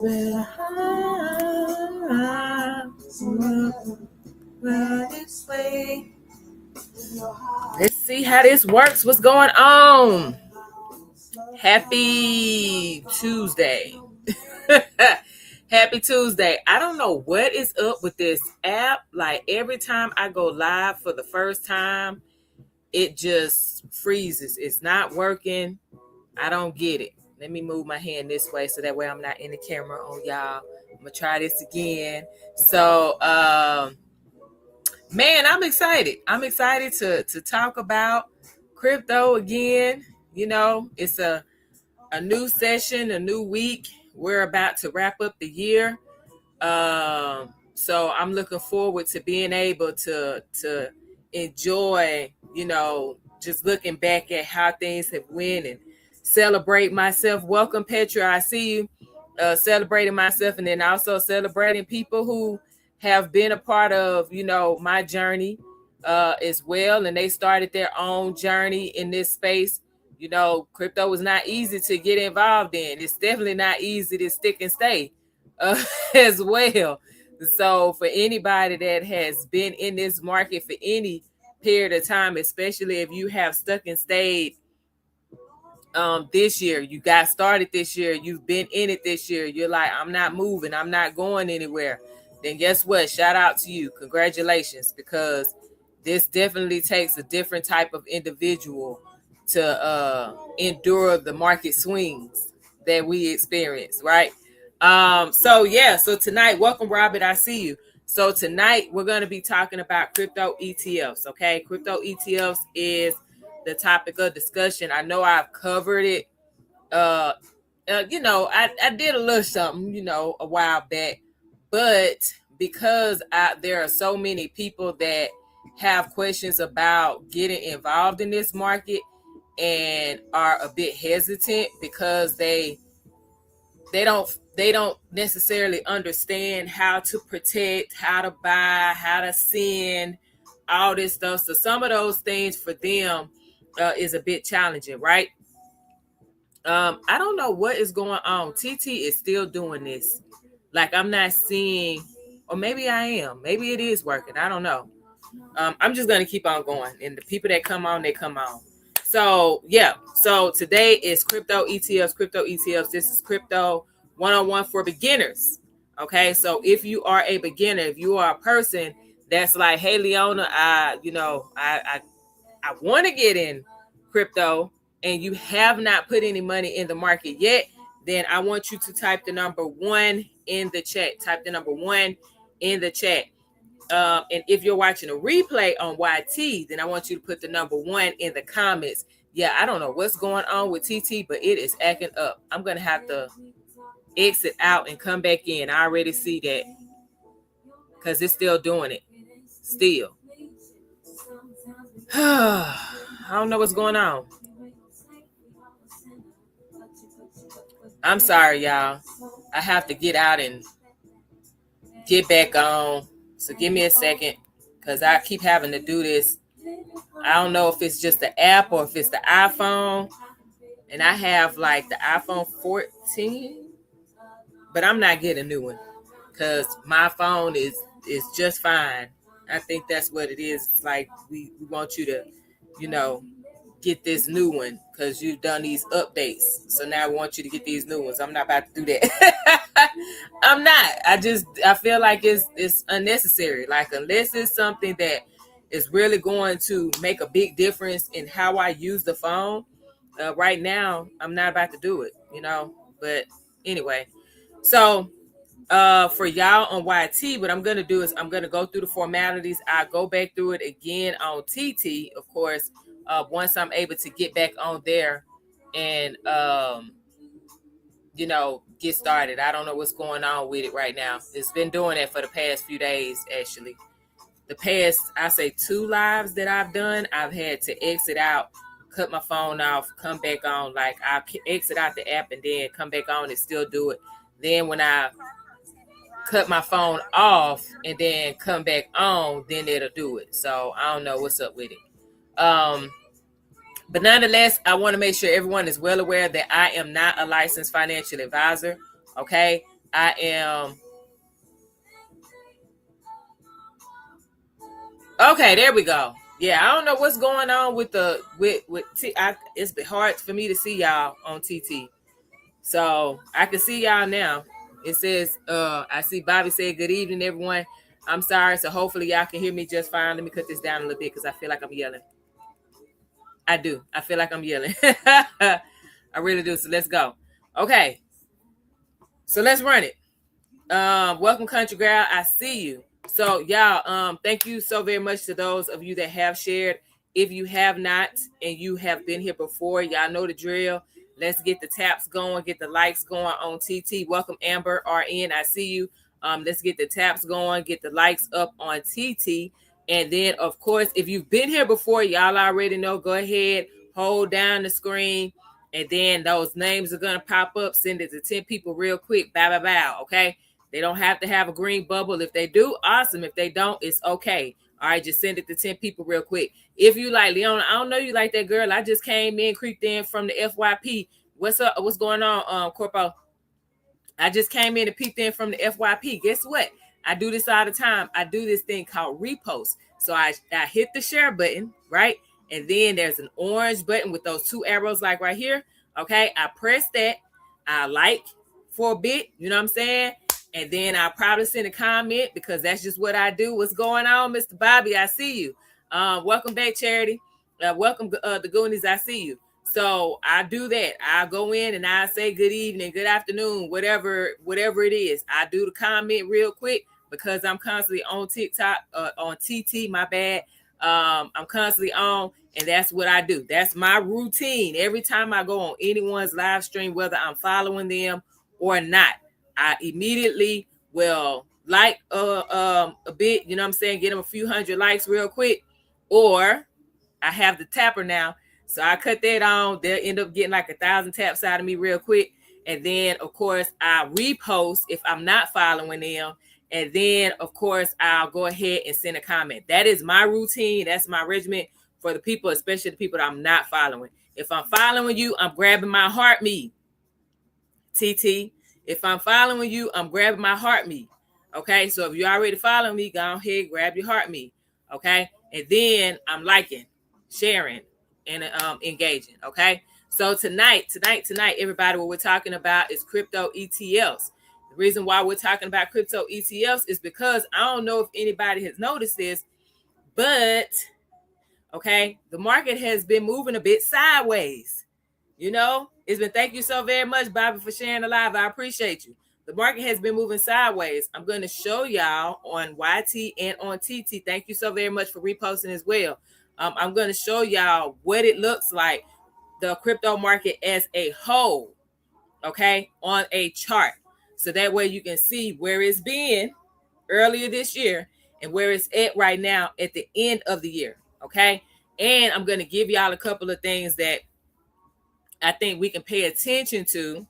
Well, this way. Let's see how this works. What's going on? Happy Tuesday. Happy Tuesday. I don't know what is up with this app. Like every time I go live for the first time, it just freezes. It's not working. I don't get it. Let me move my hand this way so that way I'm not in the camera on y'all. I'm gonna try this again. So man, I'm excited. I'm excited to talk about crypto again. You know, it's a new session, a new week. We're about to wrap up the year. So I'm looking forward to being able to enjoy, you know, just looking back at how things have went and celebrate myself. Welcome, Petra. I see you. Celebrating myself, and then also celebrating people who have been a part of, you know, my journey as well, and they started their own journey in this space. You know, crypto was not easy to get involved in. It's definitely not easy to stick and stay as well. So for anybody that has been in this market for any period of time, especially if you have stuck and stayed this year, you got started this year, you've been in it this year, you're like, I'm not moving, I'm not going anywhere, then guess what? Shout out to you. Congratulations, because this definitely takes a different type of individual to endure the market swings that we experience, right? So tonight, welcome Robert, I see you. So tonight we're going to be talking about crypto ETFs. Okay, crypto ETFs is the topic of discussion. I know I've covered it. You know, I did a little something, you know, a while back, but because there are so many people that have questions about getting involved in this market and are a bit hesitant because they don't necessarily understand how to protect, how to buy, how to send, all this stuff. So some of those things for them is a bit challenging, right? I don't know what is going on. TT is still doing this. Like I'm not seeing, or maybe I am. Maybe it is working. I don't know. I'm just gonna keep on going, and the people that come on, they come on. So yeah. So today is crypto ETFs. Crypto ETFs. This is crypto 101 for beginners. Okay. So if you are a beginner, if you are a person that's like, hey Leona, I want to get in crypto, and you have not put any money in the market yet, then I want you to type the number 1 in the chat. Type the number 1 in the chat. And if you're watching a replay on YT, then I want you to put the number 1 in the comments. Yeah, I don't know what's going on with TT, but it is acting up. I'm going to have to exit out and come back in. I already see that because it's still doing it. Still. I don't know what's going on. I'm sorry, y'all. I have to get out and get back on. So give me a second, because I keep having to do this. I don't know if it's just the app or if it's the iPhone. And I have like the iPhone 14, but I'm not getting a new one because my phone is just fine. I think that's what it is. It's like we want you to, you know, get this new one because you've done these updates. So now we want you to get these new ones. I'm not about to do that. I'm not. I feel like it's unnecessary. Like unless it's something that is really going to make a big difference in how I use the phone. Right now, I'm not about to do it, you know. But anyway, so for y'all on YT, what I'm gonna do is I'm gonna go through the formalities. I'll go back through it again on TT, of course. Once I'm able to get back on there and you know, get started. I don't know what's going on with it right now. It's been doing that for the past few days, actually. The past, I say 2 lives that I've done, I've had to exit out, cut my phone off, come back on. Like I exit out the app and then come back on and still do it. Then when I cut my phone off and then come back on, then it'll do it. So I don't know what's up with it. But nonetheless, I want to make sure everyone is well aware that I am not a licensed financial advisor. Okay. I am. Okay, there we go. Yeah, I don't know what's going on with it's been hard for me to see y'all on TT. So I can see y'all now. It says, I see Bobby said good evening, everyone. I'm sorry, so hopefully y'all can hear me just fine. Let me cut this down a little bit because I feel like I'm yelling. I do. I feel like I'm yelling. I really do. So let's go. Okay. So let's run it. Welcome, Country Girl. I see you. So y'all, thank you so very much to those of you that have shared. If you have not and you have been here before, y'all know the drill. Let's get the taps going, get the likes going on TT. Welcome, Amber RN. I see you. Let's get the taps going, get the likes up on TT. And then, of course, if you've been here before, y'all already know, go ahead, hold down the screen, and then those names are going to pop up. Send it to 10 people real quick. Bow, bow, bow. Okay? They don't have to have a green bubble. If they do, awesome. If they don't, it's okay. All right, just send it to 10 people real quick. If you like, Leona, I don't know you like that girl. I just came in, creeped in from the FYP. What's up? What's going on, Corpo? I just came in and peeked in from the FYP. Guess what? I do this all the time. I do this thing called repost. So I hit the share button, right? And then there's an orange button with those two arrows like right here. Okay, I press that. I like for a bit, you know what I'm saying? And then I'll probably send a comment because that's just what I do. What's going on, Mr. Bobby? I see you. Welcome back, Charity. Welcome, the Goonies. I see you. So I do that. I go in and I say good evening, good afternoon, whatever it is. I do the comment real quick because I'm constantly on TikTok, on TT, my bad. I'm constantly on, and that's what I do. That's my routine. Every time I go on anyone's live stream, whether I'm following them or not, I immediately will like a bit, you know what I'm saying, get them a few hundred likes real quick, or I have the tapper now. So I cut that on. They'll end up getting like 1,000 taps out of me real quick. And then, of course, I repost if I'm not following them. And then, of course, I'll go ahead and send a comment. That is my routine. That's my regimen for the people, especially the people that I'm not following. If I'm following you, I'm grabbing my heart me. TT. If I'm following you, I'm grabbing my heart me. Okay, so if you already following me, go ahead, grab your heart me. Okay, and then I'm liking, sharing, and engaging. Okay, so tonight, everybody, what we're talking about is crypto ETFs. The reason why we're talking about crypto ETFs is because I don't know if anybody has noticed this, but okay, the market has been moving a bit sideways. You know, it's been, thank you so very much, Bobby, for sharing the live. I appreciate you. The market has been moving sideways. I'm going to show y'all on YT and on TT. Thank you so very much for reposting as well. I'm going to show y'all what it looks like, the crypto market as a whole, okay, on a chart. So that way you can see where it's been earlier this year and where it's at right now at the end of the year, okay? And I'm going to give y'all a couple of things that I think we can pay attention to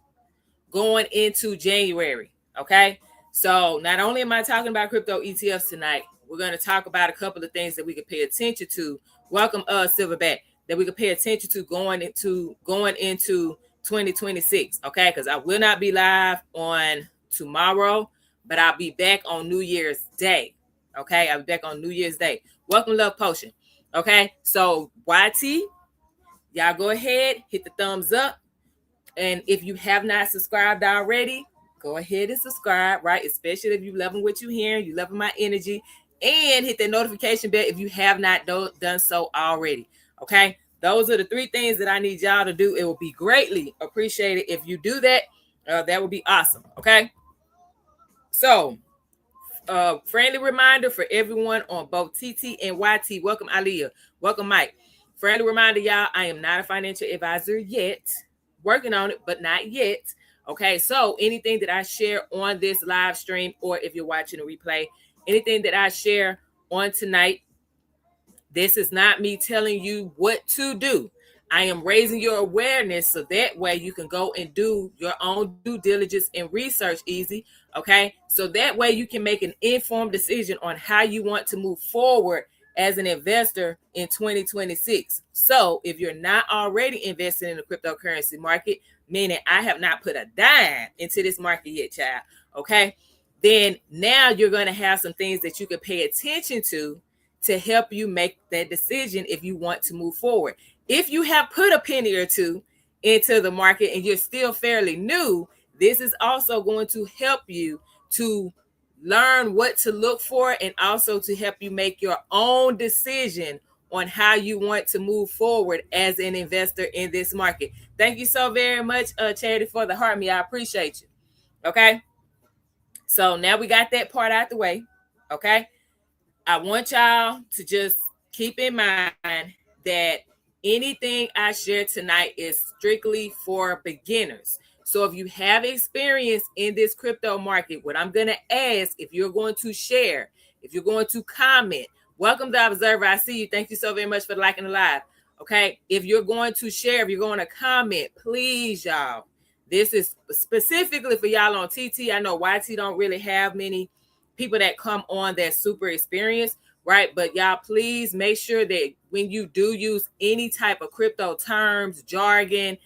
going into January. Okay. So not only am I talking about crypto ETFs tonight, we're going to talk about a couple of things that we can pay attention to. Welcome, Silverback, that we can pay attention to going into 2026. Okay. Because I will not be live on tomorrow, but I'll be back on New Year's Day. Okay. I'll be back on New Year's Day. Welcome, Love Potion. Okay. So YT, y'all go ahead, hit the thumbs up. And if you have not subscribed already, go ahead and subscribe, right? Especially if you're loving what you're hearing, you're loving my energy. And hit that notification bell if you have not done so already, okay? Those are the three things that I need y'all to do. It will be greatly appreciated if you do that. That would be awesome, okay? So, friendly reminder for everyone on both TT and YT. Welcome, Aliyah. Welcome, Mike. Friendly reminder, y'all, I am not a financial advisor yet. Working on it, but not yet. Okay, so anything that I share on this live stream, or if you're watching a replay, anything that I share on tonight, this is not me telling you what to do. I am raising your awareness so that way you can go and do your own due diligence and research easy. Okay, so that way you can make an informed decision on how you want to move forward as an investor in 2026. So if you're not already invested in the cryptocurrency market, meaning I have not put a dime into this market yet, child. okay, then now you're going to have some things that you can pay attention to help you make that decision if you want to move forward. If you have put a penny or two into the market and you're still fairly new, this is also going to help you to learn what to look for and also to help you make your own decision on how you want to move forward as an investor in this market. Thank you so very much, Charity, for the heart me. I appreciate you. Okay. So now we got that part out the way. Okay. I want y'all to just keep in mind that anything I share tonight is strictly for beginners. So if you have experience in this crypto market, what I'm going to ask, if you're going to share, if you're going to comment, welcome to Observer. I see you. Thank you so very much for liking the live. Okay. If you're going to share, if you're going to comment, please, y'all. This is specifically for y'all on TT. I know YT don't really have many people that come on that's super experienced, right? But y'all, please make sure that when you do use any type of crypto terms, jargon,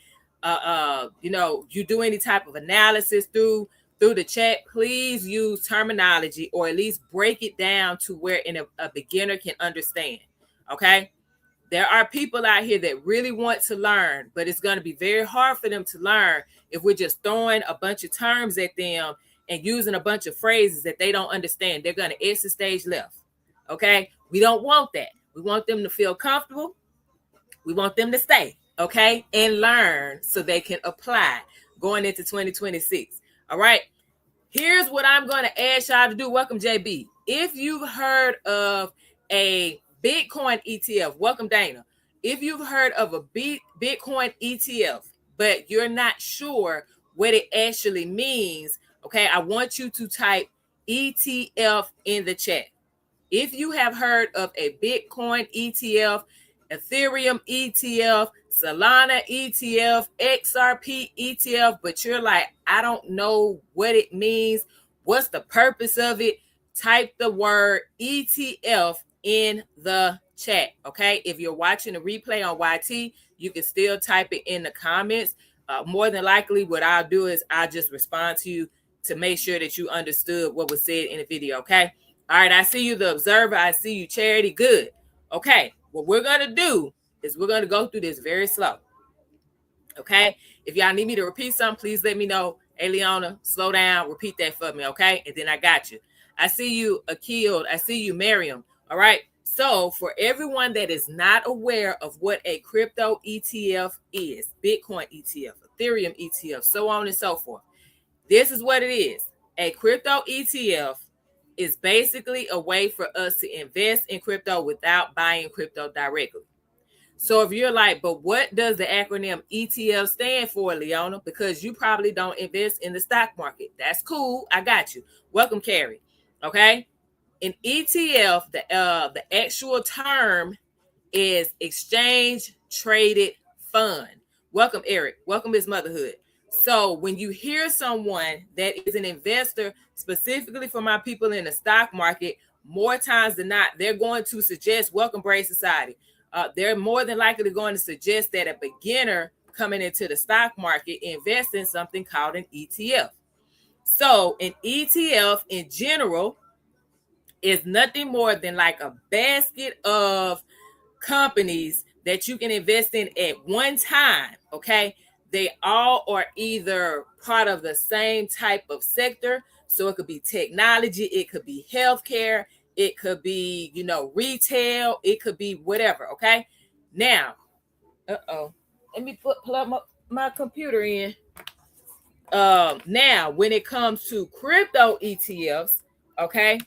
you do any type of analysis through the chat, please use terminology or at least break it down to where a beginner can understand. Okay. There are people out here that really want to learn, but it's going to be very hard for them to learn if we're just throwing a bunch of terms at them and using a bunch of phrases that they don't understand. They're going to exit stage left. Okay. We don't want that. We want them to feel comfortable. We want them to stay. Okay. And learn so they can apply going into 2026. All right. Here's what I'm going to ask y'all to do. Welcome, JB. If you've heard of a Bitcoin ETF, welcome, Dana. If you've heard of a Bitcoin ETF, but you're not sure what it actually means, okay, I want you to type ETF in the chat. If you have heard of a Bitcoin ETF, Ethereum ETF, Solana ETF, XRP ETF, but you're like, I don't know what it means. What's the purpose of it? Type the word ETF in the chat, okay? If you're watching a replay on YT, you can still type it in the comments. More than likely, what I'll do is I'll just respond to you to make sure that you understood what was said in the video, okay? All right, I see you, the observer. I see you, Charity. Good. Okay, what we're going to do is we're going to go through this very slow. Okay, if y'all need me to repeat something, please let me know. Hey, Leona, slow down. Repeat that for me, okay? And then I got you. I see you, Akil. I see you, Miriam. All right. So for everyone that is not aware of what a crypto ETF is, Bitcoin ETF, Ethereum ETF, so on and so forth, this is what it is. A crypto ETF is basically a way for us to invest in crypto without buying crypto directly. So if you're like, but what does the acronym ETF stand for, Leona? Because you probably don't invest in the stock market. That's cool. I got you. Welcome, Carrie. Okay. An ETF, the actual term is exchange traded fund. Welcome, Eric. Welcome, Miss Motherhood. So when you hear someone that is an investor, specifically for my people in the stock market, more times than not, they're going to suggest, welcome, Brave Society. They're more than likely going to suggest that a beginner coming into the stock market invest in something called an ETF. So an ETF in general is nothing more than like a basket of companies that you can invest in at one time. Okay. They all are either part of the same type of sector. So it could be technology, it could be healthcare, it could be, retail, it could be whatever. Okay. Now, let me plug my computer in. Now, when it comes to crypto ETFs, okay,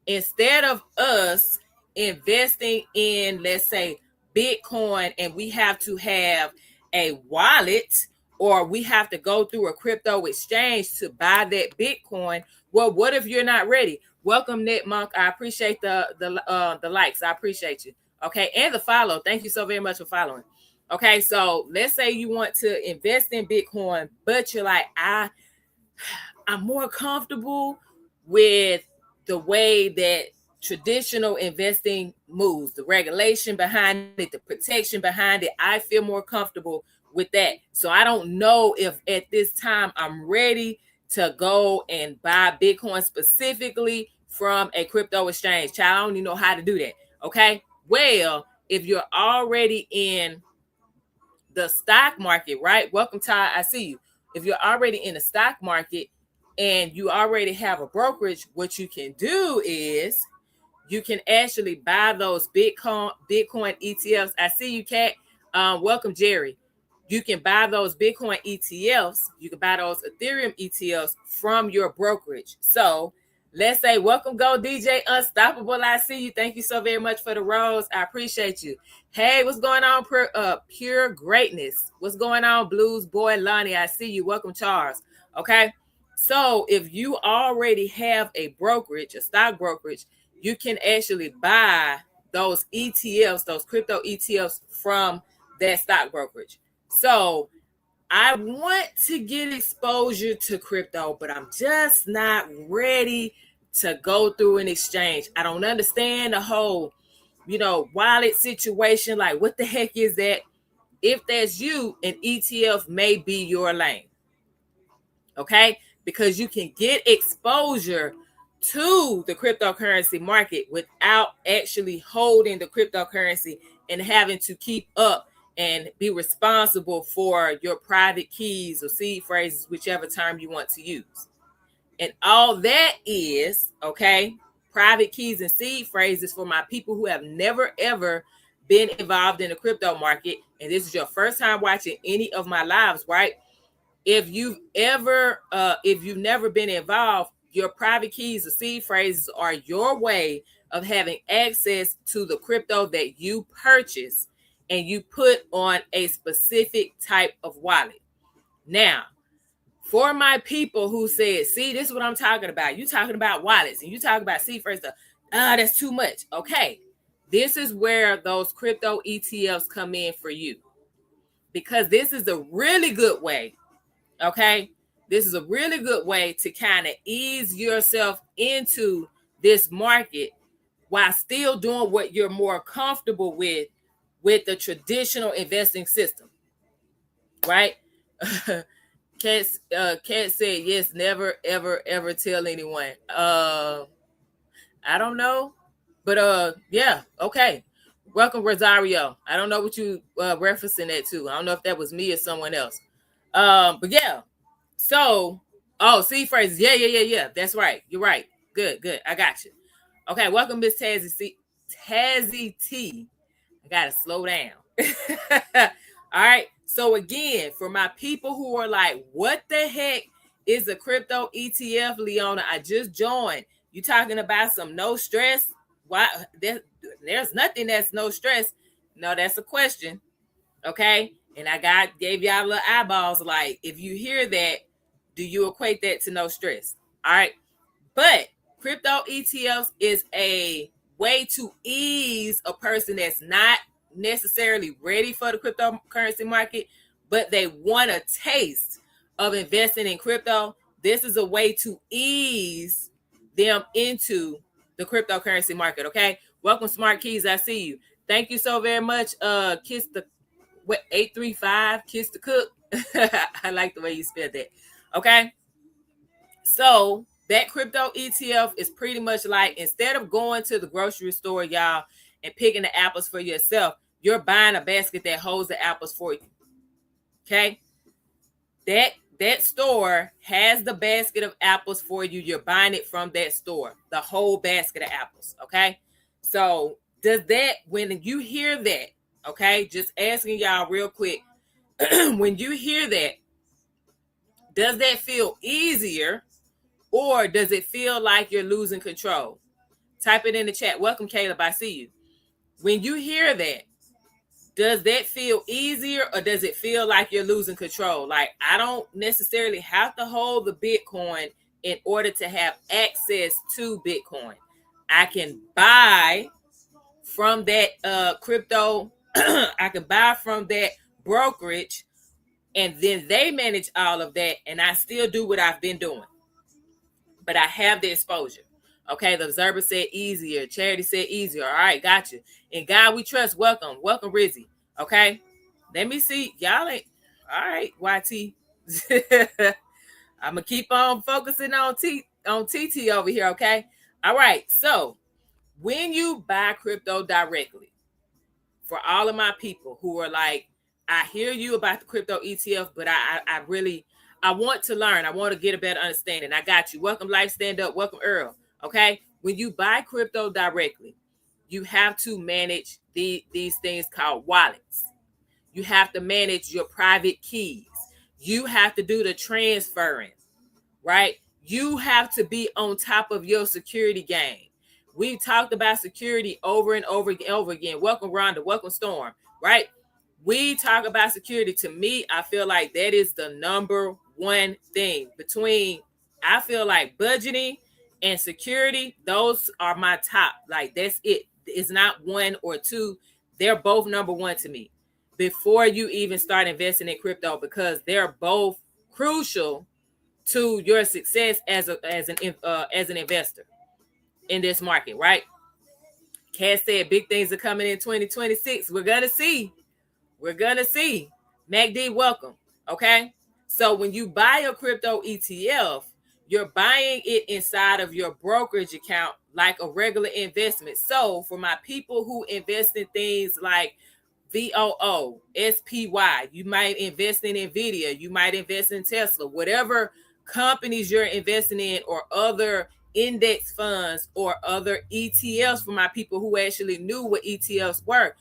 instead of us investing in, let's say, Bitcoin, and we have to have a wallet or we have to go through a crypto exchange to buy that Bitcoin. Well, what if you're not ready? Welcome, Net Monk. I appreciate the likes. I appreciate you. Okay, and the follow. Thank you so very much for following. Okay, so let's say you want to invest in Bitcoin, but you're like, I'm more comfortable with the way that traditional investing moves, the regulation behind it, the protection behind it. I feel more comfortable with that. So I don't know if at this time I'm ready to go and buy Bitcoin specifically from a crypto exchange. Child, I don't even know how to do that. Okay. Well, if you're already in the stock market, right? Welcome, Ty. I see you. If you're already in the stock market and you already have a brokerage, what you can do is you can actually buy those Bitcoin ETFs. I see you, Kat. Welcome, Jerry. You can buy those Bitcoin ETFs. You can buy those Ethereum ETFs from your brokerage. So let's say, welcome, Go DJ Unstoppable. I see you. Thank you so very much for the rose. I appreciate you. Hey, what's going on, Pure Greatness? What's going on, Blues Boy Lonnie? I see you. Welcome, Charles. Okay. So if you already have a brokerage, a stock brokerage, you can actually buy those ETFs, those crypto ETFs from that stock brokerage. So I want to get exposure to crypto, but I'm just not ready to go through an exchange. I don't understand the whole, wallet situation. Like, what the heck is that? If that's you, an ETF may be your lane. Okay? Because you can get exposure to the cryptocurrency market without actually holding the cryptocurrency and having to keep up and be responsible for your private keys or seed phrases, whichever term you want to use. And all that is, okay, private keys and seed phrases for my people who have never, ever been involved in the crypto market. And this is your first time watching any of my lives, right? If you've never been involved, your private keys or seed phrases are your way of having access to the crypto that you purchase and you put on a specific type of wallet. Now, for my people who said, see, this is what I'm talking about. You talking about wallets and you talking about seed phrases. That's too much. Okay. This is where those crypto ETFs come in for you, because this is a really good way. Okay. This is a really good way to kind of ease yourself into this market while still doing what you're more comfortable with the traditional investing system. Right? Kat said, yes, never, ever, ever tell anyone. I don't know. But yeah, okay. Welcome, Rosario. I don't know what you referencing that to. I don't know if that was me or someone else. But yeah. So, seed phrases. Yeah. That's right. You're right. Good. I got you. Okay, welcome, Miss Tazzy T. I gotta slow down. All right. So again, for my people who are like, what the heck is a crypto ETF, Leona? I just joined. You talking about some no stress? Why? There's nothing that's no stress. No, that's a question. Okay. And I gave y'all little eyeballs. Like, if you hear that, do you equate that to no stress? All right. But crypto ETFs is a way to ease a person that's not necessarily ready for the cryptocurrency market, but they want a taste of investing in crypto. This is a way to ease them into the cryptocurrency market. Okay. Welcome, Smart Keys. I see you. Thank you so very much. Kiss the 835 Kiss the Cook. I like the way you spelled that. Okay. So that crypto ETF is pretty much like, instead of going to the grocery store, y'all, and picking the apples for yourself, you're buying a basket that holds the apples for you. Okay. That store has the basket of apples for you. You're buying it from that store, the whole basket of apples. Okay. So when you hear that, okay, just asking y'all real quick, when you hear that, does that feel easier, or does it feel like you're losing control? Type it in the chat. Welcome, Caleb. I see you. When you hear that, does that feel easier, or does it feel like you're losing control? Like, I don't necessarily have to hold the Bitcoin in order to have access to Bitcoin. I can buy from that crypto. I can buy from that brokerage, and then they manage all of that, and I still do what I've been doing. But I have the exposure. Okay, the observer said easier. Charity said easier. All right, gotcha. And God we trust. Welcome, Rizzy. Okay, let me see. Y'all ain't all right. YT. I'm gonna keep on focusing on TT over here, okay? All right. So when you buy crypto directly, for all of my people who are like, I hear you about the crypto ETF, but I really I want to learn. I want to get a better understanding. I got you. Welcome, Life Stand Up. Welcome, Earl. Okay. When you buy crypto directly, you have to manage these things called wallets. You have to manage your private keys. You have to do the transferring, right? You have to be on top of your security game. We've talked about security over and over and over again. Welcome, Rhonda. Welcome, Storm. Right? We talk about security. To me, I feel like that is the number one thing between, I feel like budgeting and security. Those are my top. Like, that's it. It's not one or two. They're both number one to me before you even start investing in crypto, because they're both crucial to your success as an investor in this market, right? Kat said big things are coming in 2026. We're gonna see. We're gonna see. MACD, welcome. Okay. So when you buy a crypto ETF, you're buying it inside of your brokerage account like a regular investment. So for my people who invest in things like VOO, SPY, you might invest in Nvidia, you might invest in Tesla, whatever companies you're investing in, or other index funds or other ETFs, for my people who actually knew what ETFs were.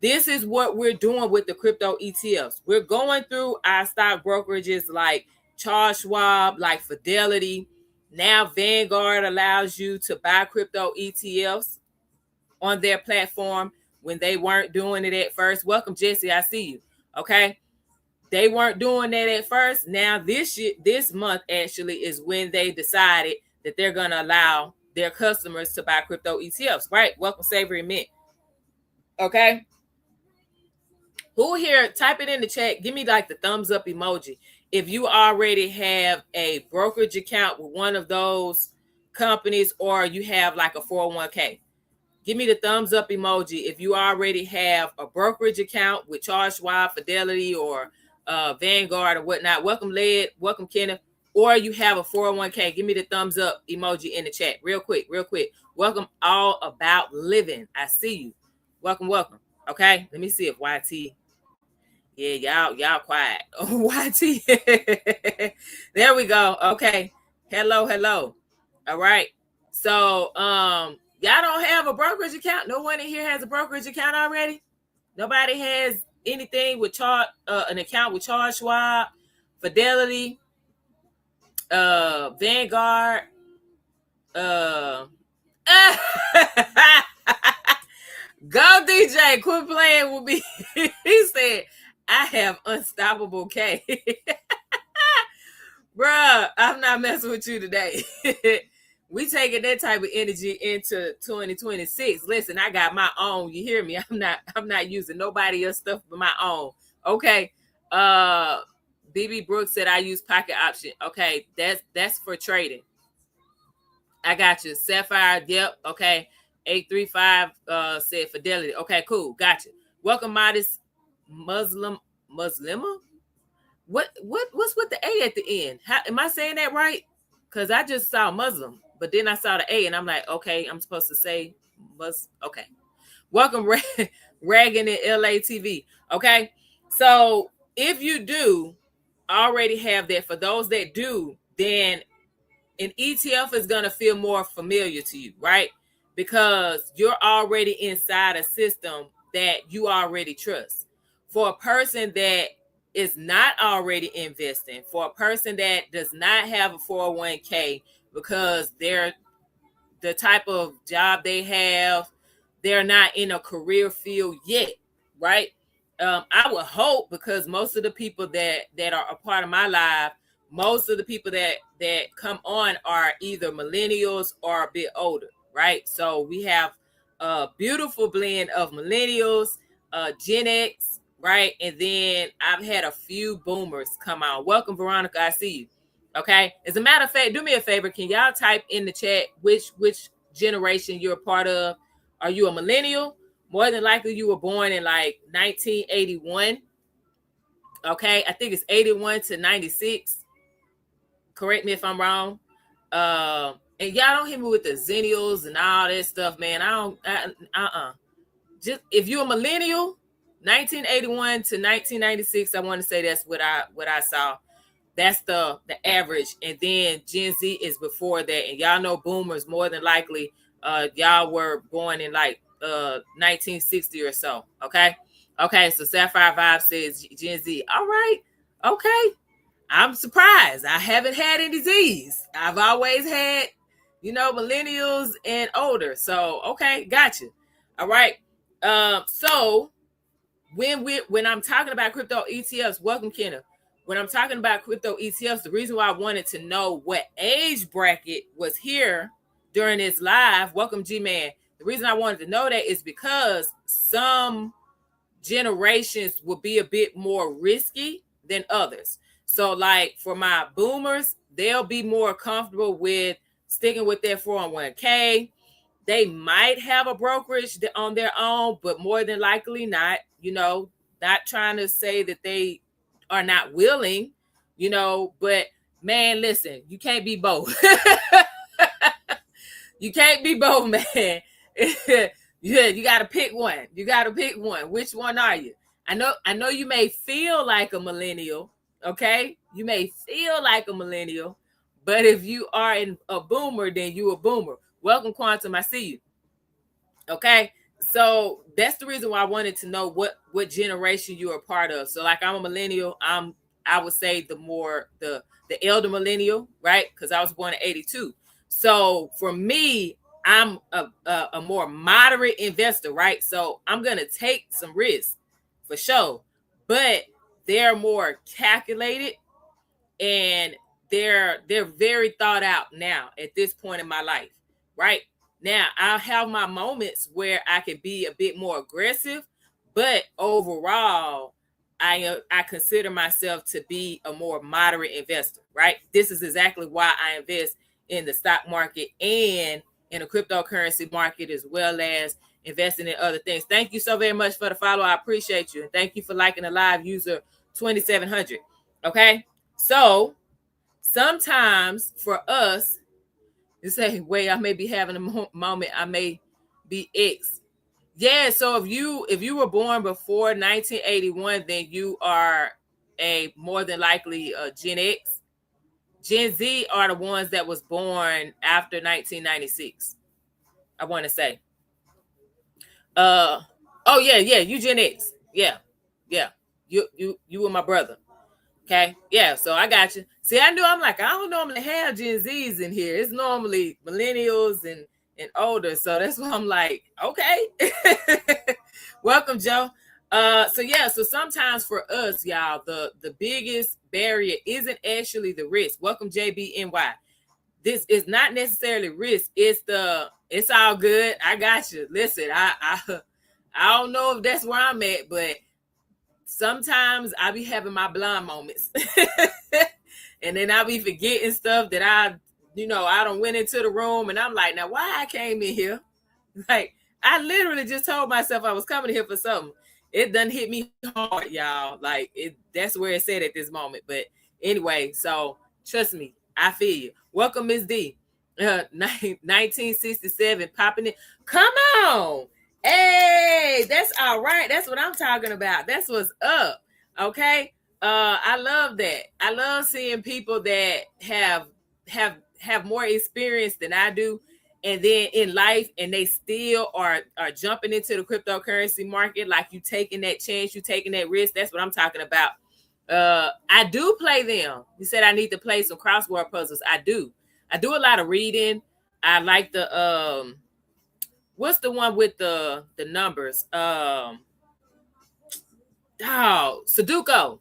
This is what we're doing with the crypto ETFs. We're going through our stock brokerages like Charles Schwab, like Fidelity. Now Vanguard allows you to buy crypto ETFs on their platform when they weren't doing it at first. Welcome, Jesse. I see you. Okay. They weren't doing that at first. Now this month actually is when they decided that they're going to allow their customers to buy crypto ETFs, right? Welcome, Savory Mint. Okay. Who here, type it in the chat. Give me like the thumbs up emoji if you already have a brokerage account with one of those companies, or you have like a 401k. Give me the thumbs up emoji if you already have a brokerage account with Charles Schwab, Fidelity, or Vanguard or whatnot. Welcome, Led. Welcome, Kenneth. Or you have a 401k. Give me the thumbs up emoji in the chat. Real quick, real quick. Welcome, All About Living. I see you. Welcome, welcome. Okay, let me see if YT. Yeah, y'all quiet. YT. There we go. Okay. Hello. All right. So, y'all don't have a brokerage account? No one in here has a brokerage account already? Nobody has anything with an account with Charles Schwab, Fidelity, Vanguard, Go DJ, quit playing with me. He said, I have unstoppable K. Bruh, I'm not messing with you today. We taking that type of energy into 2026. Listen, I got my own. You hear me? I'm not using nobody else's stuff but my own. Okay. BB Brooks said I use pocket option. Okay, that's for trading. I got you. Sapphire, yep. Okay. 835 said Fidelity. Okay, cool. Gotcha. Welcome, modest Muslima. What's with the A at the end? How am I saying that right? Because I just saw Muslim, but then I saw the A, and I'm like, okay, I'm supposed to say okay. Welcome, Reagan and LATV. Okay, so if you do already have that, for those that do, then an ETF is going to feel more familiar to you, right? Because you're already inside a system that you already trust. For a person that is not already investing, for a person that does not have a 401k because they're the type of job they have, they're not in a career field yet, right? I would hope, because most of the people that are a part of my life, most of the people that come on are either millennials or a bit older, right? So we have a beautiful blend of millennials, Gen X, right? And then I've had a few boomers come on. Welcome, Veronica. I see you. Okay. As a matter of fact, do me a favor. Can y'all type in the chat which generation you're a part of? Are you a millennial? More than likely you were born in like 1981. Okay. I think it's 81 to 96. Correct me if I'm wrong. And y'all don't hit me with the zennials and all that stuff, man. I don't. Just if you're a millennial, 1981 to 1996, I want to say that's what I saw. That's the average, and then Gen Z is before that, and y'all know boomers more than likely. Y'all were born in like 1960 or so. Okay. So Sapphire Vibe says Gen Z. All right, okay. I'm surprised. I haven't had any Z's. I've always had, millennials and older. So okay, gotcha. All right. So when I'm talking about crypto ETFs, welcome Kenna. When I'm talking about crypto ETFs, the reason why I wanted to know what age bracket was here during this live, welcome G-Man. The reason I wanted to know that is because some generations will be a bit more risky than others. So like for my boomers, they'll be more comfortable with sticking with their 401k. They might have a brokerage on their own, but more than likely not, not trying to say that they are not willing, but man, listen, you can't be both. You can't be both, man. Yeah, you got to pick one. Which one are you? I know you may feel like a millennial, okay? You may feel like a millennial, but if you are a boomer, then you a boomer. Welcome, Quantum. I see you. Okay, so that's the reason why I wanted to know what generation you're a part of. So, like, I'm a millennial. I would say the elder millennial, right? Because I was born in '82. So for me, I'm a more moderate investor, right? So I'm gonna take some risks for sure, but they're more calculated and they're very thought out now at this point in my life, right? Now I'll have my moments where I can be a bit more aggressive, but overall, I consider myself to be a more moderate investor, right? This is exactly why I invest in the stock market and in the cryptocurrency market, as well as investing in other things. Thank you so very much for the follow. I appreciate you. And thank you for liking the live, user 2700. Okay. So sometimes for us, you say, wait, I may be having a moment. I may be X. Yeah. So if you were born before 1981, then you are a more than likely Gen X. Gen Z are the ones that was born after 1996. I want to say. Oh yeah, you Gen X. Yeah. You were my brother. Okay. Yeah, so I got you. See, I don't normally have Gen Zs in here. It's normally millennials and older. So that's why I'm like, okay. Welcome, Joe. So sometimes for us, y'all, the biggest barrier isn't actually the risk. Welcome, JBNY. This is not necessarily risk. It's all good. I got you. Listen, I don't know if that's where I'm at, but sometimes I be having my blind moments. And then I'll be forgetting stuff that I don't went into the room and I'm like, now why I came in here? Like, I literally just told myself I was coming here for something. It done hit me hard, y'all. Like, that's where it's at this moment. But anyway, so trust me, I feel you. Welcome, Miss D. 1967, popping it. Come on. Hey, that's all right. That's what I'm talking about. That's what's up. Okay. I love that. I love seeing people that have more experience than I do, and then in life, and they still are jumping into the cryptocurrency market. Like, you taking that chance, you taking that risk. That's what I'm talking about. I do play them. You said I need to play some crossword puzzles. I do a lot of reading. I like the what's the one with the numbers? Sudoku.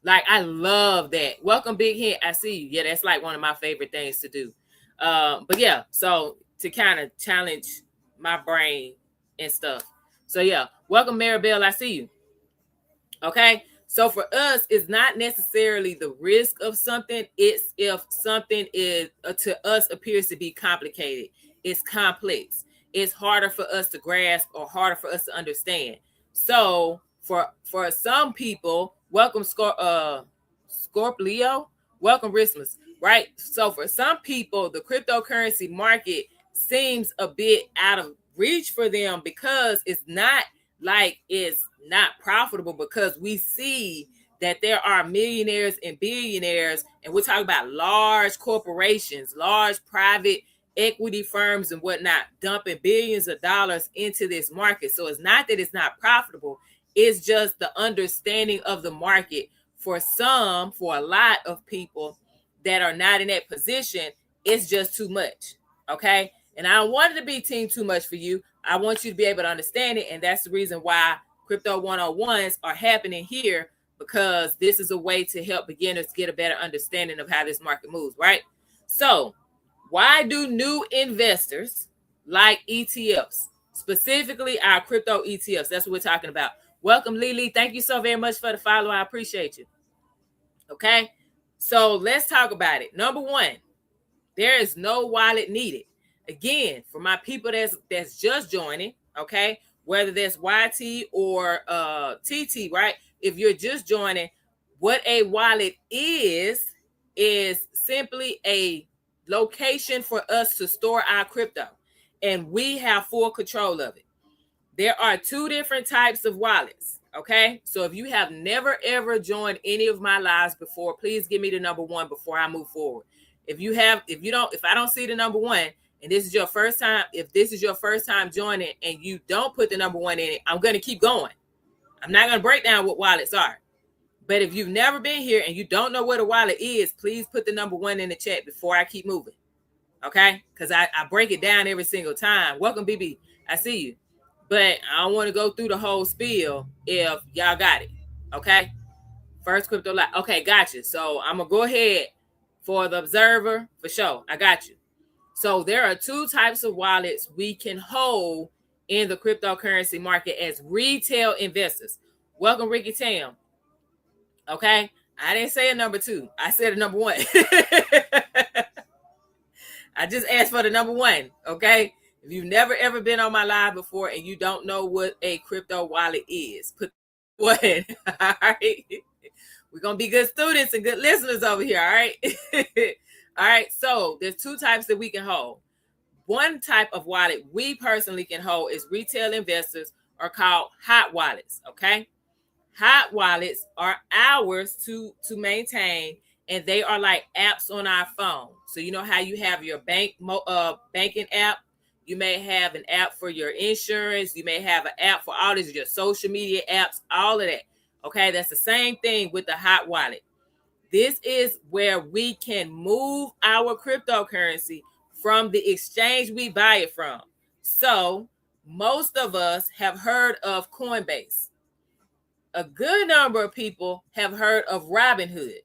Like, I love that. Welcome, Big Hit. I see you. Yeah, that's like one of my favorite things to do. But yeah, so to kind of challenge my brain and stuff. So yeah, welcome, Maribel. I see you. Okay. So for us, it's not necessarily the risk of something. It's if something is to us appears to be complicated. It's complex. It's harder for us to grasp or harder for us to understand. So for some people, welcome Scorpio. Welcome Christmas. right? So for some people, the cryptocurrency market seems a bit out of reach for them because it's not profitable, because we see that there are millionaires and billionaires, and we're talking about large corporations, large private equity firms and whatnot, dumping billions of dollars into this market. So it's not that it's not profitable, it's just the understanding of the market for a lot of people that are not in that position, it's just too much. Okay. And I don't want it to be team too much for you. I want you to be able to understand it. And that's the reason why Crypto 101s are happening here, because this is a way to help beginners get a better understanding of how this market moves, right? So, why do new investors like ETFs, specifically our crypto ETFs? That's what we're talking about. Welcome, Lily. Thank you so very much for the follow. I appreciate you. Okay. So let's talk about it. Number one, there is no wallet needed. Again, for my people that's just joining, okay, whether that's YT or TT, right? If you're just joining, what a wallet is simply a location for us to store our crypto, and we have full control of it. There are two different types of wallets. Okay. So if you have never ever joined any of my lives before, please give me the number one before I move forward. If I don't see the number one and this is your first time, if this is your first time joining and you don't put the number one in it, I'm going to keep going. I'm not going to break down what wallets are. But if you've never been here and you don't know what a wallet is, please put the number one in the chat before I keep moving. Okay. Because I break it down every single time. Welcome, BB. I see you. But I don't want to go through the whole spiel if y'all got it. Okay. First crypto live. Okay, gotcha. So I'm going to go ahead for the observer for sure. I got you. So there are two types of wallets we can hold in the cryptocurrency market as retail investors. Welcome, Ricky Tam. Okay. I didn't say a number two. I said a number one. I just asked for the number one. Okay. If you've never ever been on my live before and you don't know what a crypto wallet is, put one. All right. We're going to be good students and good listeners over here. All right. All right. So there's two types that we can hold. One type of wallet we personally can hold is retail investors, are called hot wallets. Okay. Hot wallets are ours to maintain, and they are like apps on our phone. So you know how you have your banking app. You may have an app for your insurance. You may have an app for all these, your social media apps, all of that. Okay, that's the same thing with the hot wallet. This is where we can move our cryptocurrency from the exchange we buy it from. So most of us have heard of Coinbase. A good number of people have heard of Robinhood.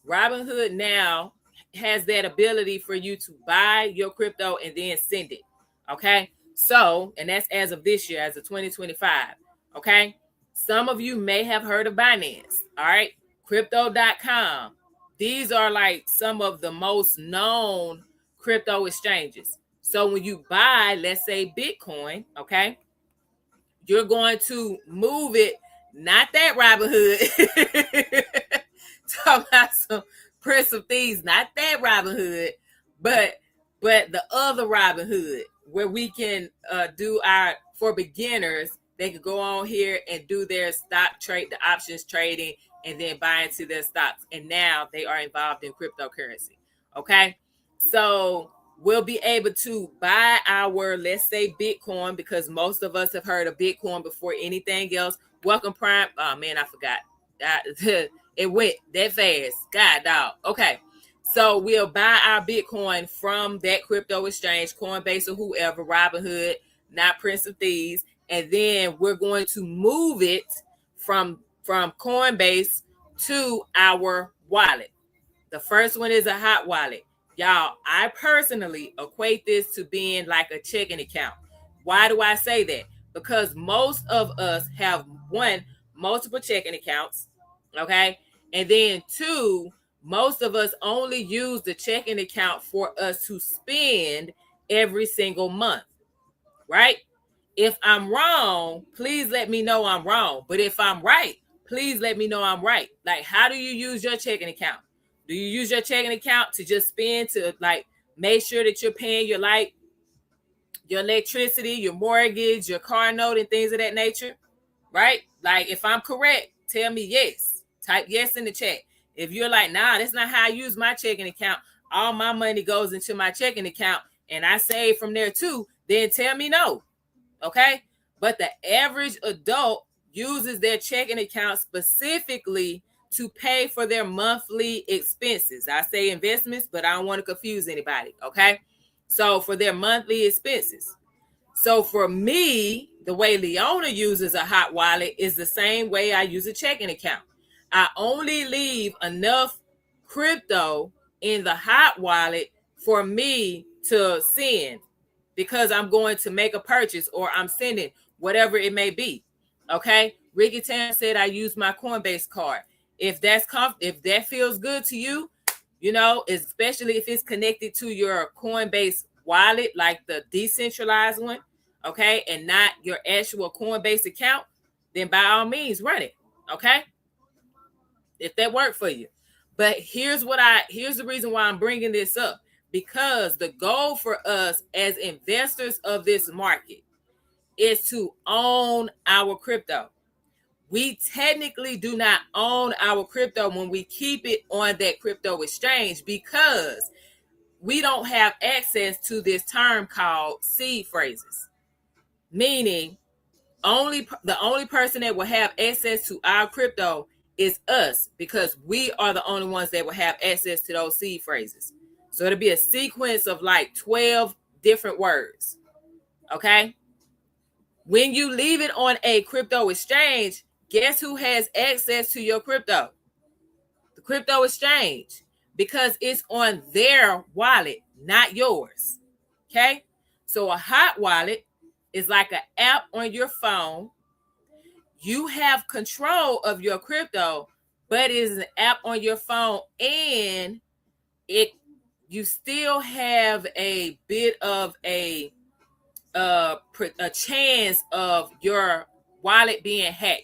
Robinhood now has that ability for you to buy your crypto and then send it. Okay. So, and that's as of this year, as of 2025. Okay. Some of you may have heard of Binance. All right. Crypto.com. These are like some of the most known crypto exchanges. So when you buy, let's say Bitcoin, okay, you're going to move it, not that Robinhood. Talk about some Prince of Thieves, not that Robinhood, but the other Robinhood, where we can do our, for beginners, they could go on here and do their stock trade, the options trading, and then buy into their stocks. And now they are involved in cryptocurrency. Okay. So we'll be able to buy our, let's say, Bitcoin, because most of us have heard of Bitcoin before anything else. Welcome, Prime. Oh, man, I forgot. It went that fast. God, dog. Okay. So we'll buy our Bitcoin from that crypto exchange, Coinbase or whoever, Robinhood, not Prince of Thieves. And then we're going to move it from Coinbase to our wallet. The first one is a hot wallet. Y'all, I personally equate this to being like a checking account. Why do I say that? Because most of us have, one, multiple checking accounts, okay? And then two, most of us only use the checking account for us to spend every single month, right? If I'm wrong, please let me know I'm wrong. But if I'm right, please let me know I'm right. Like, how do you use your checking account? Do you use your checking account to just spend, to like make sure that you're paying your light, your electricity, your mortgage, your car note, and things of that nature? Right? Like, if I'm correct, tell me yes. Type yes in the chat. If you're like, nah, that's not how I use my checking account, all my money goes into my checking account and I save from there too, then tell me no. Okay? But the average adult uses their checking account specifically to pay for their monthly expenses. I say investments, but I don't want to confuse anybody. Okay? So for their monthly expenses. So for me, the way Leona uses a hot wallet is the same way I use a checking account. I only leave enough crypto in the hot wallet for me to send, because I'm going to make a purchase or I'm sending whatever it may be. Okay. Ricky Tan said I use my Coinbase card. If if that feels good to you, you know, especially if it's connected to your Coinbase wallet, like the decentralized one, okay, and not your actual Coinbase account, then by all means run it. Okay. If that worked for you. But here's the reason why I'm bringing this up, because the goal for us as investors of this market is to own our crypto. We technically do not own our crypto when we keep it on that crypto exchange, because we don't have access to this term called seed phrases, meaning the only person that will have access to our crypto is us, because we are the only ones that will have access to those seed phrases. So it'll be a sequence of like 12 different words. Okay. When you leave it on a crypto exchange, guess who has access to your crypto? The crypto exchange, because it's on their wallet, not yours. Okay. So a hot wallet is like an app on your phone. You have control of your crypto, but it is an app on your phone, and you still have a bit of a chance of your wallet being hacked.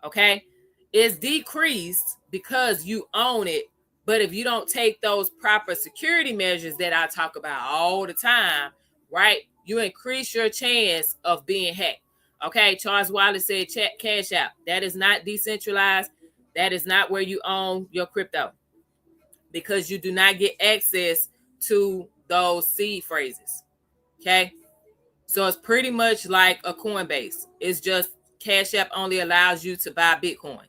Okay, it's decreased because you own it, but if you don't take those proper security measures that I talk about all the time, right, you increase your chance of being hacked. Okay, Charles Wallace said Cash App. That is not decentralized. That is not where you own your crypto, because you do not get access to those seed phrases. Okay, so it's pretty much like a Coinbase. It's just Cash App only allows you to buy Bitcoin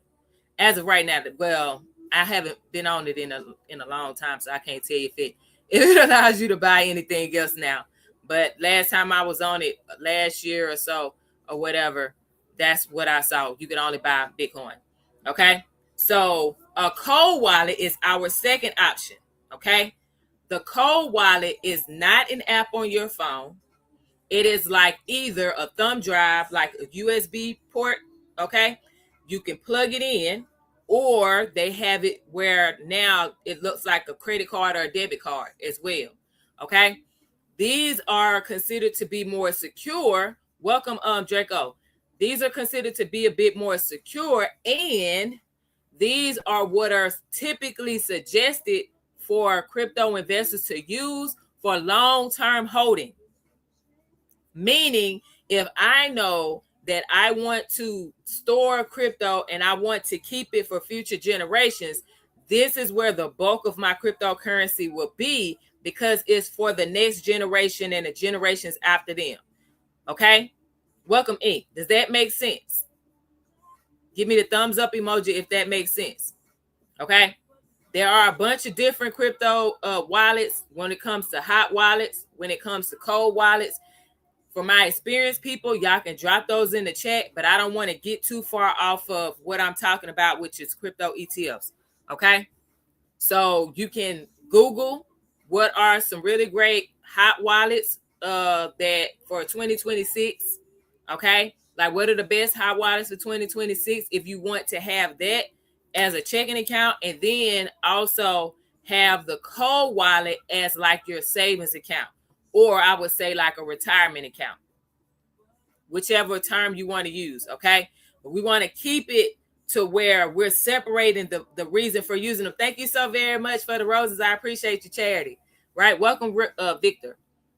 as of right now. Well, I haven't been on it in a long time, so I can't tell you if it allows you to buy anything else now. But last time I was on it, last year or so or whatever, that's what I saw. You can only buy Bitcoin. Okay, so a cold wallet is our second option. Okay, the cold wallet is not an app on your phone. It is like either a thumb drive, like a USB port. Okay, you can plug it in, or they have it where now it looks like a credit card or a debit card as well. Okay, these are considered to be more secure. Welcome, Draco. These are considered to be a bit more secure, and these are what are typically suggested for crypto investors to use for long-term holding. Meaning, if I know that I want to store crypto and I want to keep it for future generations, this is where the bulk of my cryptocurrency will be, because it's for the next generation and the generations after them. Okay? Welcome, Inc. Does that make sense? Give me the thumbs up emoji if that makes sense. Okay? There are a bunch of different crypto wallets when it comes to hot wallets, when it comes to cold wallets. For my experienced people, y'all can drop those in the chat, but I don't want to get too far off of what I'm talking about, which is crypto ETFs. Okay. So you can Google what are some really great hot wallets that for 2026. Okay. Like, what are the best hot wallets for 2026 if you want to have that as a checking account, and then also have the cold wallet as like your savings account, or I would say like a retirement account, whichever term you want to use. Okay. But we want to keep it to where we're separating the reason for using them. Thank you so very much for the roses. I appreciate you, Charity. Right? Welcome, Victor.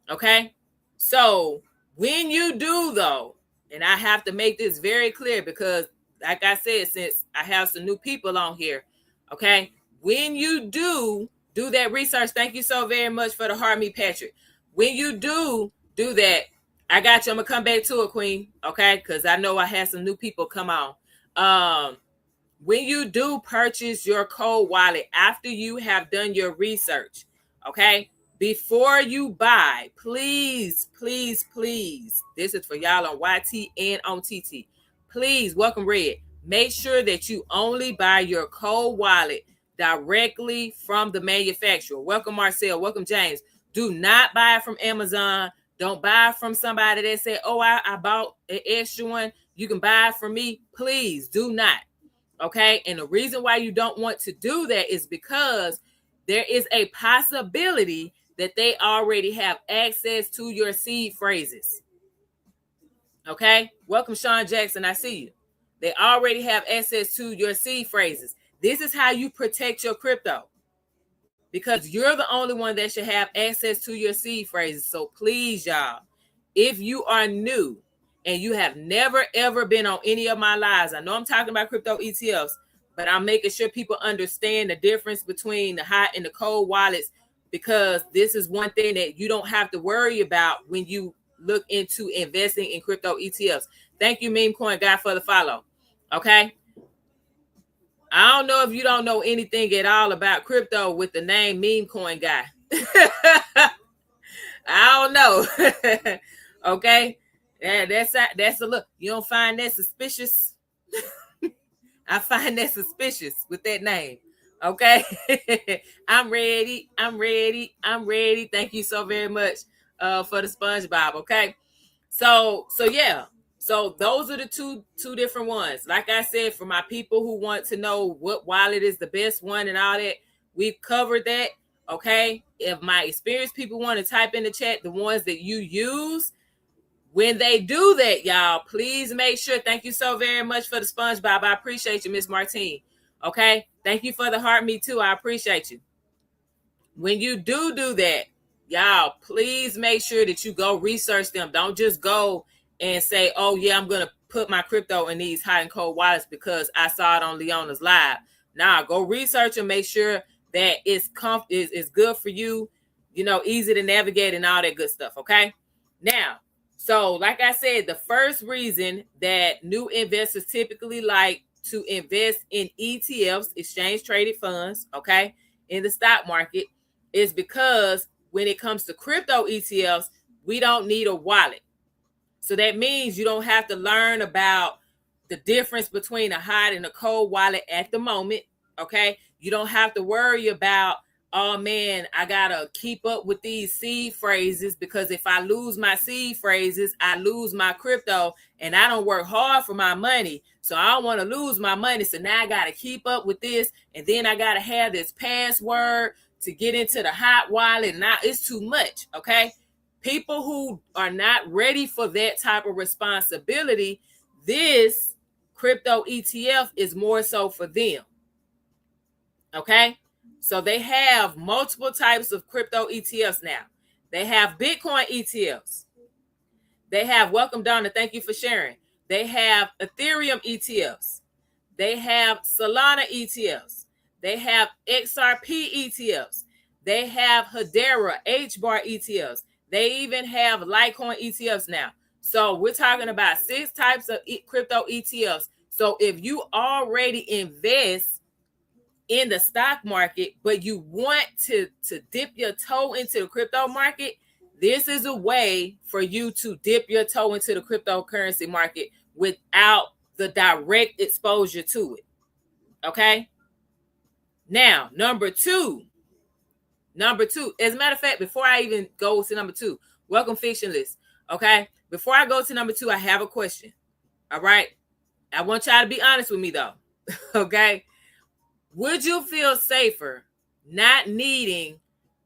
Okay? So when you do, though, and I have to make this very clear because, like I said, since I have some new people on here, okay? When you do that research, thank you so very much for the heart, me, Patrick. When you do that, I got you. I'm going to come back to it, Queen, okay? Because I know I had some new people come on. When you do purchase your cold wallet after you have done your research, okay? Before you buy, please, please, please, this is for y'all on YT and on TT. Please, welcome Red. Make sure that you only buy your cold wallet directly from the manufacturer. Welcome Marcel, welcome James. Do not buy it from Amazon. Don't buy it from somebody that said, oh, I bought an extra one. You can buy it from me. Please do not. Okay. And the reason why you don't want to do that is because there is a possibility that they already have access to your seed phrases. Okay. Welcome, Sean Jackson. I see you. They already have access to your seed phrases. This is how you protect your crypto, because you're the only one that should have access to your seed phrases. So please, y'all, if you are new and you have never, ever been on any of my lives, I know I'm talking about crypto ETFs, but I'm making sure people understand the difference between the hot and the cold wallets, because this is one thing that you don't have to worry about when you look into investing in crypto ETFs. Thank you, Meme Coin Guy, for the follow. Okay. I don't know if you don't know anything at all about crypto with the name Meme Coin Guy. I don't know. Okay. Yeah, that's a look. You don't find that suspicious? I find that suspicious with that name. Okay. I'm ready. Thank you so very much for the SpongeBob. Okay. So yeah. So those are the two different ones. Like I said, for my people who want to know what wallet is the best one and all that, we've covered that. Okay. If my experienced people want to type in the chat the ones that you use, when they do that, y'all, please make sure. Thank you so very much for the SpongeBob. I appreciate you, Miss Martine. Okay. Thank you for the heart, me too. I appreciate you. When you do that, y'all, please make sure that you go research them. Don't just go and say, oh yeah, I'm going to put my crypto in these hot and cold wallets because I saw it on Leona's live. Nah, go research and make sure that it's good for you, easy to navigate and all that good stuff. Okay. Now, so like I said, the first reason that new investors typically like to invest in ETFs, exchange traded funds, okay, in the stock market, is because when it comes to crypto ETFs, we don't need a wallet. So that means you don't have to learn about the difference between a hot and a cold wallet at the moment. Okay. You don't have to worry about, oh man, I gotta keep up with these seed phrases, because if I lose my seed phrases, I lose my crypto, and I don't work hard for my money. So I don't want to lose my money. So now I gotta keep up with this, and then I gotta have this password to get into the hot wallet. Now it's too much. Okay. People who are not ready for that type of responsibility, this crypto ETF is more so for them. Okay. So they have multiple types of crypto ETFs now. They have Bitcoin ETFs. They have, welcome Donna, thank you for sharing. They have Ethereum ETFs. They have Solana ETFs. They have XRP ETFs. They have Hedera HBAR ETFs. They even have Litecoin ETFs now. So we're talking about 6 types of crypto ETFs. So if you already invest in the stock market, but you want to dip your toe into the crypto market, this is a way for you to dip your toe into the cryptocurrency market without the direct exposure to it. Okay. Now, number two, as a matter of fact, before I even go to number 2, welcome Fictionless. Okay. Before I go to number 2, I have a question. All right. I want y'all to be honest with me though. Okay. Would you feel safer not needing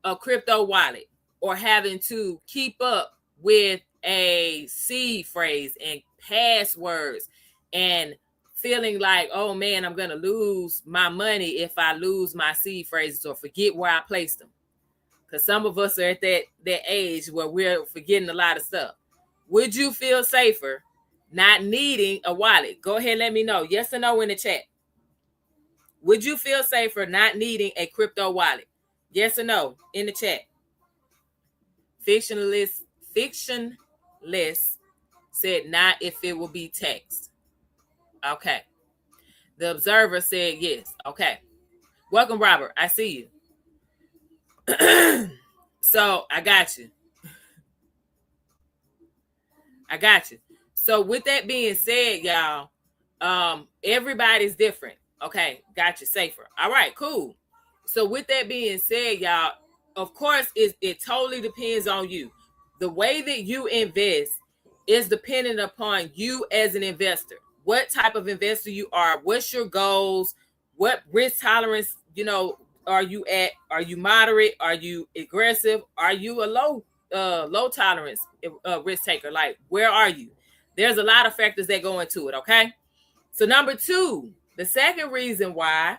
a crypto wallet or having to keep up with a seed phrase and passwords and feeling like, oh man, I'm going to lose my money if I lose my seed phrases or forget where I placed them. Because some of us are at that age where we're forgetting a lot of stuff. Would you feel safer not needing a wallet? Go ahead and let me know. Yes or no in the chat. Would you feel safer not needing a crypto wallet? Yes or no in the chat. Fictionless said not if it will be text. Okay. The observer said yes. Okay. Welcome, Robert. I see you. So I got you. So with that being said, y'all, everybody's different. Okay, got you. Safer. All right, cool. So with that being said, y'all, of course, it totally depends on you. The way that you invest is dependent upon you as an investor. What type of investor you are, what's your goals, what risk tolerance, are you at? Are you moderate? Are you aggressive? Are you a low tolerance risk taker? Like, where are you? There's a lot of factors that go into it. Okay. So number two, the second reason why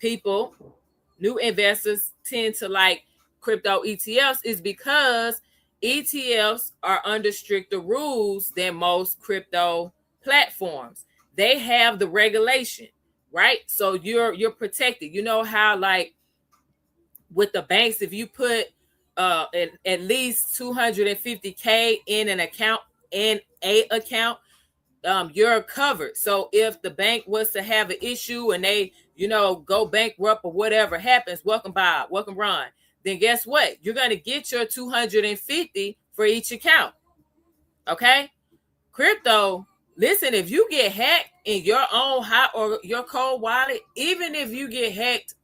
new investors tend to like crypto ETFs is because ETFs are under stricter rules than most crypto platforms. They have the regulation, right? So you're protected. You know how, like, with the banks, if you put at least 250K in an account, you're covered. So if the bank was to have an issue and they, go bankrupt or whatever happens, welcome Bob, welcome Ron, then guess what? You're going to get your 250 for each account. Okay? Crypto, listen, if you get hacked in your own hot or your cold wallet, even if you get hacked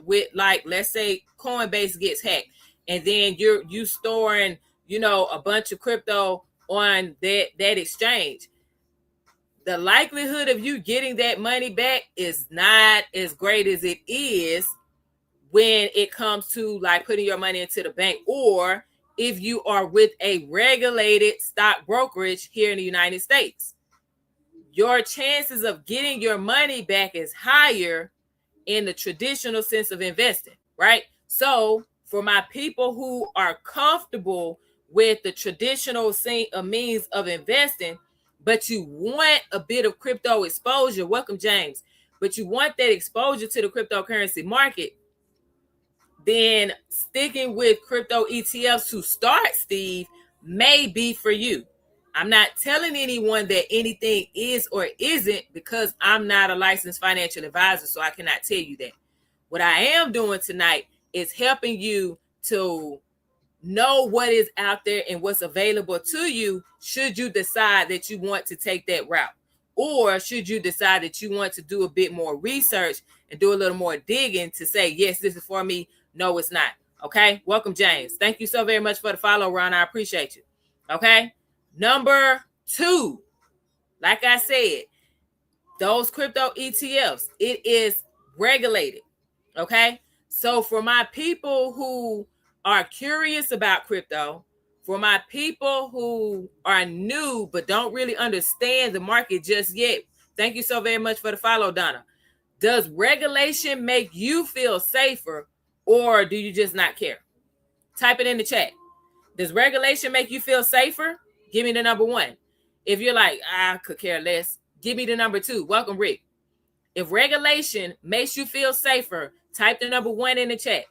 with, like, let's say Coinbase gets hacked, and then you storing, a bunch of crypto on that exchange, the likelihood of you getting that money back is not as great as it is when it comes to, like, putting your money into the bank, or if you are with a regulated stock brokerage here in the United States. Your chances of getting your money back is higher in the traditional sense of investing, right? So for my people who are comfortable with the traditional means of investing, but you want a bit of crypto exposure, welcome James, but you want that exposure to the cryptocurrency market, then sticking with crypto ETFs to start, Steve, may be for you. I'm not telling anyone that anything is or isn't, because I'm not a licensed financial advisor, so I cannot tell you that. What I am doing tonight is helping you to know what is out there and what's available to you should you decide that you want to take that route, or should you decide that you want to do a bit more research and do a little more digging to say, yes, this is for me. No, it's not. Okay. Welcome, James. Thank you so very much for the follow, Ron. I appreciate you. Okay. Number two, like I said, those crypto ETFs, it is regulated. Okay. So for my people who are curious about crypto, for my people who are new but don't really understand the market just yet, thank you so very much for the follow, Donna. Does regulation make you feel safer, or do you just not care? Type it in the chat. Does regulation make you feel safer? Give me the number one. If you're like, I could care less, give me the number two. Welcome, Rick. If regulation makes you feel safer, type the number one in the chat.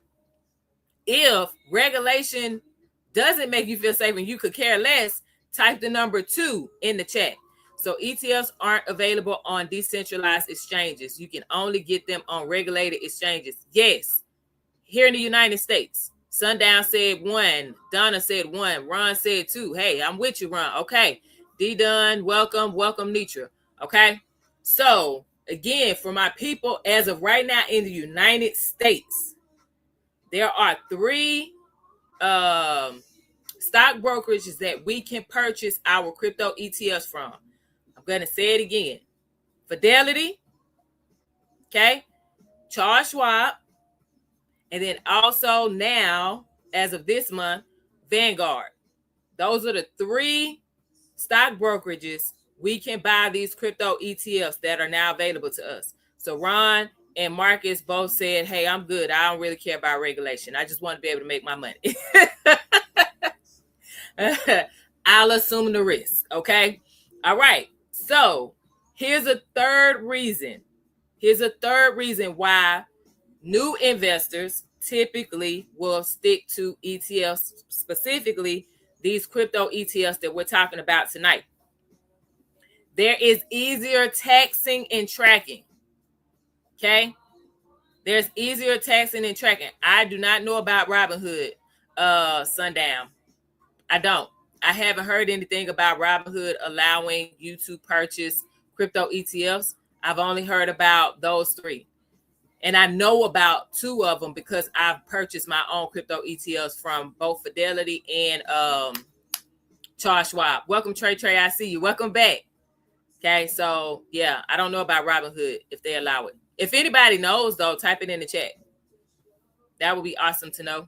If regulation doesn't make you feel safe and you could care less, type the number two in the chat. So ETFs aren't available on decentralized exchanges. You can only get them on regulated exchanges. Yes, here in the United States. Sundown said one. Donna said one. Ron said two. Hey, I'm with you, Ron. Okay. D-Dun, welcome. Welcome, Nitra. Okay. So, again, for my people, as of right now in the United States, there are 3 stock brokerages that we can purchase our crypto ETFs from. I'm going to say it again. Fidelity, okay, Charles Schwab, and then also now, as of this month, Vanguard. Those are the 3 stock brokerages we can buy these crypto ETFs that are now available to us. So Ron and Marcus both said, hey, I'm good. I don't really care about regulation. I just want to be able to make my money. I'll assume the risk. Okay. All right. So here's a third reason. Here's a third reason why new investors typically will stick to ETFs, specifically these crypto ETFs that we're talking about tonight. There is easier taxing and tracking. Okay. There's easier taxing and tracking. I do not know about Robinhood, Sundown. I don't. I haven't heard anything about Robinhood allowing you to purchase crypto ETFs. I've only heard about those three. And I know about two of them because I've purchased my own crypto ETFs from both Fidelity and Charles Schwab. Welcome, Trey. I see you. Welcome back. Okay, so yeah, I don't know about Robinhood if they allow it. If anybody knows, though, type it in the chat. That would be awesome to know.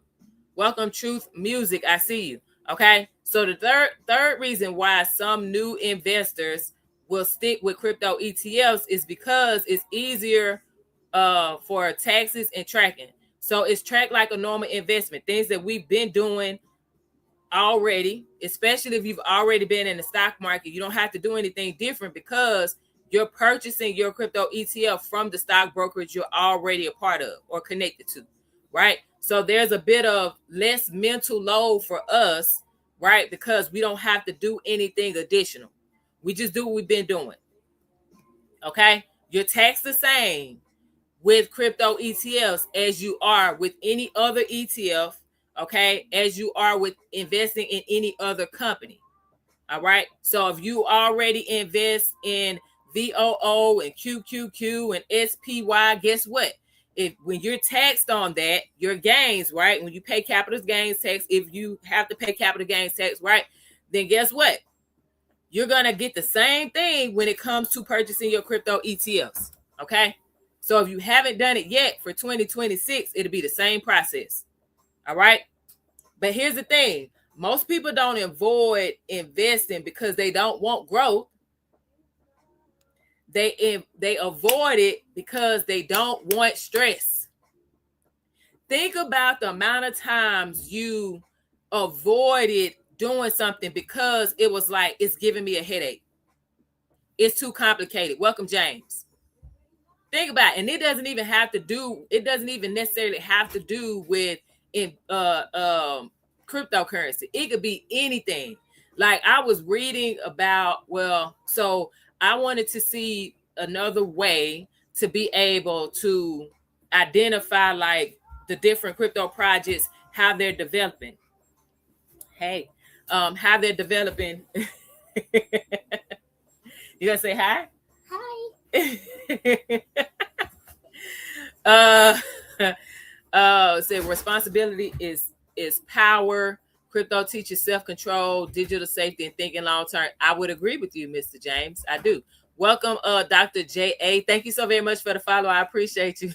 Welcome, Truth Music. I see you. Okay, so the third reason why some new investors will stick with crypto ETFs is because it's easier for taxes and tracking. So it's tracked like a normal investment, things that we've been doing already, especially if you've already been in the stock market. You don't have to do anything different because you're purchasing your crypto ETF from the stock brokerage you're already a part of or connected to, right? So there's a bit of less mental load for us, right? Because we don't have to do anything additional. We just do what we've been doing. Okay? You're taxed the same with crypto ETFs as you are with any other ETF, okay, as you are with investing in any other company. All right. So if you already invest in VOO and QQQ and SPY, guess what? If when you're taxed on that, your gains, right? When you pay capital gains tax, if you have to pay capital gains tax, right? Then guess what? You're going to get the same thing when it comes to purchasing your crypto ETFs. Okay. So if you haven't done it yet for 2026, it'll be the same process. All right. But here's the thing. Most people don't avoid investing because they don't want growth. They avoid it because they don't want stress. Think about the amount of times you avoided doing something because it was like, it's giving me a headache. It's too complicated. Welcome, James. Think about it. And it doesn't even necessarily have to do with cryptocurrency. It could be anything. Like I was reading about, so I wanted to see another way to be able to identify like the different crypto projects, how they're developing. Hey, how they're developing. You gonna say hi? Hi. Say responsibility is power. Crypto teaches self-control, digital safety, and thinking long-term. I would agree with you, Mr. James. I do. Welcome, Dr. J.A. Thank you so very much for the follow. I appreciate you.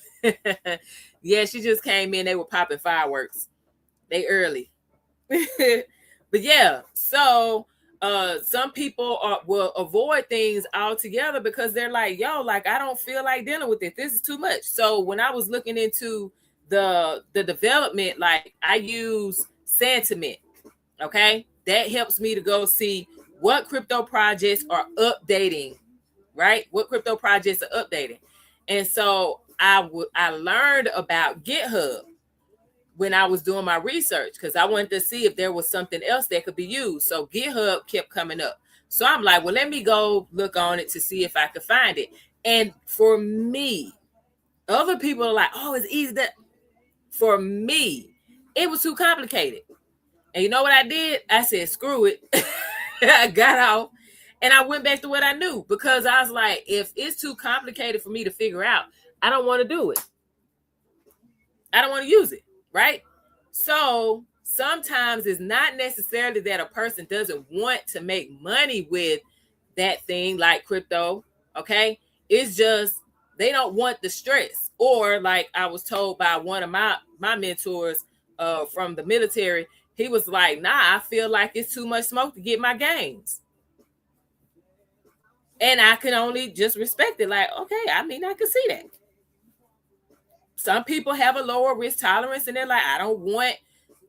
Yeah, she just came in. They were popping fireworks. They early. But yeah, so some people will avoid things altogether because they're like, yo, like I don't feel like dealing with it. This is too much. So when I was looking into the development, like I use Sentiment. Okay, that helps me to go see what crypto projects are updating, right? What crypto projects are updating. And so I learned about GitHub when I was doing my research because I wanted to see if there was something else that could be used. So GitHub kept coming up. So I'm like, well, let me go look on it to see if I could find it. And for me, other people are like, oh, it's easy. For me, it was too complicated. And you know what I did? I said, screw it. I got off and I went back to what I knew because I was like, if it's too complicated for me to figure out, I don't want to do it. I don't want to use it. Right? So sometimes it's not necessarily that a person doesn't want to make money with that thing like crypto. Okay. It's just they don't want the stress. Or like I was told by one of my mentors from the military, he was like, nah, I feel like it's too much smoke to get my gains. And I can only just respect it. Like, okay, I mean, I can see that. Some people have a lower risk tolerance and they're like, I don't want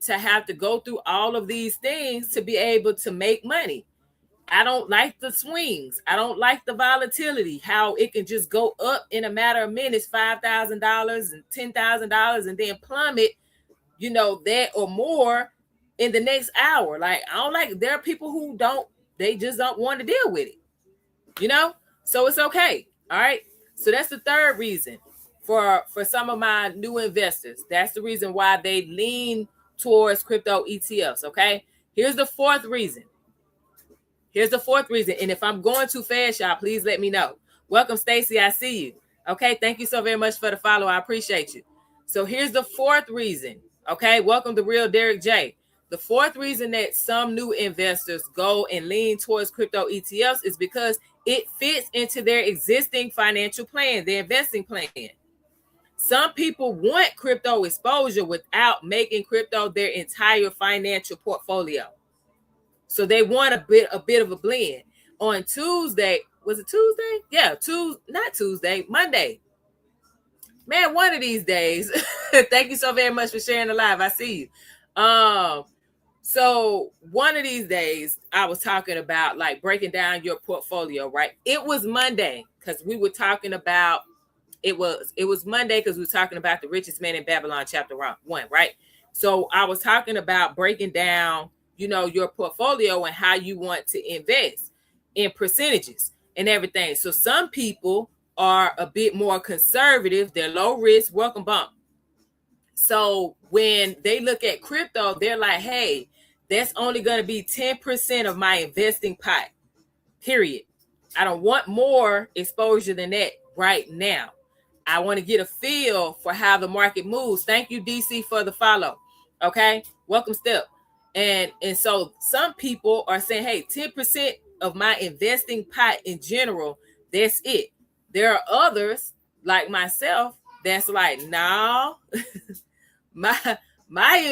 to have to go through all of these things to be able to make money. I don't like the swings. I don't like the volatility, how it can just go up in a matter of minutes, $5,000 and $10,000 and then plummet, that or more in the next hour. Like, I don't like, there are people who they just don't want to deal with it, so it's okay. All right. So that's the third reason for some of my new investors. That's the reason why they lean towards crypto ETFs. Okay. Here's the fourth reason. And if I'm going too fast, y'all, please let me know. Welcome, Stacy. I see you. Okay. Thank you so very much for the follow. I appreciate you. So here's the fourth reason. Okay. Welcome to Real Derek J. The fourth reason that some new investors go and lean towards crypto ETFs is because it fits into their existing financial plan, their investing plan. Some people want crypto exposure without making crypto their entire financial portfolio. So they want a bit of a blend. On Tuesday, was it Tuesday? Yeah, not Tuesday, Monday. Man, one of these days. Thank you so very much for sharing the live. I see you. So one of these days, I was talking about like breaking down your portfolio, right? It was Monday because we were talking about it was Monday because we were talking about the richest man in Babylon, chapter 1, right? So I was talking about breaking down, your portfolio and how you want to invest in percentages and everything. So some people are a bit more conservative. They're low risk. Welcome, bump. So when they look at crypto, they're like, hey, that's only going to be 10% of my investing pot, period. I don't want more exposure than that right now. I want to get a feel for how the market moves. Thank you, DC, for the follow. Okay. Welcome, Step. And so some people are saying, hey, 10% of my investing pot in general, that's it. There are others like myself that's like, no, my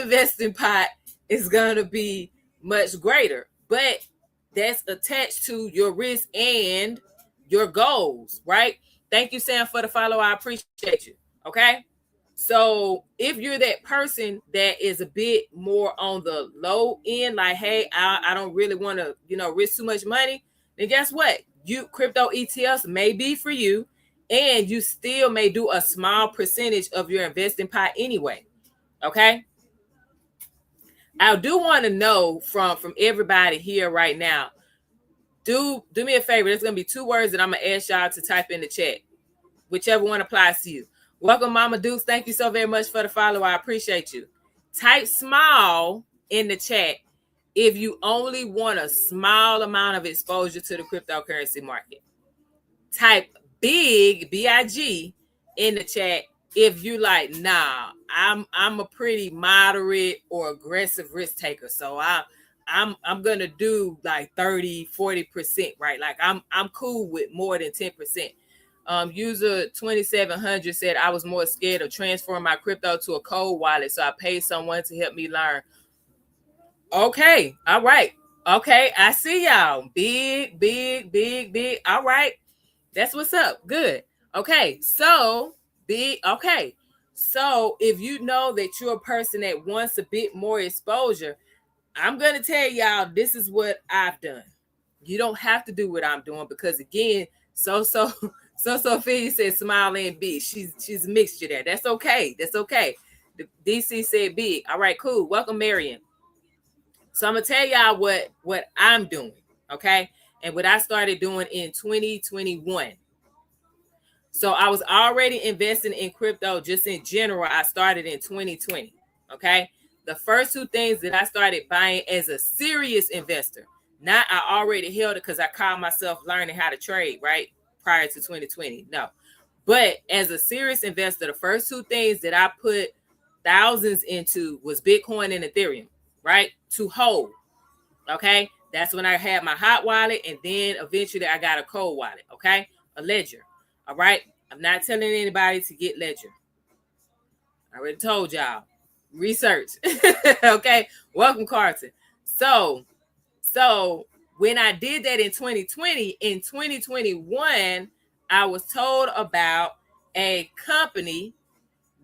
investing pot is going to be much greater, but that's attached to your risk and your goals, right? Thank you, Sam, for the follow. I appreciate you. Okay. So if you're that person that is a bit more on the low end, like, hey, I don't really want to, risk too much money, then guess what? Crypto ETFs may be for you, and you still may do a small percentage of your investing pot anyway. Okay. I do want to know from everybody here right now. Do me a favor. There's going to be 2 words that I'm going to ask y'all to type in the chat. Whichever one applies to you. Welcome, Mama Deuce. Thank you so very much for the follow. I appreciate you. Type small in the chat if you only want a small amount of exposure to the cryptocurrency market. Type big, B-I-G, in the chat if you like, nah, I'm a pretty moderate or aggressive risk taker. So I'm gonna do like 30-40%, right? Like I'm cool with more than 10%. User 2700 said I was more scared of transferring my crypto to a cold wallet, so I paid someone to help me learn. Okay, all right. Okay, I see y'all. Big. All right. That's what's up. Good. Okay, so big. Okay, so if you know that you're a person that wants a bit more exposure, I'm gonna tell y'all this is what I've done. You don't have to do what I'm doing because again, Sophia said smile and big. She's a mixture there. That's okay. That's okay. The DC said big. All right, cool. Welcome, Marion. So I'm gonna tell y'all what I'm doing, okay, and what I started doing in 2021. So I was already investing in crypto just in general. I started in 2020. Okay. The first 2 things that I started buying as a serious investor, not I already held it because I called myself learning how to trade, right? Prior to 2020. No. But as a serious investor, the first 2 things that I put thousands into was Bitcoin and Ethereum, right? To hold. Okay. That's when I had my hot wallet. And then eventually I got a cold wallet. Okay. A ledger. All right. I'm not telling anybody to get ledger. I already told y'all. Research. Okay. Welcome, Carson. So when I did that in 2020, in 2021, I was told about a company,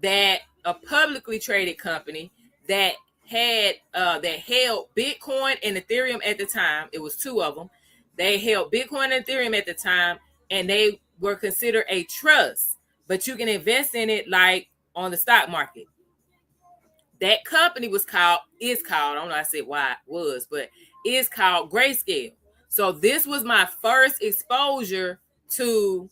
that a publicly traded company that that held Bitcoin and Ethereum at the time. It was two of them. They held Bitcoin and Ethereum at the time, and they were considered a trust, but you can invest in it like on the stock market. That company is called, I don't know I said why it was, but is called Grayscale. So this was my first exposure to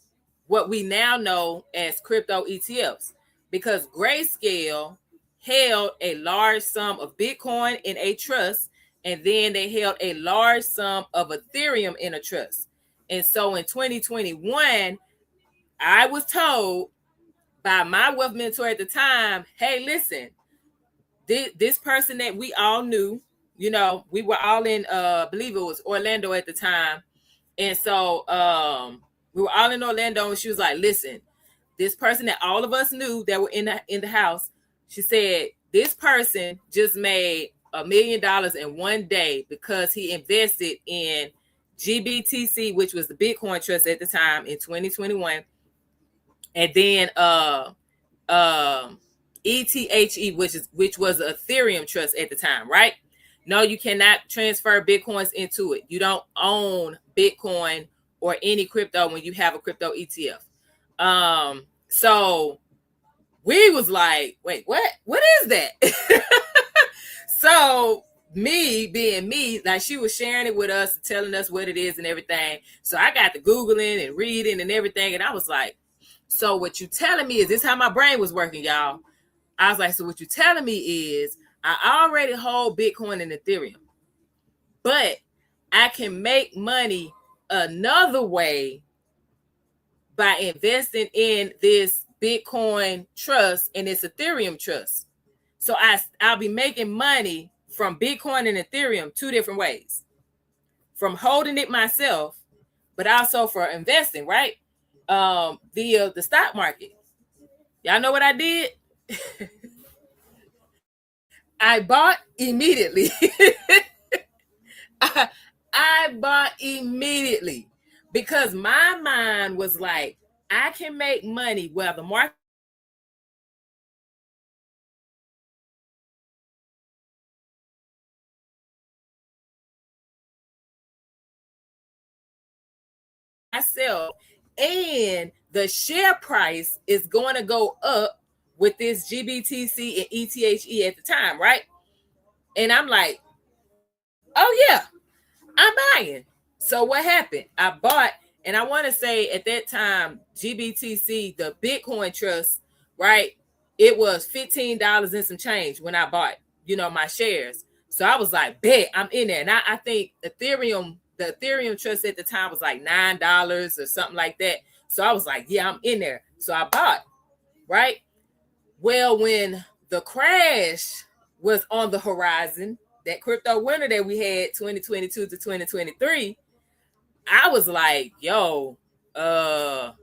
what we now know as crypto ETFs, because Grayscale held a large sum of Bitcoin in a trust, and then they held a large sum of Ethereum in a trust. And so in 2021, I was told by my wealth mentor at the time, hey, listen, this person that we all knew, we were all in I believe it was Orlando at the time. And so we were all in Orlando, and she was like, listen, this person that all of us knew that were in the house, she said, this person just made $1 million in one day because he invested in GBTC, which was the Bitcoin trust at the time in 2021. And then ETHE, which was an Ethereum trust at the time, right? No, you cannot transfer Bitcoins into it. You don't own Bitcoin or any crypto when you have a crypto ETF. So we was like, wait, what is that? So me being me, like, she was sharing it with us, telling us what it is and everything. So I got to Googling and reading and everything. And I was like, so what you telling me is, this how my brain was working, y'all. I was like, so what you telling me is I already hold Bitcoin and Ethereum, but I can make money another way by investing in this Bitcoin trust and this Ethereum trust. So I'll be making money from Bitcoin and Ethereum two different ways. From holding it myself, but also for investing, right? Via the stock market. Y'all know what I did? I bought immediately. I bought immediately because my mind was like, I can make money where the market myself, and the share price is going to go up with this GBTC and ETHE at the time, right? And I'm like, oh yeah, I'm buying. So what happened? I bought, and I want to say at that time, GBTC, the Bitcoin trust, right? It was $15 and some change when I bought, my shares. So I was like, bet, I'm in there. And I think the Ethereum trust at the time was like $9 or something like that. So I was like, yeah, I'm in there. So I bought, right? Well, when the crash was on the horizon, that crypto winter that we had 2022 to 2023, I was like, yo, I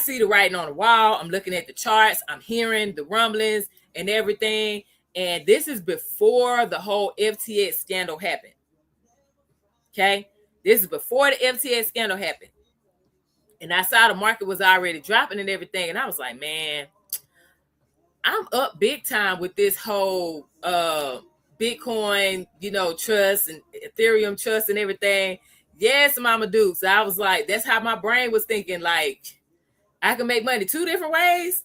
see the writing on the wall. I'm looking at the charts. I'm hearing the rumblings and everything. And this is before the whole FTX scandal happened. Okay. This is before the FTX scandal happened. And I saw the market was already dropping and everything. And I was like, man, I'm up big time with this whole Bitcoin, trust and Ethereum trust and everything. Yes, Mama Duke. So I was like, that's how my brain was thinking. Like, I can make money two different ways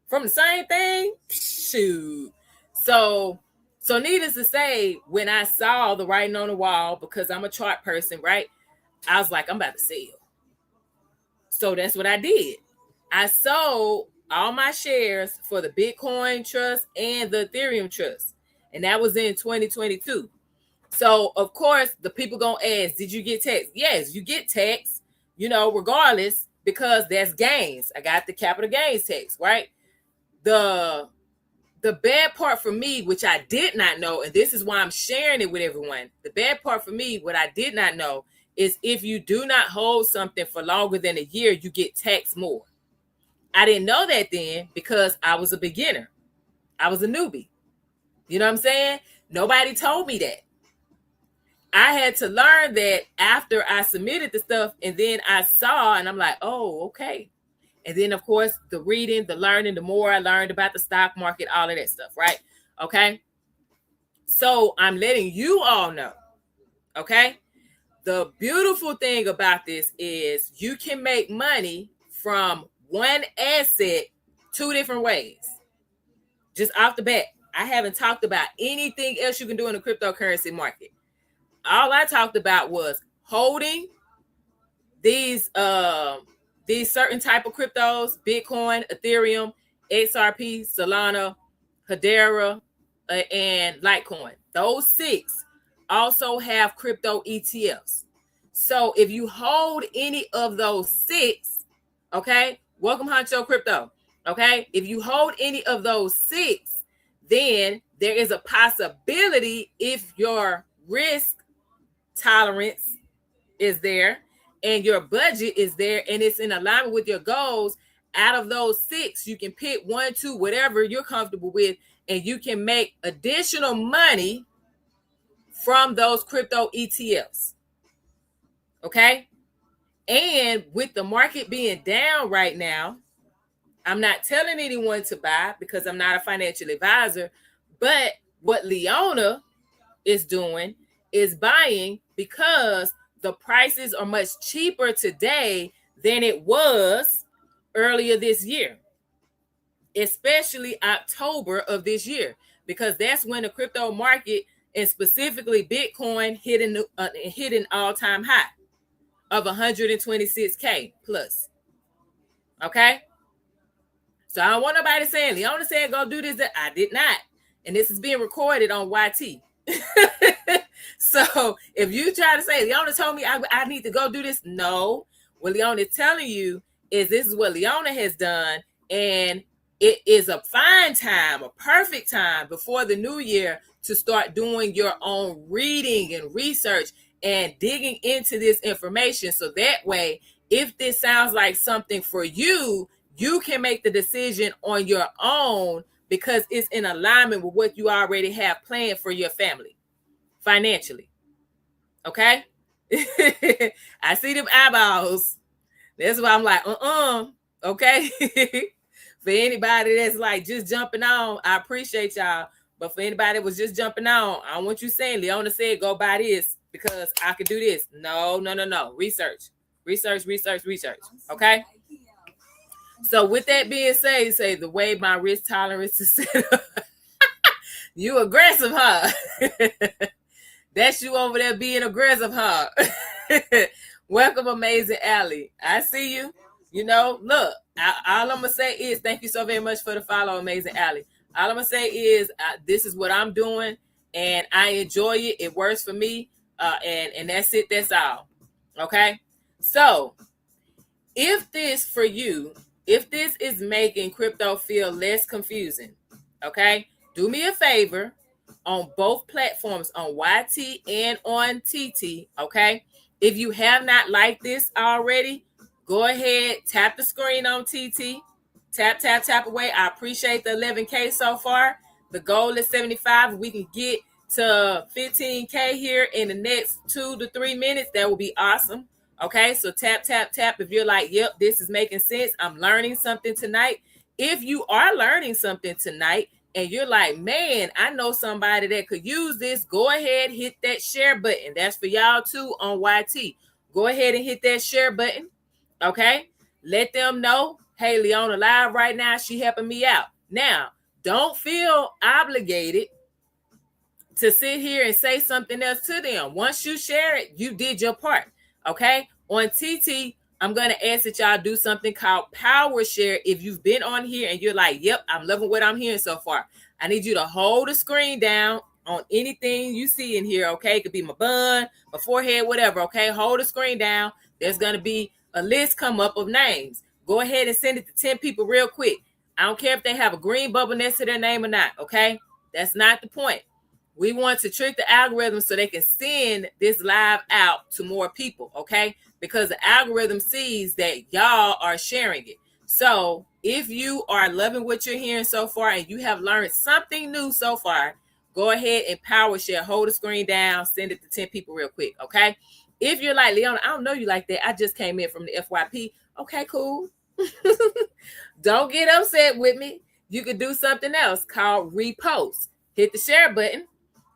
from the same thing. Shoot. So needless to say, when I saw the writing on the wall, because I'm a chart person, right? I was like, I'm about to sell. So that's what I did. I sold all my shares for the Bitcoin trust and the Ethereum trust. And that was in 2022. So, of course, the people going to ask, did you get taxed? Yes, you get taxed, regardless, because that's gains. I got the capital gains tax, right? The bad part for me, which I did not know, and this is why I'm sharing it with everyone. The bad part for me, what I did not know, is if you do not hold something for longer than a year, you get taxed more. I didn't know that then because I was a beginner. I was a newbie. You know what I'm saying? Nobody told me that. I had to learn that after I submitted the stuff, and then I saw, and I'm like, oh, okay. And then, of course, the reading, the learning, the more I learned about the stock market, all of that stuff, right? Okay. So I'm letting you all know, okay? The beautiful thing about this is you can make money from one asset two different ways. Just off the bat, I haven't talked about anything else you can do in the cryptocurrency market. All I talked about was holding these certain type of cryptos: Bitcoin, Ethereum, XRP, Solana, Hedera, and Litecoin. Those six also have crypto ETFs. So if you hold any of those six, okay, welcome Honcho Crypto. Okay, if you hold any of those six, then there is a possibility, if your risk tolerance is there and your budget is there and it's in alignment with your goals, out of those six, you can pick one, two, whatever you're comfortable with, and you can make additional money from those crypto ETFs. Okay. And with the market being down right now, I'm not telling anyone to buy because I'm not a financial advisor, but what Leona is doing is buying because the prices are much cheaper today than it was earlier this year, especially October of this year, because that's when the crypto market, and specifically Bitcoin, hit an all-time high of 126K plus. Okay. So I don't want nobody saying Leona said go do this. That I did not. And this is being recorded on YT. So if you try to say Leona told me I need to go do this, no. What Leona is telling you is this is what Leona has done, and it is a fine time, a perfect time before the new year to start doing your own reading and research and digging into this information. So that way, if this sounds like something for you, you can make the decision on your own because it's in alignment with what you already have planned for your family financially. Okay. I see them eyeballs. That's why I'm like, okay. For anybody that's like just jumping on, I appreciate y'all. But for anybody that was just jumping on, I don't want you saying Leona said go buy this because I could do this. No. Research. Okay. So with that being said, say the way my risk tolerance is set up. You aggressive, huh? That's you over there being aggressive, huh? Welcome, Amazing Allie. I see you. You know, look, all I'm going to say is thank you so very much for the follow, Amazing Allie. All I'm going to say is this is what I'm doing, and I enjoy it. It works for me, and that's it. That's all. Okay? So if this for you, if this is making crypto feel less confusing, okay, do me a favor on both platforms, on YT and on TT, okay? If you have not liked this already, go ahead, tap the screen on TT. Tap away. I appreciate the 11K so far. The goal is 75. If we can get to 15K here in the next 2 to 3 minutes, that will be awesome. Okay, so tap. If you're like, yep, this is making sense. I'm learning something tonight. If you are learning something tonight and you're like, man, I know somebody that could use this, go ahead, hit that share button. That's for y'all too on YT. Go ahead and hit that share button. Okay, let them know, hey, Leona live right now. She helping me out. Now, don't feel obligated to sit here and say something else to them. Once you share it, you did your part. Okay. On TT, I'm going to ask that y'all do something called power share. If you've been on here and you're like, yep, I'm loving what I'm hearing so far, I need you to hold the screen down on anything you see in here. Okay. It could be my bun, my forehead, whatever. Okay. Hold the screen down. There's going to be a list come up of names. Go ahead and send it to 10 people real quick. I don't care if they have a green bubble next to their name or not. Okay. That's not the point. We want to trick the algorithm so they can send this live out to more people, okay? Because the algorithm sees that y'all are sharing it. So if you are loving what you're hearing so far and you have learned something new so far, go ahead and power share. Hold the screen down. Send it to 10 people real quick, okay? If you're like, Leona, I don't know you like that. I just came in from the FYP. Okay, cool. Don't get upset with me. You could do something else called repost. Hit the share button,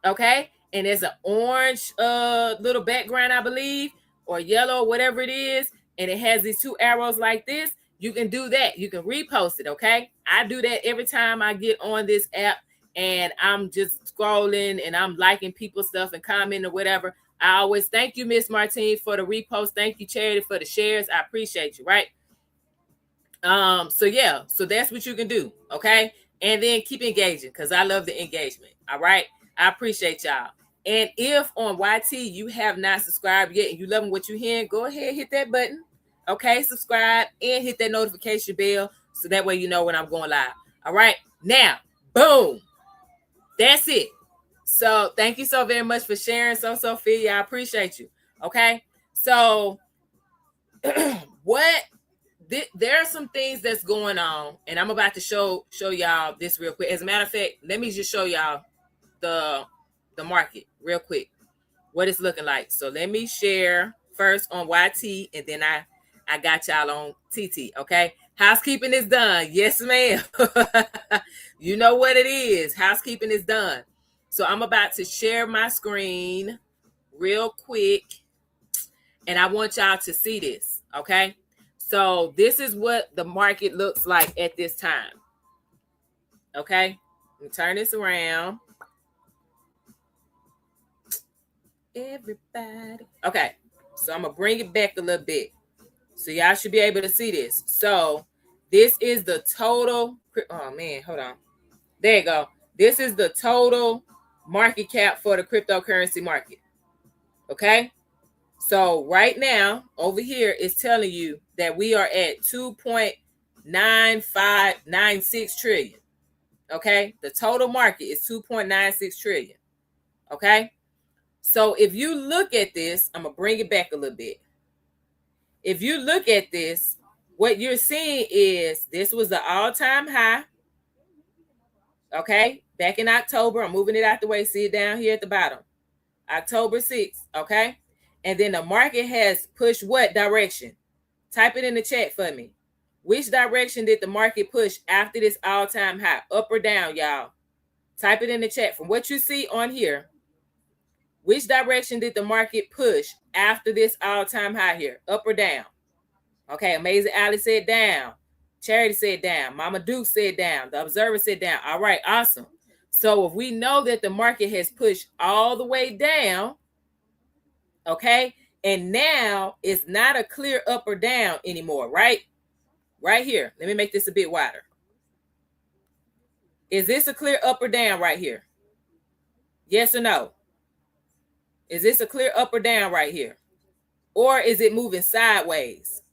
okay? And there's an orange little background, I believe, or yellow, whatever it is, and it has these two arrows like this. You can do that. You can repost it, okay? I do that every time I get on this app and I'm just scrolling and I'm liking people's stuff and commenting or whatever. I always thank you, Miss Martine, for the repost. Thank you, Charity, for the shares. I appreciate you, right? So yeah, so that's what you can do, okay? And then keep engaging because I love the engagement. All right. I appreciate y'all. And if on YT you have not subscribed yet and you loving what you're hearing, go ahead, hit that button. Okay, subscribe and hit that notification bell so that way you know when I'm going live. All right. Now, boom. That's it. So thank you so very much for sharing, Sophia. I appreciate you. Okay. So there are some things that's going on, and I'm about to show y'all this real quick. As a matter of fact, let me just show y'all the market real quick, what it's looking like. So let me share first on YT, and then I got y'all on TT. Okay, housekeeping is done. Yes, ma'am. You know what it is. Housekeeping is done. So I'm about to share my screen real quick, and I want y'all to see this. Okay. So this is what the market looks like at this time. Okay. Let me turn this around. Everybody. Okay. So I'm going to bring it back a little bit. So y'all should be able to see this. So this is the total. Oh, man. Hold on. There you go. This is the total market cap for the cryptocurrency market. Okay. So right now, over here, it's telling you that we are at 2.9596 trillion. Okay? The total market is 2.96 trillion. Okay? So if you look at this, I'm going to bring it back a little bit. If you look at this, what you're seeing is this was the all-time high. Okay? Back in October, I'm moving it out the way. See it down here at the bottom. October 6th. Okay? And then the market has pushed what direction? Type it in the chat for me. Which direction did the market push after this all-time high? Up or down, y'all? Type it in the chat. From what you see on here, which direction did the market push after this all-time high here? Up or down? Okay, Amazing Ali said down. Charity said down. Mama Duke said down. The Observer said down. All right, awesome. So if we know that the market has pushed all the way down, okay, and now it's not a clear up or down anymore, right? Right here. Let me make this a bit wider. Is this a clear up or down right here? Yes or no? Is this a clear up or down right here? Or is it moving sideways?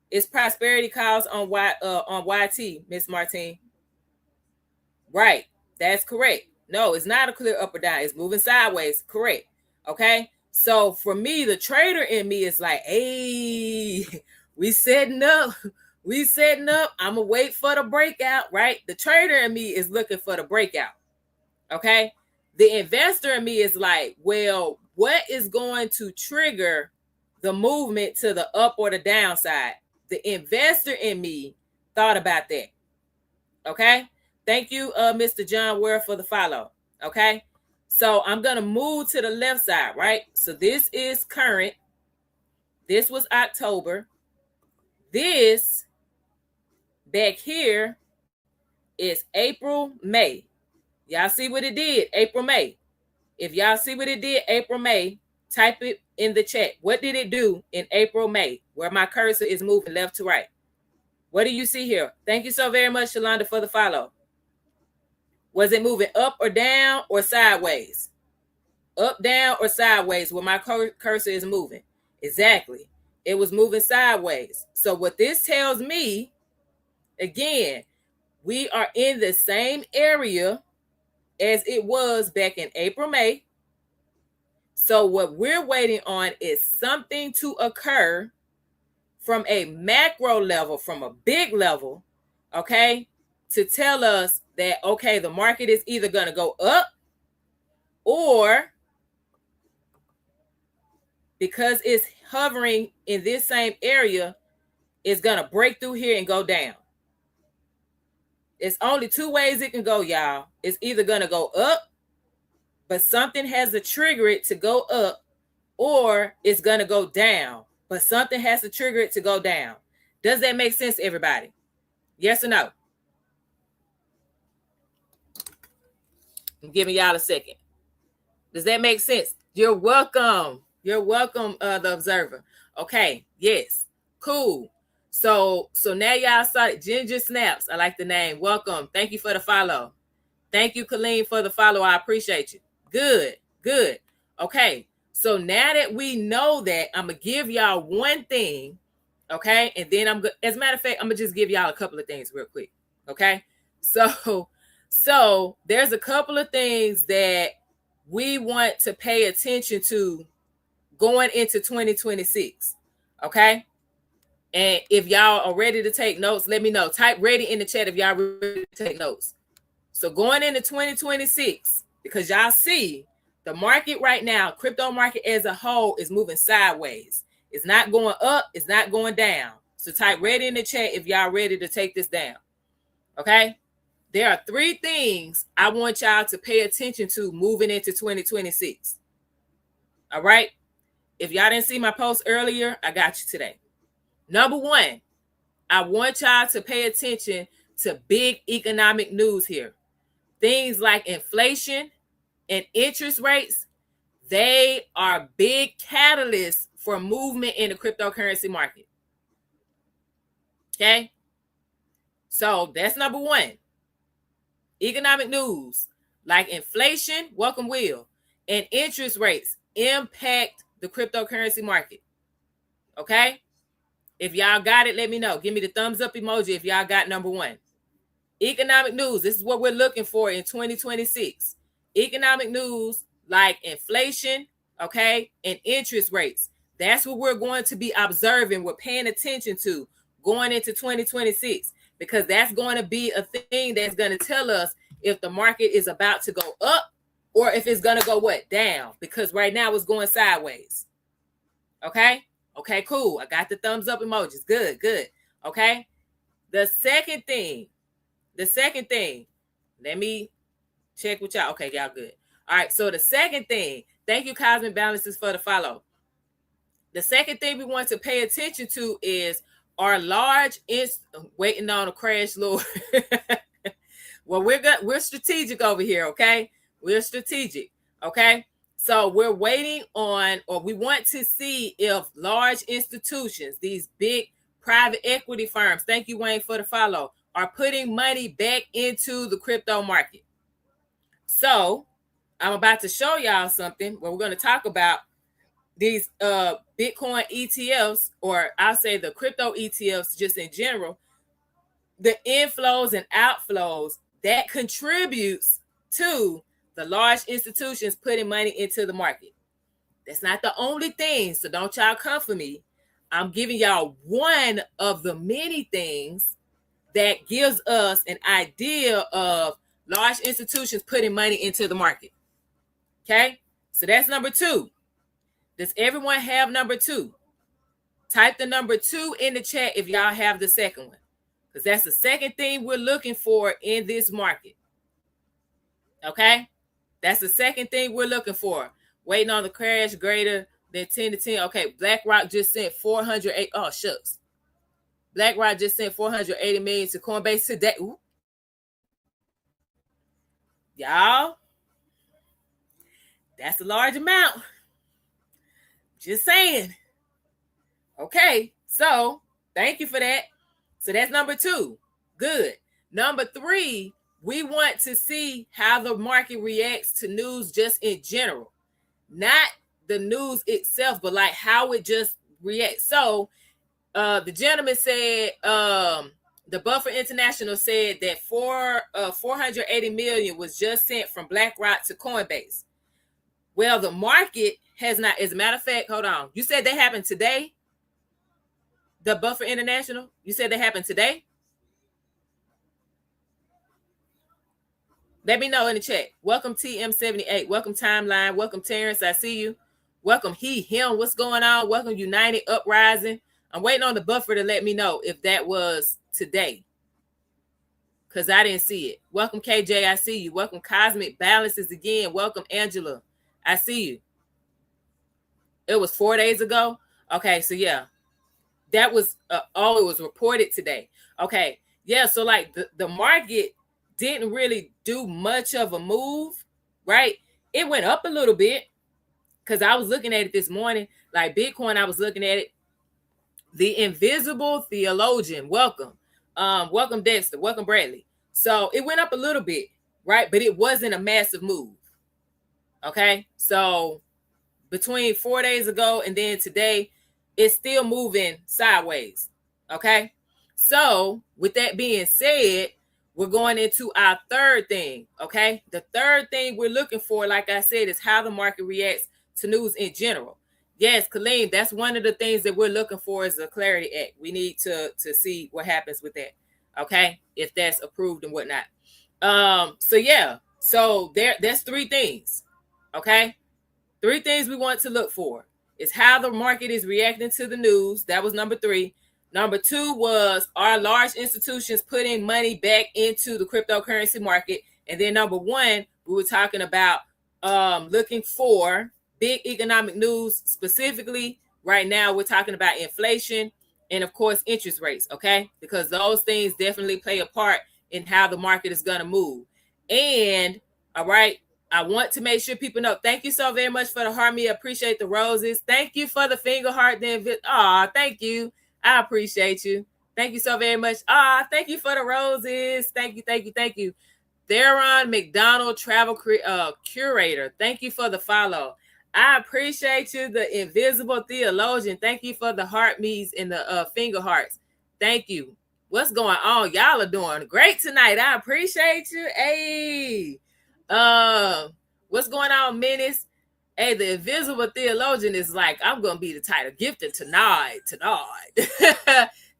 Is prosperity calls on YT, Miss Martine? Right. That's correct. No, it's not a clear up or down. It's moving sideways. Correct. Okay. So for me, the trader in me is like, hey, we setting up. We setting up. I'm going to wait for the breakout, right? The trader in me is looking for the breakout. Okay. The investor in me is like, well, what is going to trigger the movement to the up or the downside? The investor in me thought about that. Okay. Thank you, Mr. John Ware, for the follow. Okay. So I'm going to move to the left side, right? So this is current. This was October. This back here is April, May. Y'all see what it did? April, May. If y'all see what it did, April, May, type it in the chat. What did it do in April, May, where my cursor is moving left to right? What do you see here? Thank you so very much, Shalonda, for the follow. Was it moving up or down or sideways? Up, down, or sideways where my cursor is moving? Exactly. It was moving sideways. So what this tells me, again, we are in the same area as it was back in April, May. So what we're waiting on is something to occur from a macro level, from a big level, okay, to tell us that, okay, the market is either going to go up or because it's hovering in this same area, it's going to break through here and go down. It's only two ways it can go, y'all. It's either going to go up, but something has to trigger it to go up, or it's going to go down, but something has to trigger it to go down. Does that make sense to everybody? Yes or no? I'm giving y'all a second. Does that make sense? You're welcome. You're welcome, the observer. Okay, yes. Cool. So now y'all started. Ginger Snaps. I like the name. Welcome. Thank you for the follow. Thank you, Colleen, for the follow. I appreciate you. Good. Okay. So now that we know that, I'm going to give y'all one thing. Okay. And then as a matter of fact, I'm going to just give y'all a couple of things real quick. Okay. So there's a couple of things that we want to pay attention to going into 2026. Okay. And if y'all are ready to take notes, let me know. Type ready in the chat if y'all ready to take notes. So going into 2026, because y'all see the market right now, crypto market as a whole is moving sideways. It's not going up. It's not going down. So type ready in the chat if y'all ready to take this down. Okay. There are three things I want y'all to pay attention to moving into 2026. All right. If y'all didn't see my post earlier, I got you today. Number one, I want y'all to pay attention to big economic news here. Things like inflation and interest rates, they are big catalysts for movement in the cryptocurrency market. Okay? So that's number one. Economic news like inflation, welcome Will, and interest rates impact the cryptocurrency market. Okay? If y'all got it, let me know. Give me the thumbs up emoji if y'all got number one. Economic news. This is what we're looking for in 2026. Economic news like inflation, okay, and interest rates. That's what we're going to be observing. We're paying attention to going into 2026 because that's going to be a thing that's going to tell us if the market is about to go up or if it's going to go what? Down. Because right now it's going sideways. Okay? Okay, cool. I got the thumbs up emojis. Good. Okay? The second thing, let me check with y'all. Okay, y'all good. All right, so the second thing, thank you, Cosmic Balances, for the follow. The second thing we want to pay attention to is our large waiting on a crash, Lord. Well, we're strategic over here, okay? We're strategic, okay? So we're waiting on, or we want to see if large institutions, these big private equity firms, thank you, Wayne, for the follow, are putting money back into the crypto market. So I'm about to show y'all something where we're going to talk about these Bitcoin ETFs, or I'll say the crypto ETFs just in general, the inflows and outflows that contributes to the large institutions putting money into the market. That's not the only thing, so don't y'all come for me. I'm giving y'all one of the many things that gives us an idea of large institutions putting money into the market. Okay? So that's number two. Does everyone have number two? Type the number two in the chat if y'all have the second one. Because that's the second thing we're looking for in this market. Okay? That's the second thing we're looking for. Waiting on the crash greater than 10 to 10. Okay, BlackRock just sent 408. Oh, shucks. BlackRock just sent 480 million to Coinbase today. Ooh. Y'all, that's a large amount. Just saying. Okay, so thank you for that. So that's number two. Good. Number three, we want to see how the market reacts to news just in general. Not the news itself, but like how it just reacts. So the gentleman said, the Buffer International said that 480 million was just sent from BlackRock to Coinbase. Well, the market has not. As a matter of fact, hold on. You said that happened today? The Buffer International? You said that happened today? Let me know in the chat. Welcome TM78. Welcome Timeline. Welcome Terrence. I see you. Welcome he, him. What's going on? Welcome United Uprising. I'm waiting on the buffer to let me know if that was today, because I didn't see it. Welcome KJ. I see you. Welcome Cosmic Balances again. Welcome Angela. I see you. It was 4 days ago. Okay, so yeah, that was it was reported today. Okay, yeah, so like the market didn't really do much of a move, right? It went up a little bit because I was looking at it this morning. Like Bitcoin, I was looking at it. The Invisible Theologian, welcome. Welcome Dexter, welcome Bradley. So it went up a little bit, right? But it wasn't a massive move. Okay, so between 4 days ago and then today, it's still moving sideways. Okay, so with that being said, we're going into our third thing. Okay, the third thing we're looking for, like I said, is how the market reacts to news in general. Yes, Colleen, that's one of the things that we're looking for is the Clarity Act. We need to see what happens with that. Okay, if that's approved and whatnot. So yeah, so that's three things. Okay, three things we want to look for is how the market is reacting to the news. That was number 3. Number 2 was, are large institutions putting money back into the cryptocurrency market? And then number 1, we were talking about looking for big economic news. Specifically, right now, we're talking about inflation and, of course, interest rates, okay? Because those things definitely play a part in how the market is going to move. And, all right, I want to make sure people know. Thank you so very much for the heart. Me appreciate the roses. Thank you for the finger heart. Then, thank you. I appreciate you. Thank you so very much. Thank you for the roses. Thank you, thank you, thank you. Theron McDonald, travel curator. Thank you for the follow. I appreciate you, the Invisible Theologian. Thank you for the heart me's and the finger hearts. Thank you. What's going on? Y'all are doing great tonight. I appreciate you. Hey. What's going on, Menace? Hey, the Invisible Theologian is like, I'm gonna be the title gifted tonight.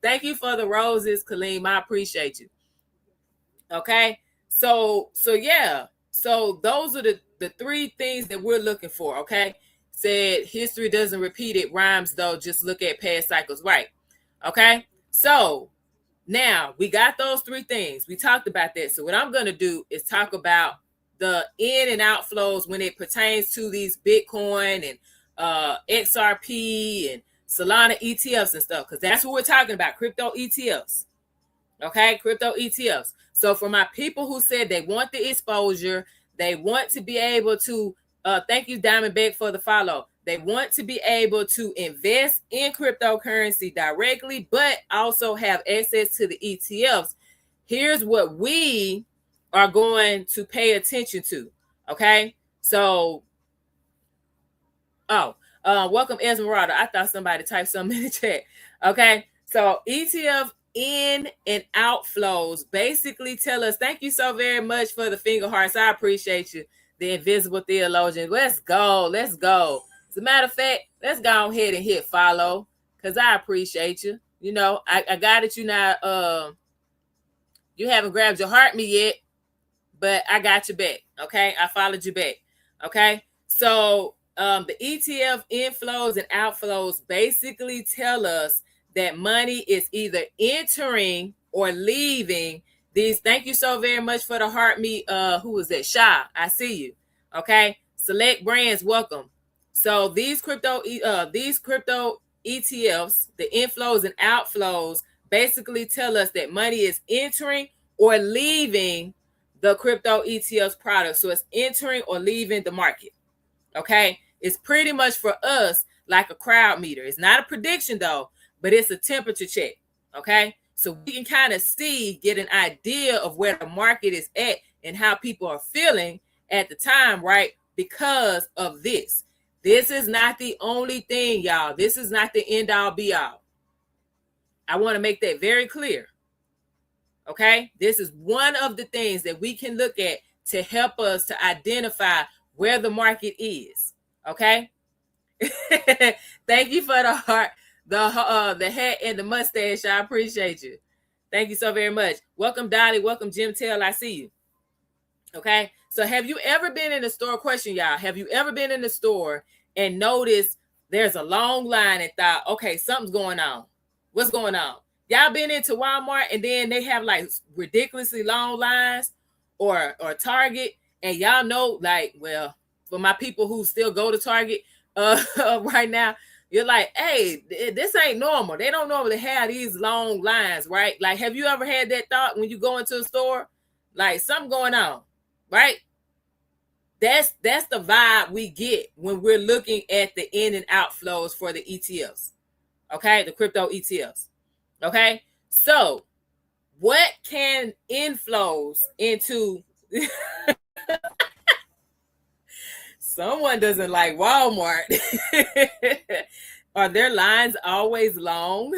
Thank you for the roses, Kaleem. I appreciate you. Okay, so yeah, so those are the three things that we're looking for. Okay, said history doesn't repeat, it rhymes though. Just look at past cycles, right? Okay, so now we got those three things. We talked about that. So what I'm gonna do is talk about the in and outflows when it pertains to these Bitcoin and XRP and Solana ETFs and stuff, because that's what we're talking about, crypto ETFs. Okay, crypto ETFs. So for my people who said they want the exposure, they want to be able to, thank you, Diamondback, for the follow. They want to be able to invest in cryptocurrency directly, but also have access to the ETFs. Here's what we are going to pay attention to. Okay, so welcome Esmeralda. I thought somebody typed something in the chat. Okay, so ETF in and outflows basically tell us, thank you so very much for the finger hearts. I appreciate you, the Invisible Theologian. Let's go. As a matter of fact, let's go ahead and hit follow, because I appreciate you. You know, I got it. You now you haven't grabbed your heart me yet, but I got you back. Okay, I followed you back. Okay, so the ETF inflows and outflows basically tell us that money is either entering or leaving these. Thank you so very much for the heart me. Who was that? Sha, I see you. Okay, Select Brands, welcome. So these crypto ETFs, the inflows and outflows basically tell us that money is entering or leaving the crypto ETFs product. So it's entering or leaving the market. Okay, it's pretty much for us like a crowd meter. It's not a prediction though, but it's a temperature check. Okay, so we can kind of get an idea of where the market is at and how people are feeling at the time, right? Because of this. This is not the only thing, y'all. This is not the end all be all. I want to make that very clear. Okay, this is one of the things that we can look at to help us to identify where the market is. Okay. Thank you for the heart, the hat and the mustache. I appreciate you. Thank you so very much. Welcome, Dolly. Welcome, Jim Tell. I see you. Okay. So have you ever been in the store? Question, y'all. Have you ever been in the store and noticed there's a long line and thought, okay, something's going on. What's going on? Y'all been into Walmart and then they have like ridiculously long lines, or Target, and y'all know, like, well, for my people who still go to Target right now, you're like, hey, this ain't normal. They don't normally have these long lines, right? Like, have you ever had that thought when you go into a store? Like, something going on, right? That's the vibe we get when we're looking at the in and outflows for the ETFs. Okay, the crypto ETFs. Okay, so what can inflows into? Someone doesn't like Walmart. Are their lines always long?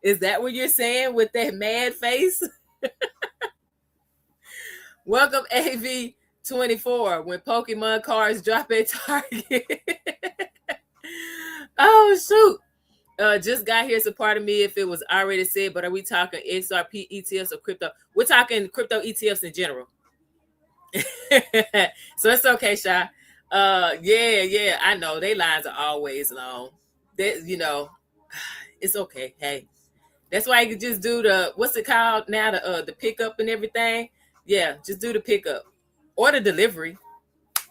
Is that what you're saying with that mad face? Welcome AV24 when Pokemon cards drop at Target. Oh shoot. Just got here, so pardon me if it was already said, but are we talking XRP ETFs or crypto? We're talking crypto ETFs in general. So it's okay, Sha. Yeah, I know they lines are always long. That, it's okay. Hey, that's why you can just do the, what's it called now, the pickup and everything. Yeah, just do the pickup or the delivery.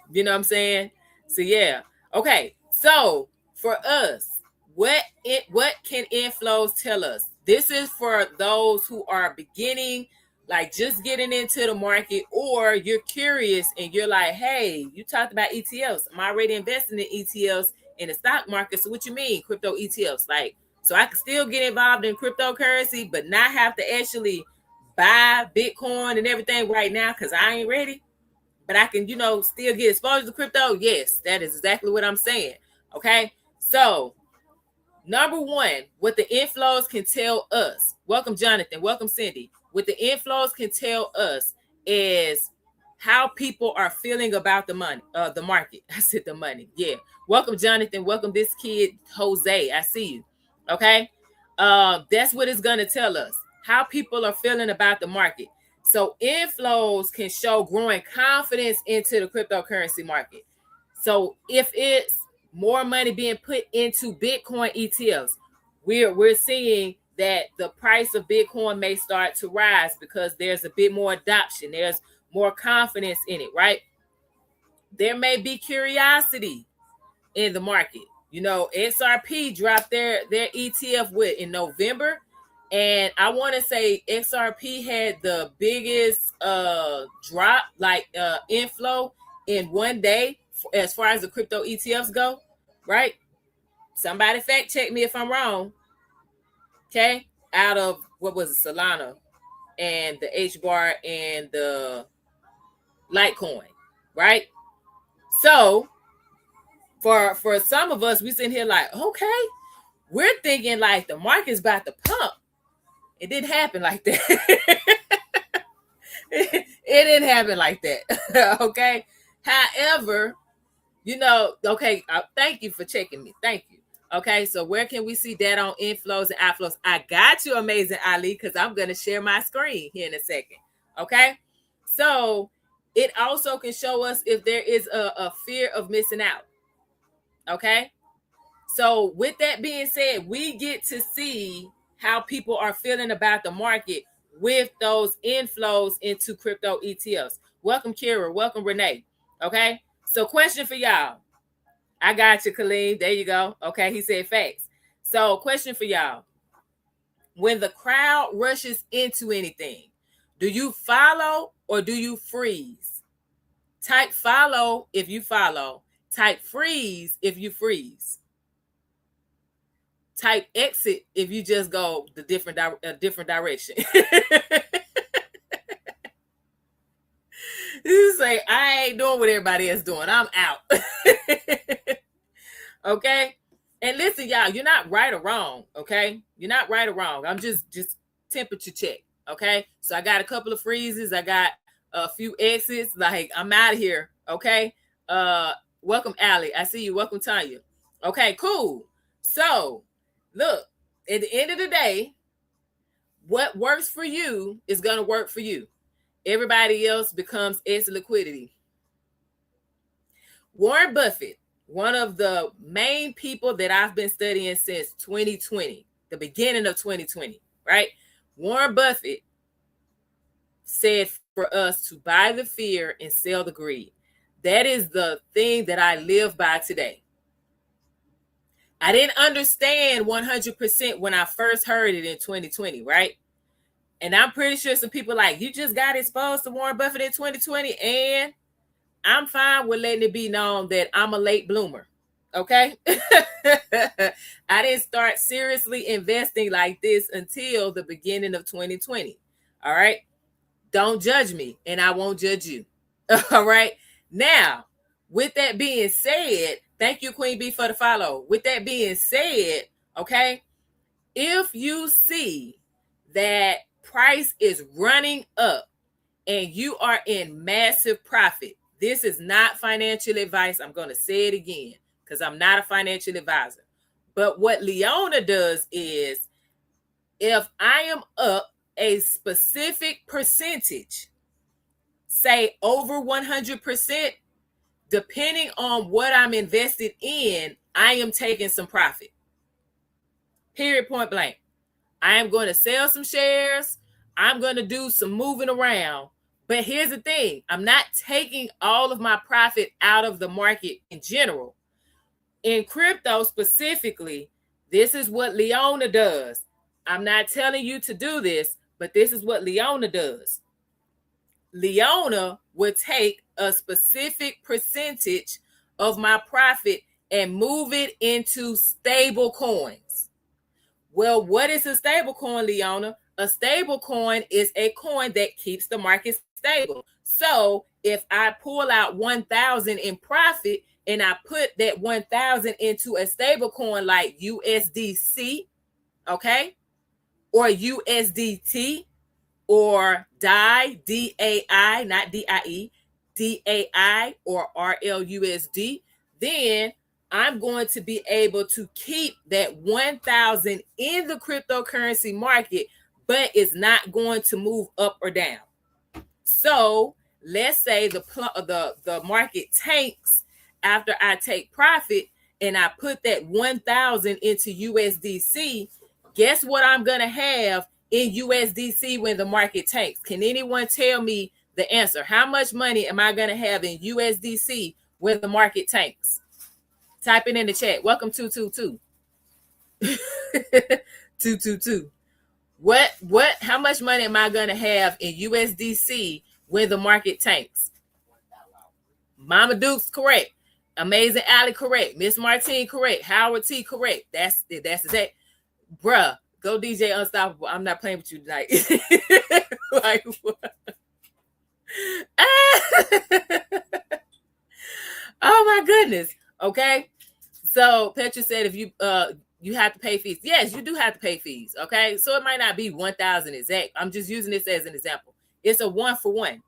You know what I'm saying? So yeah. Okay. So for us, what can inflows tell us? This is for those who are beginning, like just getting into the market, or you're curious and you're like, hey, you talked about ETFs. I'm already investing in ETFs in the stock market. So what you mean, crypto ETFs? Like, so I can still get involved in cryptocurrency, but not have to actually buy Bitcoin and everything right now because I ain't ready, but I can, still get exposure to crypto. Yes, that is exactly what I'm saying. Okay. So, number one, what the inflows can tell us. Welcome, Jonathan. Welcome, Cindy. What the inflows can tell us is how people are feeling about the money, the market. I said the money. Yeah. Welcome, Jonathan. Welcome, this kid, Jose. I see you. Okay. That's what it's gonna tell us. How people are feeling about the market. So inflows can show growing confidence into the cryptocurrency market. So if it's more money being put into Bitcoin ETFs, we're seeing that the price of Bitcoin may start to rise because there's a bit more adoption. There's more confidence in it, right? There may be curiosity in the market. XRP dropped their ETF in November, and I want to say XRP had the biggest drop, like inflow in one day as far as the crypto ETFs go, right? Somebody fact check me if I'm wrong. Okay, out of what was it, Solana and the H bar and the Litecoin, right? So for some of us, we sitting here like, okay, we're thinking like the market's about to pump. It didn't happen like that. It didn't happen like that. Okay. However, okay, thank you for checking me. Thank you. Okay, so where can we see that on inflows and outflows? I got you, Amazing Ali, because I'm going to share my screen here in a second. Okay, so it also can show us if there is a fear of missing out. Okay, so with that being said, we get to see how people are feeling about the market with those inflows into crypto ETFs. Welcome, Kira. Welcome, Renee. Okay, so question for y'all. I got you, Khalid. There you go. Okay, he said facts. So question for y'all. When the crowd rushes into anything, do you follow or do you freeze? Type follow if you follow. Type freeze if you freeze. Type exit if you just go the different direction. You say, I ain't doing what everybody else doing. I'm out. Okay. And listen, y'all, you're not right or wrong. Okay. You're not right or wrong. I'm just temperature check. Okay. So I got a couple of freezes. I got a few exits. Like, I'm out of here. Okay. Welcome, Allie. I see you. Welcome, Tanya. Okay, cool. So look, at the end of the day, what works for you is going to work for you. Everybody else becomes its liquidity. Warren Buffett, one of the main people that I've been studying since 2020, the beginning of 2020, right? Warren Buffett said for us to buy the fear and sell the greed. That is the thing that I live by today. I didn't understand 100% when I first heard it in 2020, right? And I'm pretty sure some people like, you just got exposed to Warren Buffett in 2020, and I'm fine with letting it be known that I'm a late bloomer. Okay. I didn't start seriously investing like this until the beginning of 2020. All right. Don't judge me, and I won't judge you. All right. Now, with that being said, thank you, Queen B, for the follow. With that being said, okay, if you see that price is running up and you are in massive profit, this is not financial advice. I'm going to say it again because I'm not a financial advisor. But what Leona does is, if I am up a specific percentage, say over 100%, depending on what I'm invested in, I am taking some profit. Period, point blank. I am going to sell some shares. I'm going to do some moving around. But here's the thing. I'm not taking all of my profit out of the market in general. In crypto specifically, this is what Leona does. I'm not telling you to do this, but this is what Leona does. Leona would take a specific percentage of my profit and move it into stable coins. Well, what is a stable coin, Leona? A stable coin is a coin that keeps the market stable. So if I pull out 1,000 in profit and I put that 1,000 into a stable coin like USDC, okay, or USDT, or DAI, D-A-I, not D-I-E, D-A-I, or RLUSD, then I'm going to be able to keep that 1,000 in the cryptocurrency market, but it's not going to move up or down. So let's say the market tanks after I take profit and I put that 1,000 into USDC. Guess what I'm going to have in USDC when the market tanks? Can anyone tell me the answer? How much money am I going to have in USDC when the market tanks? Type it in the chat. Welcome 222. 222. How much money am I going to have in USDC when the market tanks? Mama Duke's correct. Amazing Allie correct. Miss Martine correct. Howard T correct. That's that. Bruh, go DJ Unstoppable. I'm not playing with you tonight. Like what? Oh my goodness. Okay. So Petra said if you have to pay fees. Yes, you do have to pay fees. Okay. So it might not be 1,000 exact. I'm just using this as an example. It's a 1-for-1.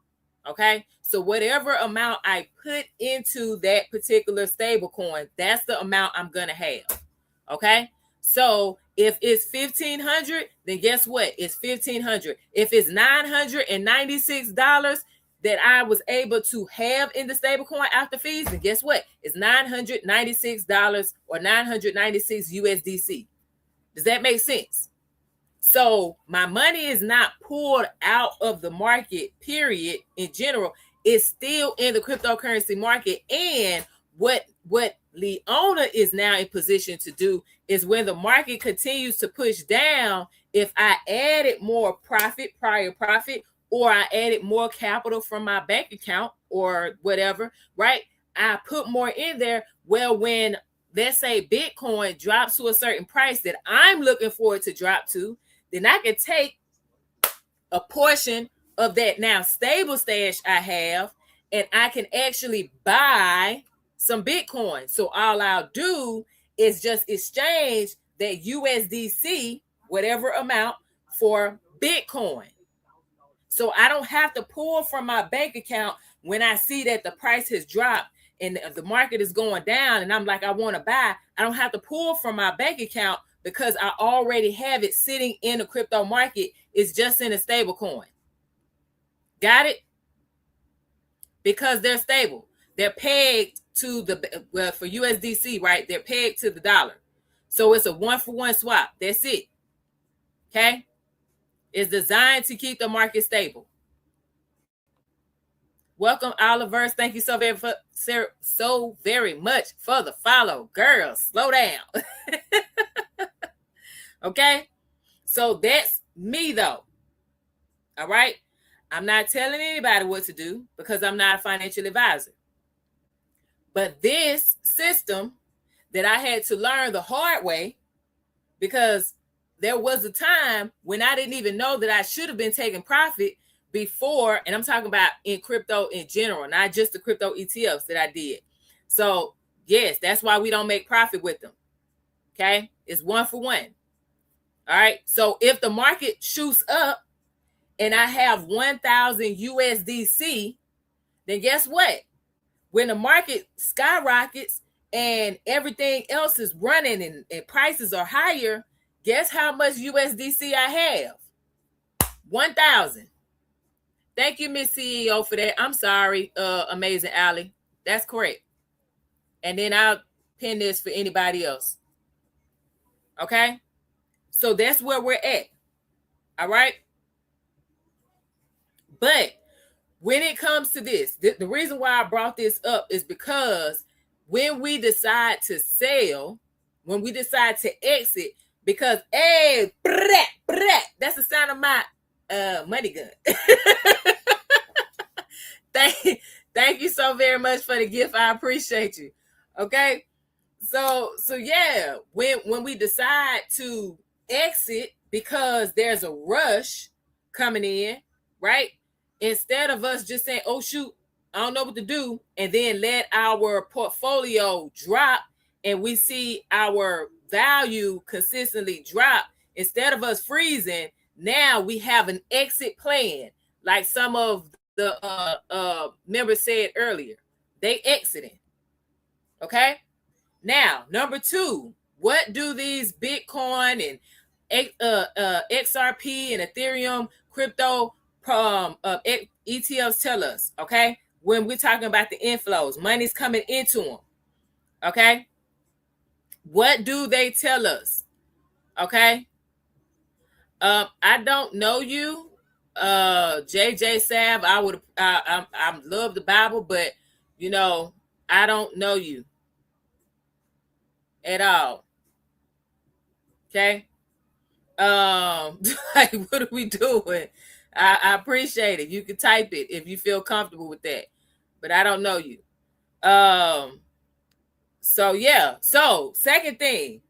Okay. So whatever amount I put into that particular stable coin, that's the amount I'm gonna have. Okay. So if it's $1,500, then guess what? It's $1,500. If it's $996 that I was able to have in the stablecoin after fees, then guess what? It's $996 or 996 USDC. Does that make sense? So my money is not pulled out of the market, period, in general. It's still in the cryptocurrency market. And what Leona is now in position to do is when the market continues to push down, if I added more prior profit, or I added more capital from my bank account or whatever, right? I put more in there. Well, when let's say Bitcoin drops to a certain price that I'm looking for it to drop to, then I can take a portion of that now stable stash I have, and I can actually buy some Bitcoin. So all I'll do is just exchange that USDC, whatever amount, for Bitcoin. So I don't have to pull from my bank account when I see that the price has dropped and the market is going down and I'm like, I want to buy. I don't have to pull from my bank account because I already have it sitting in the crypto market. It's just in a stable coin. Got it? Because they're stable. They're pegged to the, well, for USDC, right? They're pegged to the dollar. So it's a 1-for-1 swap. That's it. Okay? It's designed to keep the market stable. Welcome, Oliver. Thank you so very much for the follow. Girl, slow down. Okay? So that's me, though. All right? I'm not telling anybody what to do because I'm not a financial advisor. But this system that I had to learn the hard way, because there was a time when I didn't even know that I should have been taking profit before, and I'm talking about in crypto in general, not just the crypto ETFs that I did. So yes, that's why we don't make profit with them. Okay, it's 1-for-1. All right, so if the market shoots up and I have 1,000 USDC, then guess what? When the market skyrockets and everything else is running and prices are higher, guess how much USDC I have? 1,000. Thank you, Miss CEO, for that. I'm sorry, Amazing Allie. That's correct. And then I'll pin this for anybody else. Okay? So that's where we're at. All right? But when it comes to this, the reason why I brought this up is because when we decide to sell, when we decide to exit, because hey, that's the sound of my money gun. Thank you so very much for the gift. I appreciate you. Okay. So yeah, when we decide to exit because there's a rush coming in, right? Instead of us just saying, oh shoot, I don't know what to do, and then let our portfolio drop and we see our value consistently drop, instead of us freezing, now we have an exit plan. Like some of the members said earlier, they exiting. Okay. Now, number 2, what do these Bitcoin and XRP and Ethereum crypto ETFs tell us? Okay, when we're talking about the inflows, money's coming into them. Okay, what do they tell us? Okay, I don't know you, JJ Sav. I love the Bible, but you know, I don't know you at all. Okay. Like, what are we doing? I appreciate it. You can type it if you feel comfortable with that, but I don't know you. So yeah. So second thing,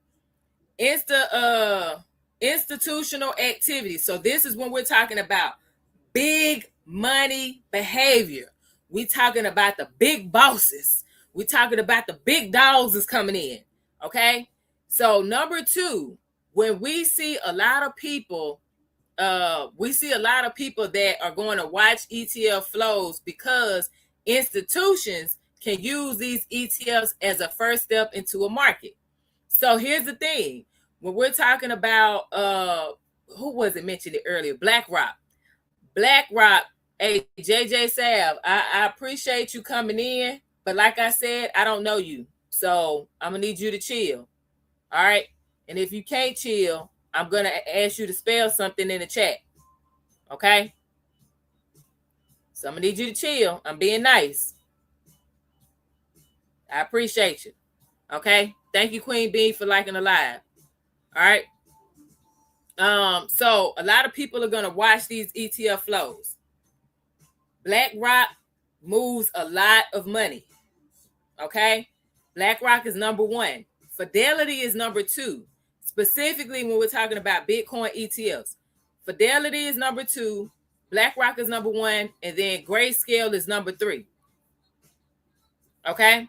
institutional activity. So this is when we're talking about big money behavior. We talking about the big bosses. We talking about the big dogs is coming in. Okay. So number 2, when we see a lot of people, that are going to watch ETF flows because institutions can use these ETFs as a first step into a market. So here's the thing. When we're talking about, who was it mentioned it earlier? BlackRock. Hey, JJ Sav, I appreciate you coming in, but like I said, I don't know you. So I'm going to need you to chill. All right? And if you can't chill, I'm going to ask you to spell something in the chat. Okay? So I'm going to need you to chill. I'm being nice. I appreciate you. Okay? Thank you, Queen Bee, for liking the live. All right? So a lot of people are going to watch these ETF flows. BlackRock moves a lot of money. Okay? BlackRock is number 1. Fidelity is number 2. Specifically, when we're talking about Bitcoin ETFs, Fidelity is number 2, BlackRock is number 1, and then Grayscale is number 3. Okay?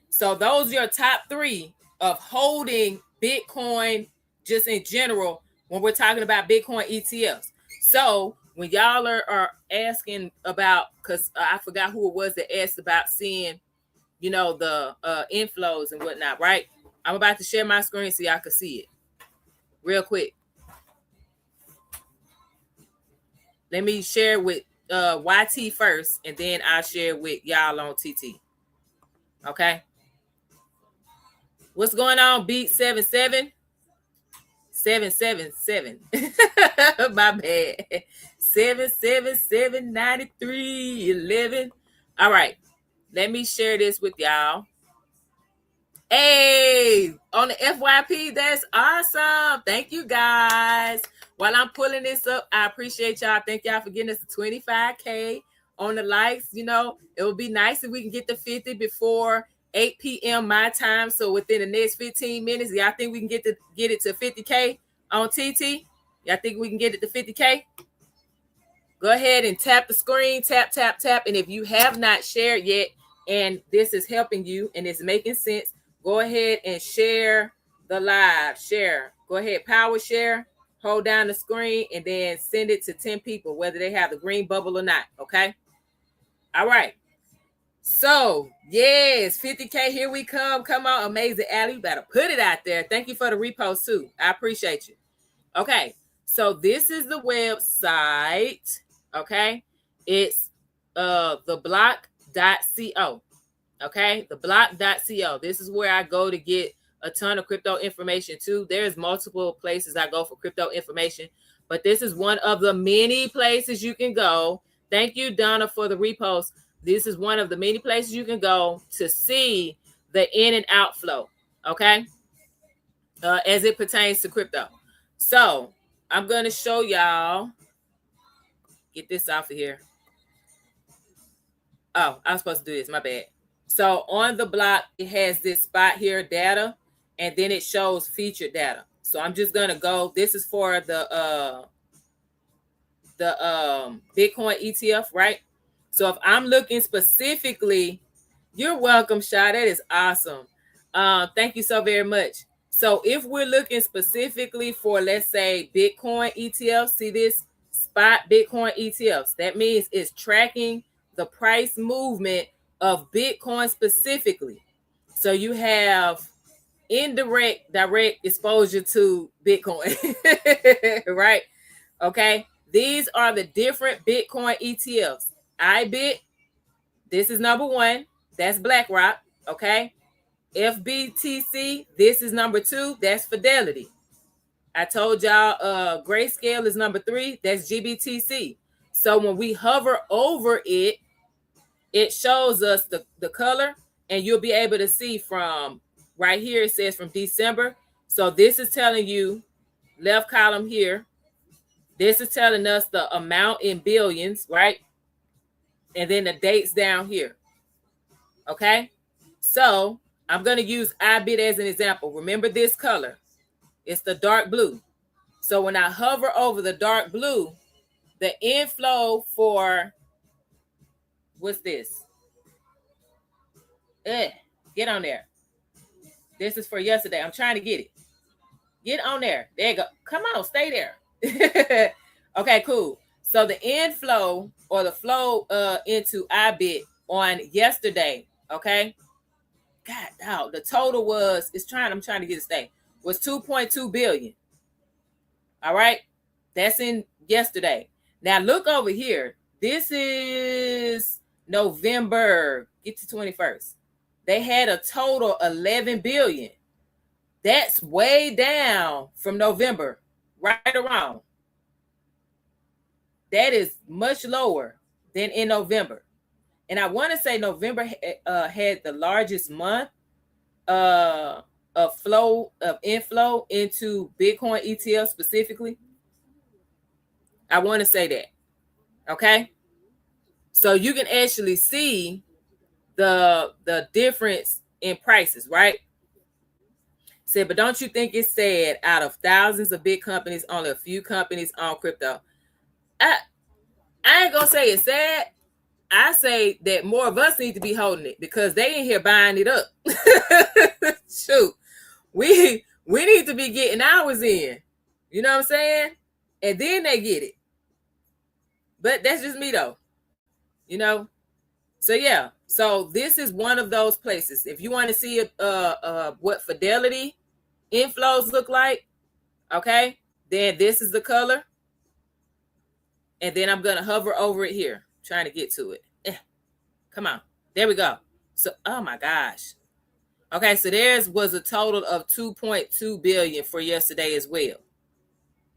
So those are your top 3 of holding Bitcoin just in general when we're talking about Bitcoin ETFs. So when y'all are asking about, because I forgot who it was that asked about seeing, you know, the inflows and whatnot, right? I'm about to share my screen so y'all can see it real quick. Let me share with YT first, and then I'll share with y'all on TT. Okay. What's going on? Beat 77? 777. My bad. 7779311. All right. Let me share this with y'all. Hey, on the FYP, that's awesome. Thank you guys. While I'm pulling this up, I appreciate y'all. Thank y'all for getting us to 25K on the likes. You know, it would be nice if we can get to 50 before 8 p.m. my time. So within the next 15 minutes, y'all think we can get it to 50K on TT? Y'all think we can get it to 50K? Go ahead and tap the screen, tap, tap, tap. And if you have not shared yet, and this is helping you and it's making sense, go ahead and share the live. Share. Go ahead, power share. Hold down the screen and then send it to 10 people, whether they have the green bubble or not. Okay. All right. So, yes, 50K. Here we come. Come on, amazing Allie. You better put it out there. Thank you for the repost, too. I appreciate you. Okay. So, this is the website. Okay. It's theblock.co. Okay, theblock.co. This is where I go to get a ton of crypto information too. There's multiple places I go for crypto information, but this is one of the many places you can go. Thank you, Donna, for the repost. This is one of the many places you can go to see the in and outflow, okay, as it pertains to crypto. So I'm going to show y'all. Get this off of here. Oh, I was supposed to do this. My bad. So on the block, it has this spot here, data, and then it shows featured data. So I'm just gonna go. This is for the Bitcoin ETF, right? So if I'm looking specifically, you're welcome, Sha. That is awesome. Thank you so very much. So if we're looking specifically for, let's say, Bitcoin ETFs, see this spot Bitcoin ETFs. That means it's tracking the price movement of Bitcoin specifically. So you have indirect, direct exposure to Bitcoin, right? Okay. These are the different Bitcoin ETFs. IBIT, this is number one. That's BlackRock. Okay. FBTC, this is number two. That's Fidelity. I told y'all Grayscale is number three. That's GBTC. So when we hover over it, it shows us the color, and you'll be able to see from right here. It says from December. So this is telling you, left column here, this is telling us the amount in billions, right? And then the dates down here. Okay. So I'm going to use IBIT as an example. Remember this color. It's the dark blue. So when I hover over the dark blue, the inflow for, what's this? Get on there. This is for yesterday. I'm trying to get it. Get on there. There you go. Come on, stay there. Okay, cool. So the inflow or the flow into IBIT on yesterday, okay? God, no, the total was, I'm trying to get it stay, was 2.2 billion. All right? That's in yesterday. Now look over here. This is November. Get to 21st. They had a total 11 billion. That's way down from November, right around. That is much lower than in November. And I want to say November had the largest month of inflow into Bitcoin ETF specifically. I want to say that. Okay. So you can actually see the difference in prices, right? Said, but don't you think it's sad out of thousands of big companies, only a few companies on crypto? I ain't gonna say it's sad. I say that more of us need to be holding it because they in here buying it up. Shoot, we need to be getting ours in. You know what I'm saying? And then they get it. But that's just me though. You know? So yeah. So this is one of those places. If you want to see what Fidelity inflows look like, okay, then this is the color. And then I'm going to hover over it here, trying to get to it. Come on. There we go. So, oh my gosh. Okay, so theirs was a total of 2.2 billion for yesterday as well.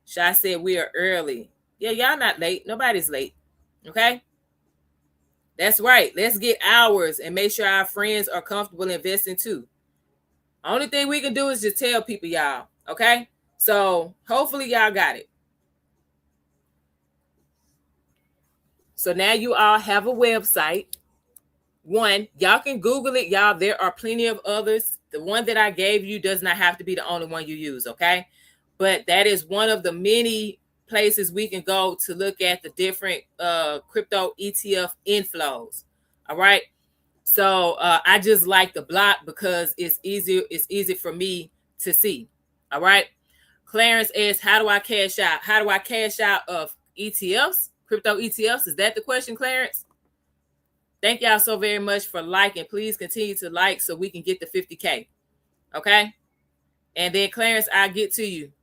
Shy said we are early. Yeah, y'all not late. Nobody's late. Okay? That's right. Let's get ours and make sure our friends are comfortable investing too. Only thing we can do is just tell people, y'all. Okay? So hopefully y'all got it. So now you all have a website. One, y'all can Google it, y'all. There are plenty of others. The one that I gave you does not have to be the only one you use, okay? But that is one of the many places we can go to look at the different crypto ETF inflows. All right. So I just like the block because it's easy for me to see. All right. Clarence asks, how do I cash out? How do I cash out of ETFs? Crypto ETFs? Is that the question, Clarence? Thank y'all so very much for liking. Please continue to like so we can get to 50K. Okay? And then Clarence, I'll get to you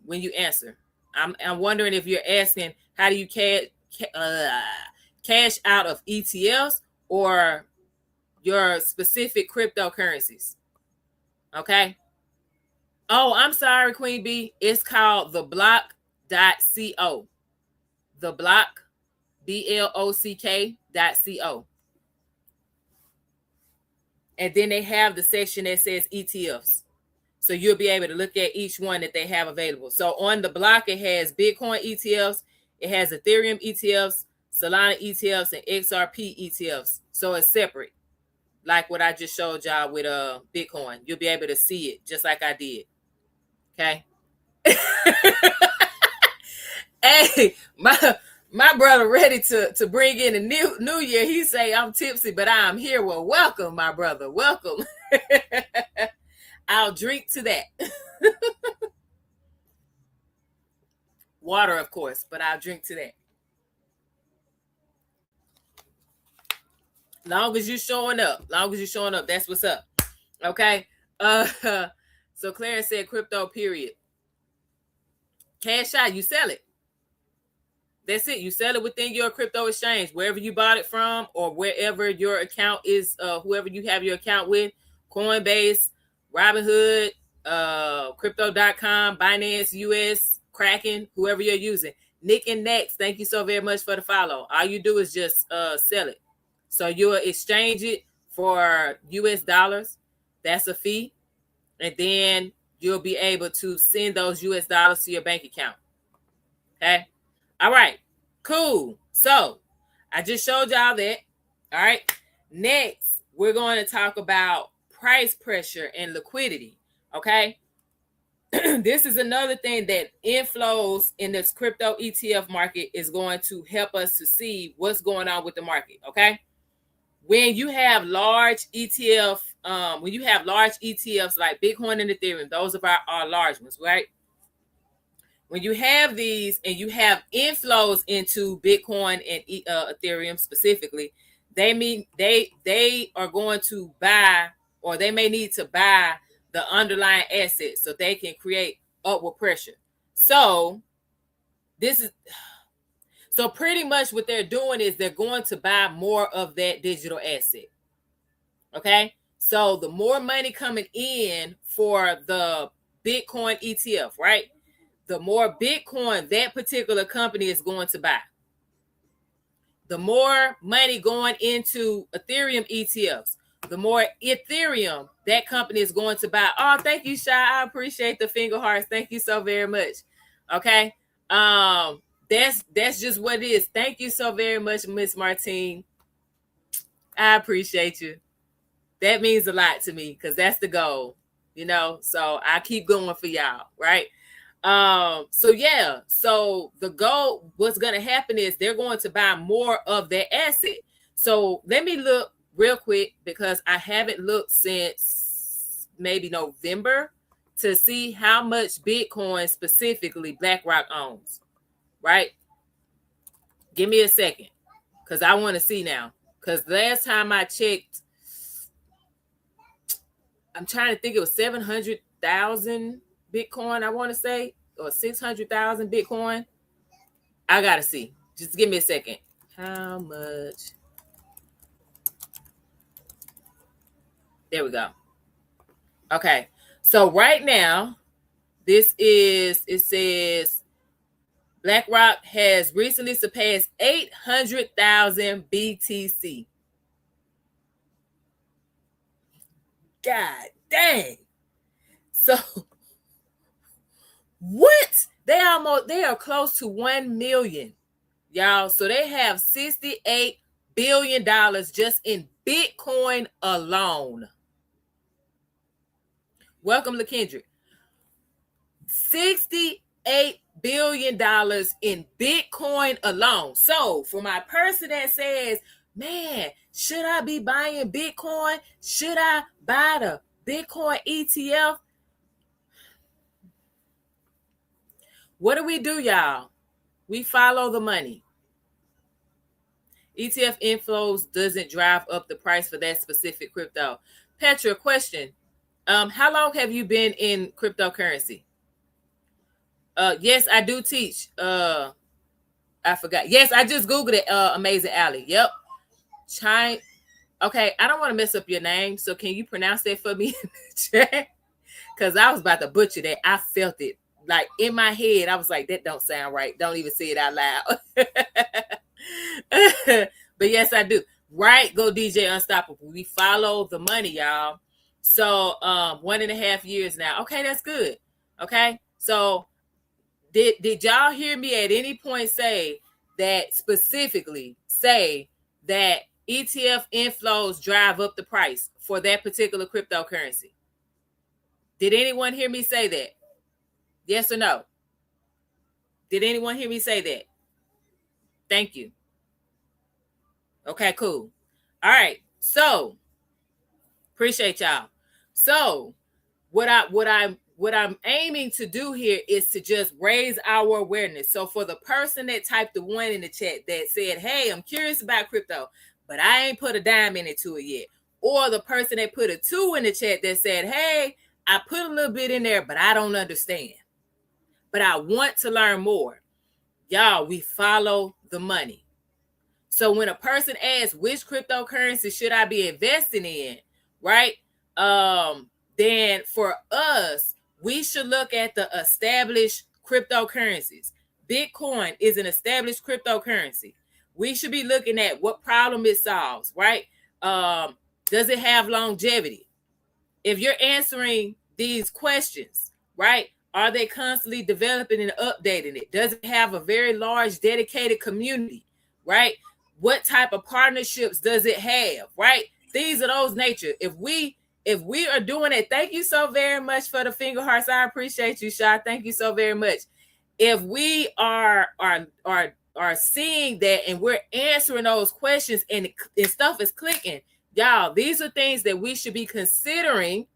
when you answer. I'm wondering if you're asking how do you cash out of ETFs or your specific cryptocurrencies. Okay? Oh, I'm sorry, Queen B. It's called theblock.co. The block, BLOCK.co. And then they have the section that says ETFs. So you'll be able to look at each one that they have available. So on the block, it has Bitcoin ETFs, it has Ethereum ETFs, Solana ETFs, and XRP ETFs. So it's separate, like what I just showed y'all with Bitcoin. You'll be able to see it just like I did. Okay. Hey, my brother ready to bring in the new year. He say I'm tipsy, but I'm here. Well, welcome, my brother. Welcome. I'll drink to that. Water, of course, but I'll drink to that. Long as you're showing up. That's what's up. Okay. So Clarence said crypto, period. Cash out, you sell it. That's it. You sell it within your crypto exchange, wherever you bought it from, or wherever your account is, whoever you have your account with, Coinbase, Robinhood, Crypto.com, Binance US, Kraken, whoever you're using. Nick and Next, thank you so very much for the follow. All you do is just sell it. So you'll exchange it for US dollars. That's a fee. And then you'll be able to send those US dollars to your bank account. Okay. All right. Cool. So I just showed y'all that. All right. Next, we're going to talk about price pressure and liquidity. Okay. This is another thing that inflows in this crypto ETF market is going to help us to see what's going on with the market. Okay. When you have large ETF, when you have large ETFs like Bitcoin and Ethereum, those are our large ones, right? When you have these and you have inflows into Bitcoin and Ethereum specifically, they are going to buy, or they may need to buy the underlying assets so they can create upward pressure. So pretty much what they're doing is they're going to buy more of that digital asset. Okay. So the more money coming in for the Bitcoin ETF, right? The more Bitcoin that particular company is going to buy. The more money going into Ethereum ETFs, the more Ethereum that company is going to buy. Oh, thank you, Shy. I appreciate the finger hearts. Thank you so very much. Okay. That's just what it is. Thank you so very much, Miss Martine. I appreciate you. That means a lot to me because that's the goal, so I keep going for y'all, right? So the goal, what's going to happen is they're going to buy more of their asset. So let me look real quick because I haven't looked since maybe November to see how much Bitcoin specifically BlackRock owns, right? Give me a second because I want to see now, because last time I checked, I'm trying to think, it was 700,000 Bitcoin, I want to say, or 600,000 Bitcoin. I gotta see. Just give me a second. How much? There we go. Okay. So right now, it says BlackRock has recently surpassed 800,000 BTC. God dang. So what? They are close to 1 million. Y'all, so they have $68 billion just in Bitcoin alone. Welcome, LaKendrick. $68 billion in Bitcoin alone. So for my person that says, man, should I be buying Bitcoin? Should I buy the Bitcoin ETF? What do we do, y'all? We follow the money. ETF inflows doesn't drive up the price for that specific crypto. Petra, question. How long have you been in cryptocurrency? Yes, I do teach. I forgot. Yes, I just Googled it. Amazing Alley. Yep. China. Okay, I don't want to mess up your name, so can you pronounce that for me in the chat? Because I was about to butcher that. I felt it. Like in my head, I was like, that don't sound right. Don't even say it out loud. But yes, I do. Right, go DJ Unstoppable. We follow the money, y'all. So 1.5 years now. Okay, that's good. Okay. So did y'all hear me at any point say that specifically say that ETF inflows drive up the price for that particular cryptocurrency? Did anyone hear me say that? Yes or no? Did anyone hear me say that? Thank you. Okay, cool. All right. So appreciate y'all. So what I'm aiming to do here is to just raise our awareness. So for the person that typed the 1 in the chat that said, hey, I'm curious about crypto, but I ain't put a dime into it yet. Or the person that put a 2 in the chat that said, hey, I put a little bit in there, but I don't understand. But I want to learn more. Y'all, we follow the money. So when a person asks which cryptocurrency should I be investing in, right? Then for us, we should look at the established cryptocurrencies. Bitcoin is an established cryptocurrency. We should be looking at what problem it solves, right? Does it have longevity? If you're answering these questions, right? Are they constantly developing and updating it? Does it have a very large dedicated community, right? What type of partnerships does it have, right? These are those nature. If we are doing it, thank you so very much for the finger hearts. I appreciate you, Shah. Thank you so very much. If we are seeing that and we're answering those questions and stuff is clicking, y'all, these are things that we should be considering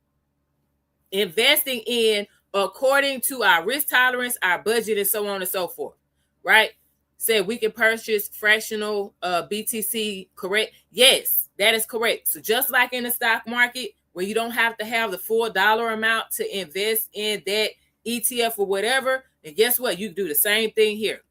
investing in according to our risk tolerance, our budget, and so on and so forth, right? Said we can purchase fractional BTC, correct? Yes, that is correct. So just like in the stock market, where you don't have to have the full dollar amount to invest in that ETF or whatever, and guess what? You do the same thing here.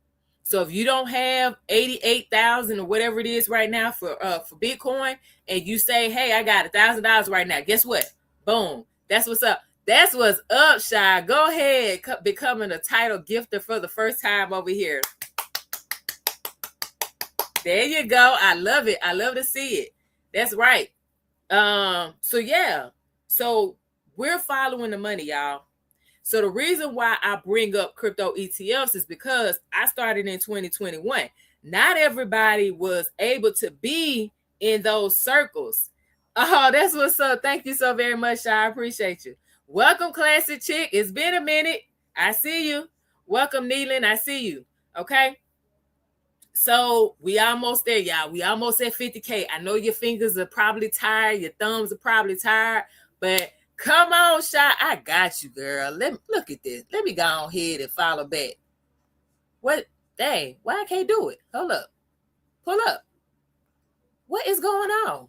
So if you don't have 88,000 or whatever it is right now for Bitcoin, and you say, hey, I got $1,000 right now, guess what? Boom. That's what's up. That's what's up, Shy. Go ahead, becoming a title gifter for the first time over here. There you go. I love it. I love to see it. That's right. So yeah. So we're following the money, y'all. So the reason why I bring up crypto ETFs is because I started in 2021. Not everybody was able to be in those circles. Oh, that's what's up. Thank you so very much, Shy. I appreciate you. Welcome, Classic Chick. It's been a minute. I see you. Welcome, Neelan. I see you. Okay. So we almost there, y'all. We almost at 50K. I know your fingers are probably tired. Your thumbs are probably tired. But come on, Shy. I got you, girl. Look at this. Let me go on ahead and follow back. What? Dang. Why I can't do it? Hold up. Pull up. What is going on?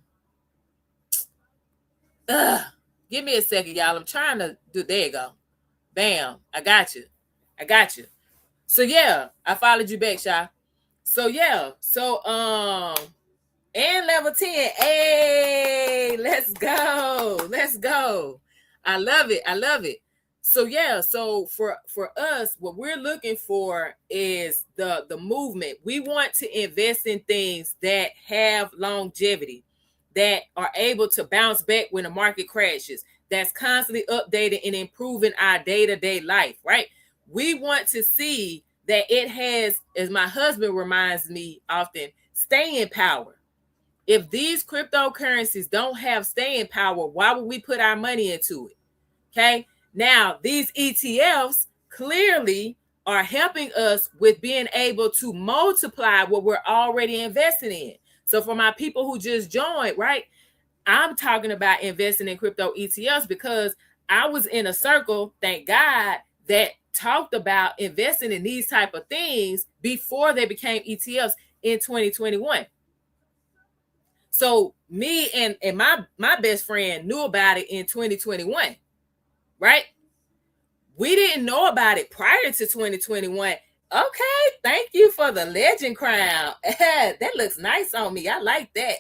Ugh. Give me a second, y'all. I'm trying to do. There you go. Bam. I got you. I got you. So yeah, I followed you back, Sha. So yeah, so and level 10. Hey, let's go. Let's go. I love it. I love it. So yeah, so for us, what we're looking for is the movement. We want to invest in things that have longevity, that are able to bounce back when the market crashes, that's constantly updating and improving our day-to-day life, right? We want to see that it has, as my husband reminds me often, staying power. If these cryptocurrencies don't have staying power, why would we put our money into it? Okay. Now, these ETFs clearly are helping us with being able to multiply what we're already investing in. So, for my people who just joined, right, I'm talking about investing in crypto ETFs because I was in a circle, thank God, that talked about investing in these type of things before they became ETFs in 2021. So me and my best friend knew about it in 2021, right? We didn't know about it prior to 2021. Okay, thank you for the legend crown. That looks nice on me. I like that.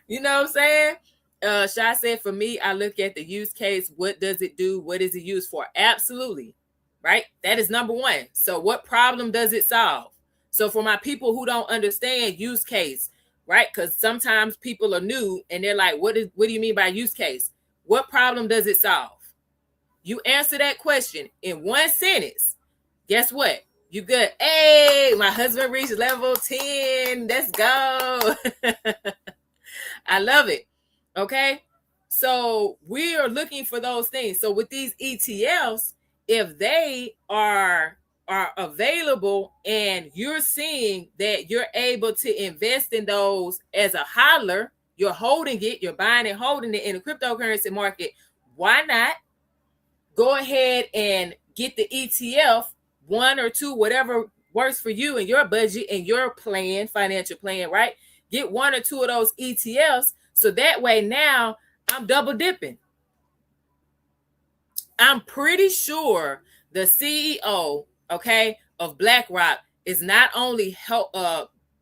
You know what I'm saying? Shy said, for me, I look at the use case. What does it do? What is it used for? Absolutely. Right? That is number one. So what problem does it solve? So for my people who don't understand use case, right? Because sometimes people are new and they're like, what do you mean by use case? What problem does it solve? You answer that question in one sentence. Guess what? You good. Hey, my husband reached level 10. Let's go. I love it. Okay. So we are looking for those things. So with these ETFs, if they are available and you're seeing that you're able to invest in those as a hodler, you're holding it, you're buying and holding it in the cryptocurrency market, why not go ahead and get the ETF, one or two, whatever works for you and your budget and your plan, financial plan, right? Get one or two of those ETFs. So that way now I'm double dipping. I'm pretty sure the CEO, okay, of BlackRock is not only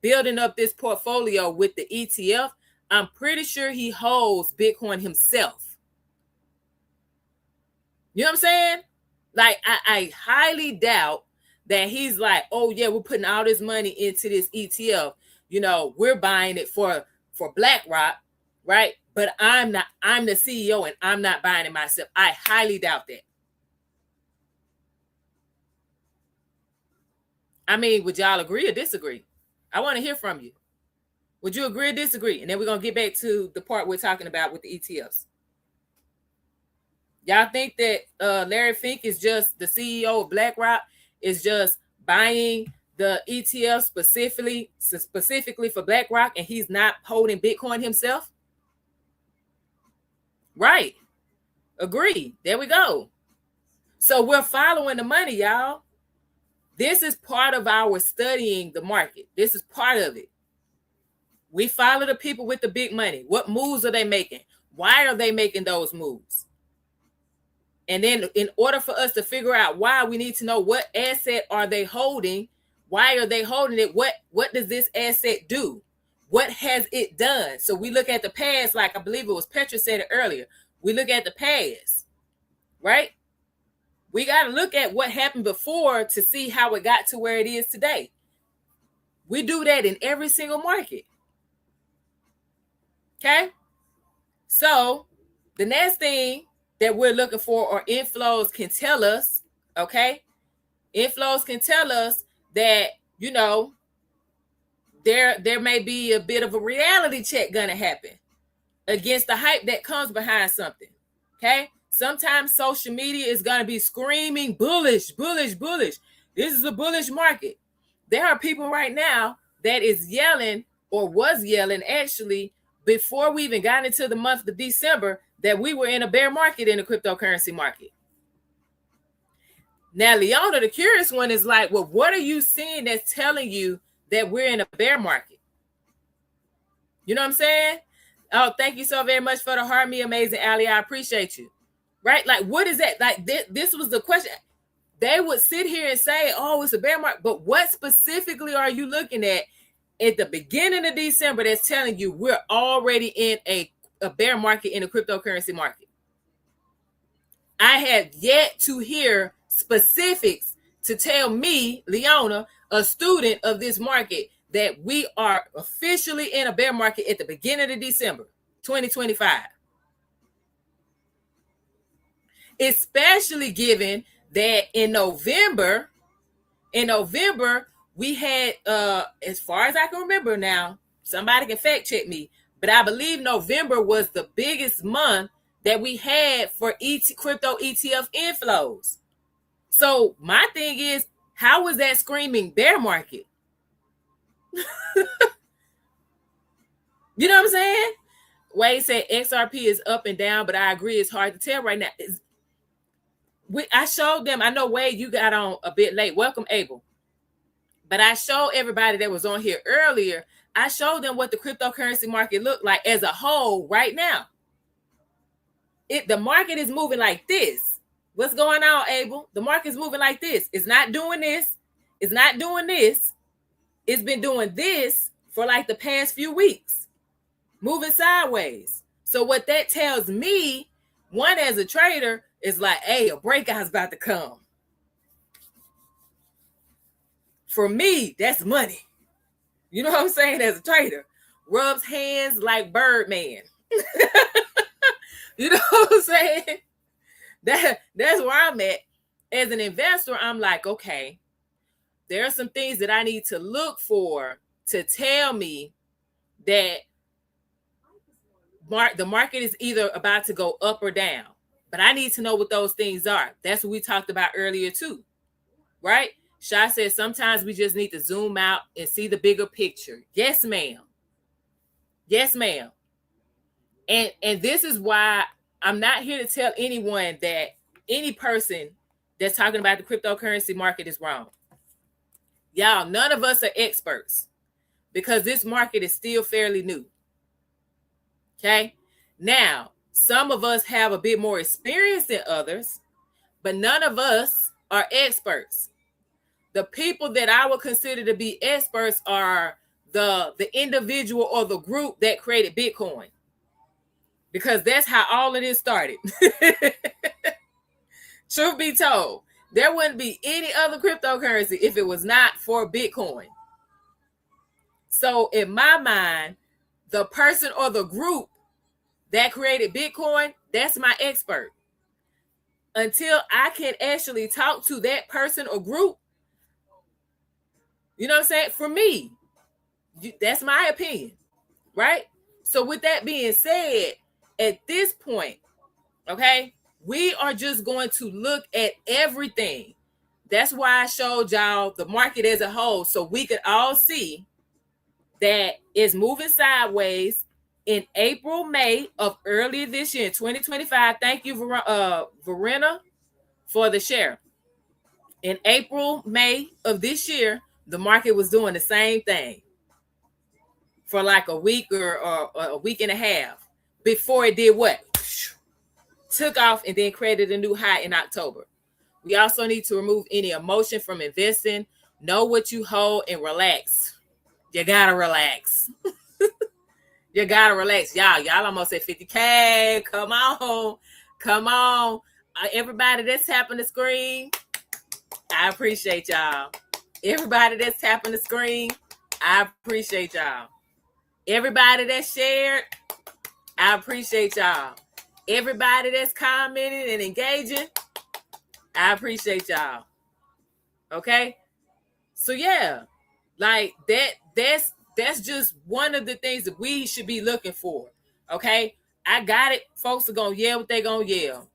building up this portfolio with the ETF, I'm pretty sure he holds Bitcoin himself. You know what I'm saying? Like, I highly doubt that he's like, oh yeah, we're putting all this money into this ETF. You know, we're buying it for BlackRock, right? But I'm not. I'm the CEO, and I'm not buying it myself. I highly doubt that. I mean, would y'all agree or disagree? I want to hear from you. Would you agree or disagree? And then we're gonna get back to the part we're talking about with the ETFs. Y'all think that Larry Fink is just the CEO of BlackRock, is just buying the ETF specifically for BlackRock, and he's not holding Bitcoin himself? Right. Agree. There we go. So we're following the money, y'all. This is part of our studying the market. This is part of it. We follow the people with the big money. What moves are they making? Why are they making those moves? And then in order for us to figure out why, we need to know what asset are they holding? Why are they holding it? What does this asset do? What has it done? So we look at the past, like I believe it was Petra said it earlier. We look at the past, right? We got to look at what happened before to see how it got to where it is today. We do that in every single market. Okay? So the next thing that we're looking for, or inflows can tell us, okay? Inflows can tell us that, you know, there may be a bit of a reality check gonna happen against the hype that comes behind something. Okay. Sometimes social media is gonna be screaming bullish, bullish, bullish. This is a bullish market. There are people right now that is yelling, or was yelling actually, before we even got into the month of December, that we were in a bear market in the cryptocurrency market. Now, Leona, the curious one, is like, well, what are you seeing that's telling you that we're in a bear market? You know what I'm saying? Oh, thank you so very much for the heart, me amazing Ali. I appreciate you. Right? Like, what is that? Like, this was the question. they would sit here and say, oh, it's a bear market. But what specifically are you looking at the beginning of December that's telling you we're already in a bear market in the cryptocurrency market? I have yet to hear specifics to tell me, Leona, a student of this market, that we are officially in a bear market at the beginning of December 2025. Especially given that in November, we had, as far as I can remember now, somebody can fact check me, but I believe November was the biggest month that we had for crypto ETF inflows. So my thing is, how was that screaming bear market? You know what I'm saying? Wade said XRP is up and down, but I agree it's hard to tell right now. I showed them, I know Wade, you got on a bit late. Welcome, Abel. But I showed everybody that was on here earlier, I showed them what the cryptocurrency market looked like as a whole right now. The market is moving like this. What's going on, Abel? The market is moving like this. It's not doing this. It's not doing this. It's been doing this for like the past few weeks, moving sideways. So what that tells me, one, as a trader, is like, hey, a breakout's about to come. For me, that's money. You know what I'm saying? As a trader, rubs hands like Birdman. You know what I'm saying? That's where I'm at. As an investor, I'm like, okay, there are some things that I need to look for to tell me that the market is either about to go up or down. But I need to know what those things are. That's what we talked about earlier too, right? Shah says sometimes we just need to zoom out and see the bigger picture. Yes, ma'am. Yes, ma'am. And this is why I'm not here to tell anyone that any person that's talking about the cryptocurrency market is wrong. Y'all, none of us are experts because this market is still fairly new. Okay? Now, some of us have a bit more experience than others, but none of us are experts. The people that I would consider to be experts are the individual or the group that created Bitcoin, because that's how all of this started. Truth be told, there wouldn't be any other cryptocurrency if it was not for Bitcoin. So in my mind, the person or the group that created Bitcoin, that's my expert. Until I can actually talk to that person or group, you know what I'm saying? For me, that's my opinion, right? So with that being said, at this point, okay, we are just going to look at everything. That's why I showed y'all the market as a whole, so we could all see that it's moving sideways in April, May of earlier this year, 2025. Thank you, Verena, for the share. In April, May of this year, the market was doing the same thing for like a week or a week and a half before it did what? Took off and then created a new high in October. We also need to remove any emotion from investing. Know what you hold and relax. You gotta relax. You gotta relax. Y'all almost at 50K. Come on. Everybody that's tapping the screen, I appreciate y'all. Everybody that's tapping the screen, I appreciate y'all. Everybody that shared, I appreciate y'all. Everybody that's commenting and engaging, I appreciate y'all. Okay? So yeah, like that's just one of the things that we should be looking for. Okay? I got it. Folks are gonna yell what they gonna yell.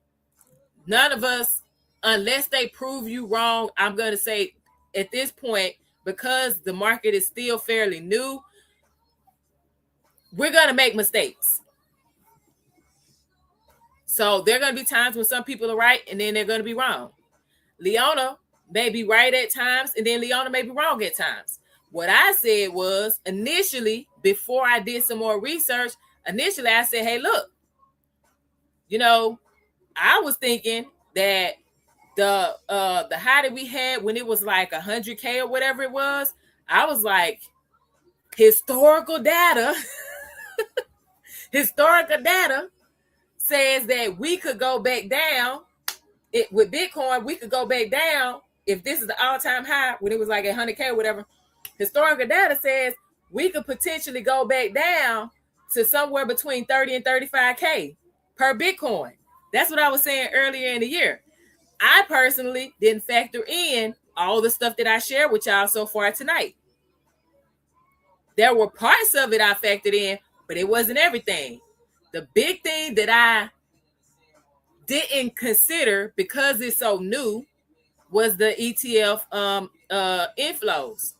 None of us, unless they prove you wrong, I'm gonna say at this point, because the market is still fairly new, we're gonna make mistakes. So there are going to be times when some people are right and then they're going to be wrong. Leona may be right at times and then Leona may be wrong at times. What I said was initially, before I did some more research, initially I said, hey, look, I was thinking that the high that we had when it was like 100K or whatever it was, I was like, historical data says that we could go back down. With Bitcoin, we could go back down if this is the all-time high when it was like 100K or whatever. Historical data says we could potentially go back down to somewhere between 30 and 35K per Bitcoin. That's what I was saying earlier in the year. I personally didn't factor in all the stuff that I shared with y'all so far tonight. There were parts of it I factored in, but it wasn't everything. The big thing that I didn't consider because it's so new was the ETF inflows,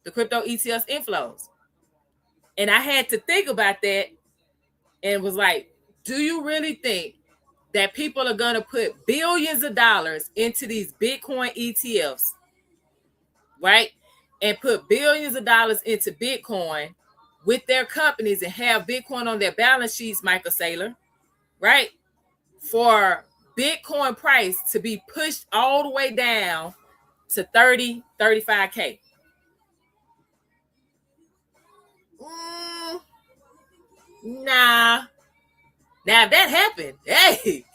the crypto ETFs inflows. And I had to think about that and was like, do you really think that people are going to put billions of dollars into these Bitcoin ETFs, right? And put billions of dollars into Bitcoin with their companies and have Bitcoin on their balance sheets, Michael Saylor, right? For Bitcoin price to be pushed all the way down to 30, 35K. Nah. Now, if that happened, hey,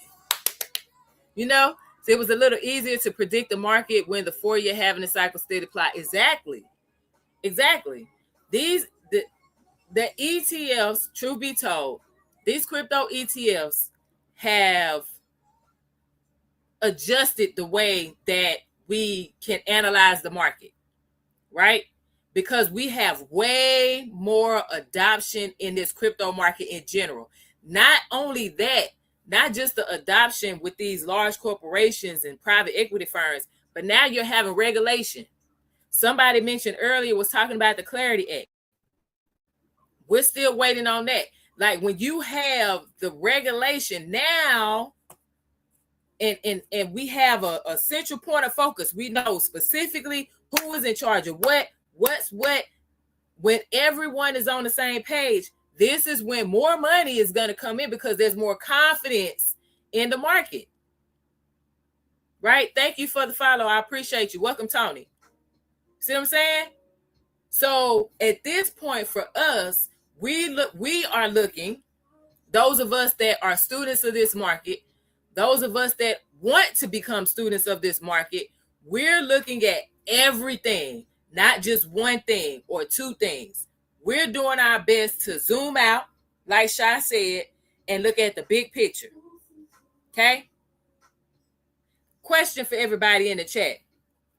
you know, so it was a little easier to predict the market when the 4-year halving cycle still apply. Exactly. The ETFs, truth be told, these crypto ETFs have adjusted the way that we can analyze the market, right? Because we have way more adoption in this crypto market in general. Not only that, not just the adoption with these large corporations and private equity firms, but now you're having regulation. Somebody mentioned earlier was talking about the Clarity Act. We're still waiting on that. Like when you have the regulation now, and we have a central point of focus, we know specifically who is in charge of what's what. When everyone is on the same page, this is when more money is going to come in because there's more confidence in the market. Right? Thank you for the follow. I appreciate you. Welcome, Tony. See what I'm saying? So at this point for us, we are looking, those of us that are students of this market, those of us that want to become students of this market, we're looking at everything, not just one thing or two things. We're doing our best to zoom out, like Sha said, and look at the big picture. Okay? Question for everybody in the chat.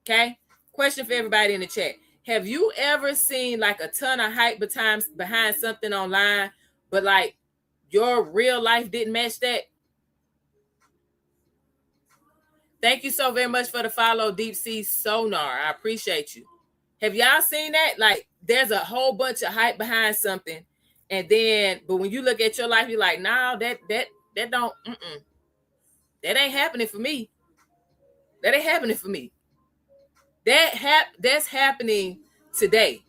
Okay? Question for everybody in the chat. Have you ever seen like a ton of hype behind something online, but like your real life didn't match that? Thank you so very much for the follow, Deep Sea Sonar. I appreciate you. Have y'all seen that? Like there's a whole bunch of hype behind something, and then but when you look at your life, you're like, nah, that don't, that ain't happening for me. That ain't happening for me. That's happening today.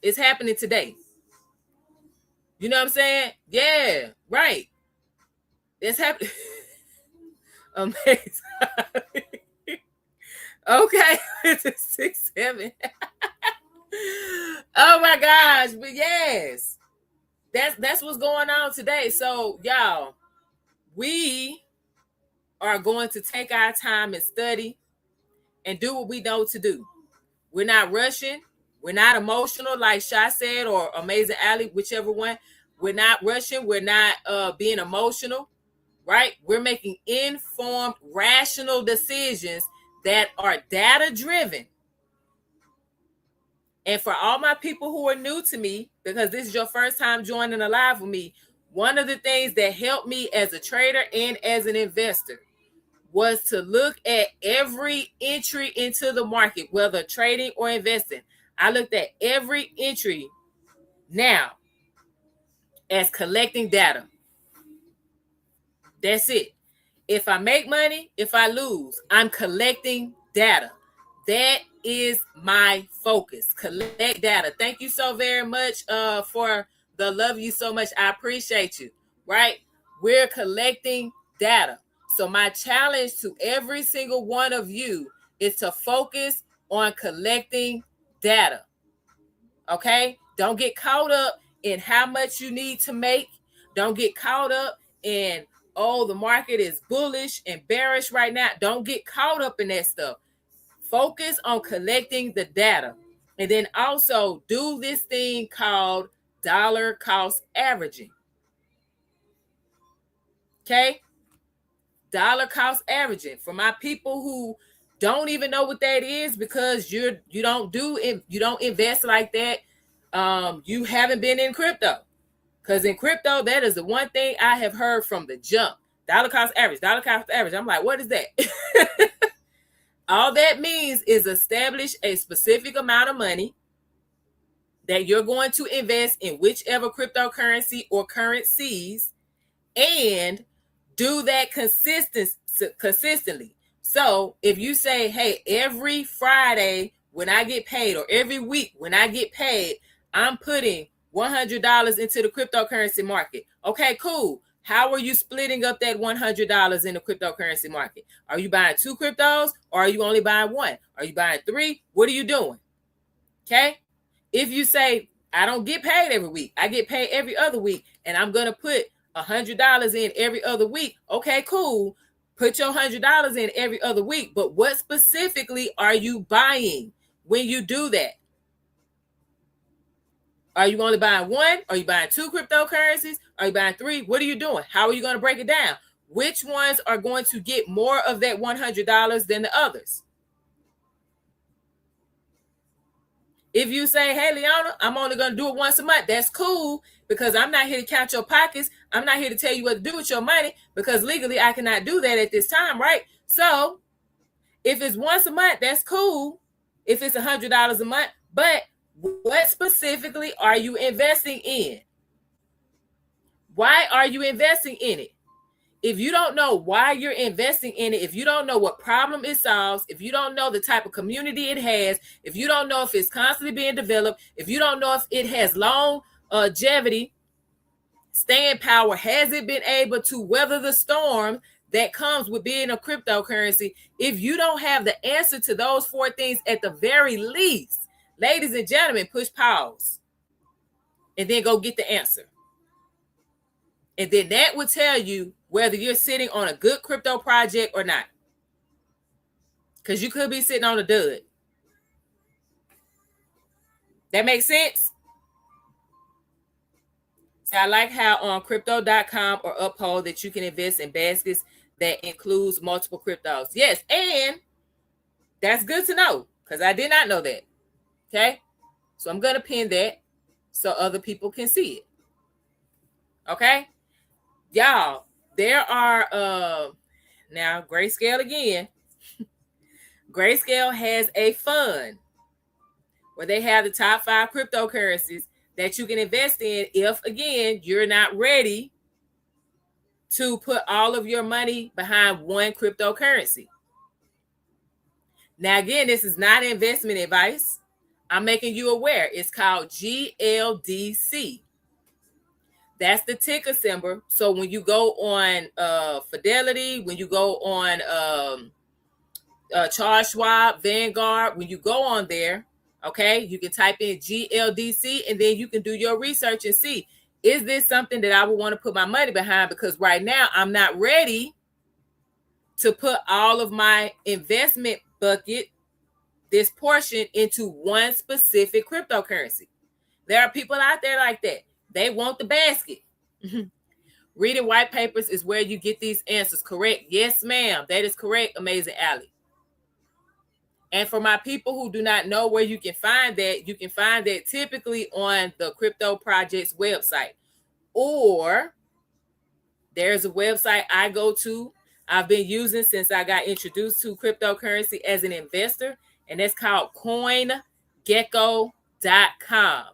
It's happening today. You know what I'm saying? Yeah, right. It's happening. Amazing. Okay, it's 6-7. Oh my gosh, but yes, that's what's going on today. So y'all, we are going to take our time and study and do what we know to do. We're not rushing. We're not emotional, like Sha said, or Amazing Ali, whichever one. We're not rushing. We're not being emotional, right? We're making informed, rational decisions that are data-driven. And for all my people who are new to me, because this is your first time joining a live with me, one of the things that helped me as a trader and as an investor was to look at every entry into the market, whether trading or investing. I looked at every entry now as collecting data. That's it. If I make money, if I lose, I'm collecting data. That is my focus. Collect data. Thank you so very much for the love you so much. I appreciate you. Right? We're collecting data. So my challenge to every single one of you is to focus on collecting data. Okay? Don't get caught up in how much you need to make. Don't get caught up in, oh, the market is bullish and bearish right now. Don't get caught up in that stuff. Focus on collecting the data. And then also do this thing called dollar cost averaging. Okay? Dollar cost averaging. For my people who don't even know what that is because you don't invest like that. You haven't been in crypto. Because in crypto, that is the one thing I have heard from the jump. Dollar cost average, dollar cost average. I'm like, what is that? All that means is establish a specific amount of money that you're going to invest in whichever cryptocurrency or currencies, and do that consistently. So if you say, hey, every Friday when I get paid, or every week when I get paid, I'm putting $100 into the cryptocurrency market. Okay, cool. How are you splitting up that $100 in the cryptocurrency market? Are you buying 2 cryptos, or are you only buying 1? Are you buying 3? What are you doing? Okay. If you say, I don't get paid every week, I get paid every other week, and I'm going to put $100 in every other week. Okay, cool. Put your $100 in every other week. But what specifically are you buying when you do that? Are you only buying 1? Are you buying 2 cryptocurrencies? Are you buying 3? What are you doing? How are you going to break it down? Which ones are going to get more of that $100 than the others? If you say, hey, Leona, I'm only going to do it once a month, that's cool, because I'm not here to count your pockets. I'm not here to tell you what to do with your money, because legally I cannot do that at this time, right? So if it's once a month, that's cool. If it's $100 a month, but what specifically are you investing in? Why are you investing in it? If you don't know why you're investing in it, if you don't know what problem it solves, if you don't know the type of community it has, if you don't know if it's constantly being developed, if you don't know if it has longevity, staying power, has it been able to weather the storm that comes with being a cryptocurrency? If you don't have the answer to those 4 things at the very least, ladies and gentlemen, push pause and then go get the answer. And then that will tell you whether you're sitting on a good crypto project or not. Because you could be sitting on a dud. That makes sense? So I like how on crypto.com or Uphold that you can invest in baskets that includes multiple cryptos. Yes, and that's good to know, because I did not know that. Okay? So I'm going to pin that so other people can see it. Okay? Y'all, there are now Grayscale again. Grayscale has a fund where they have the top 5 cryptocurrencies that you can invest in if, again, you're not ready to put all of your money behind one cryptocurrency. Now, again, this is not investment advice. I'm making you aware. It's called GLDC. That's the ticker symbol. So when you go on Fidelity, when you go on Charles Schwab, Vanguard, when you go on there, okay, you can type in GLDC, and then you can do your research and see, is this something that I would want to put my money behind? Because right now I'm not ready to put all of my investment bucket, this portion, into one specific cryptocurrency. There are people out there like that. They want the basket. Reading white papers is where you get these answers. Correct? Yes, ma'am. That is correct, Amazing Allie. And for my people who do not know where you can find that, you can find that typically on the Crypto Project's website. Or there's a website I go to, I've been using since I got introduced to cryptocurrency as an investor, and it's called CoinGecko.com.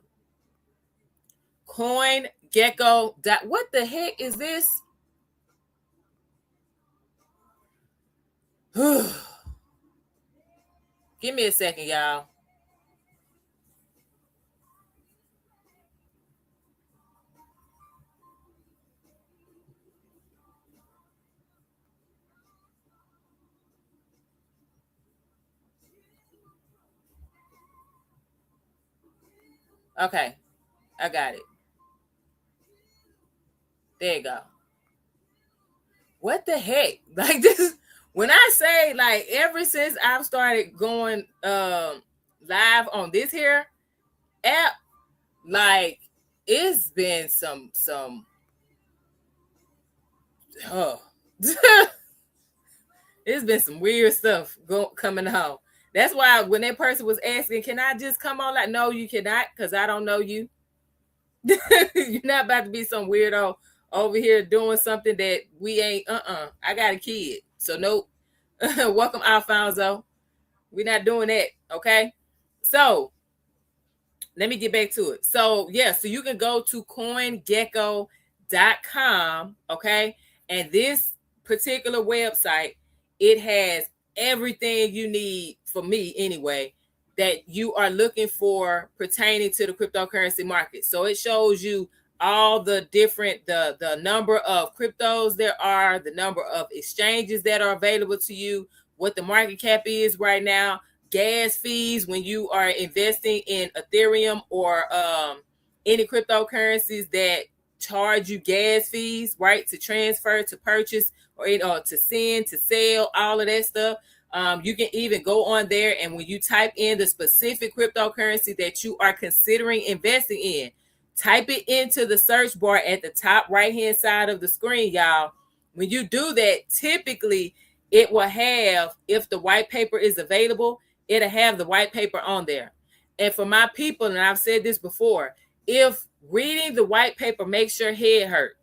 CoinGecko. What the heck is this? Give me a second, y'all. Okay, I got it. There you go. What the heck? Like this, when I say like ever since I've started going live on this here app, like it's been some oh it's been some weird stuff coming home. That's why when that person was asking, can I just come on? Like, no, you cannot, because I don't know you. You're not about to be some weirdo over here doing something that we ain't. I got a kid, so nope. Welcome, Alfonso. We're not doing that, okay? So let me get back to it. So yeah, so you can go to coingecko.com, okay? And this particular website, it has everything you need, for me anyway, that you are looking for pertaining to the cryptocurrency market. So it shows you all the different the number of cryptos there are, the number of exchanges that are available to you, what the market cap is right now, gas fees when you are investing in Ethereum or any cryptocurrencies that charge you gas fees, right, to transfer, to purchase, or to send, to sell, all of that stuff. You can even go on there, and when you type in the specific cryptocurrency that you are considering investing in, type it into the search bar at the top right hand side of the screen, y'all. When you do that, typically it will have, if the white paper is available, it'll have the white paper on there. And for my people, and I've said this before, if reading the white paper makes your head hurt,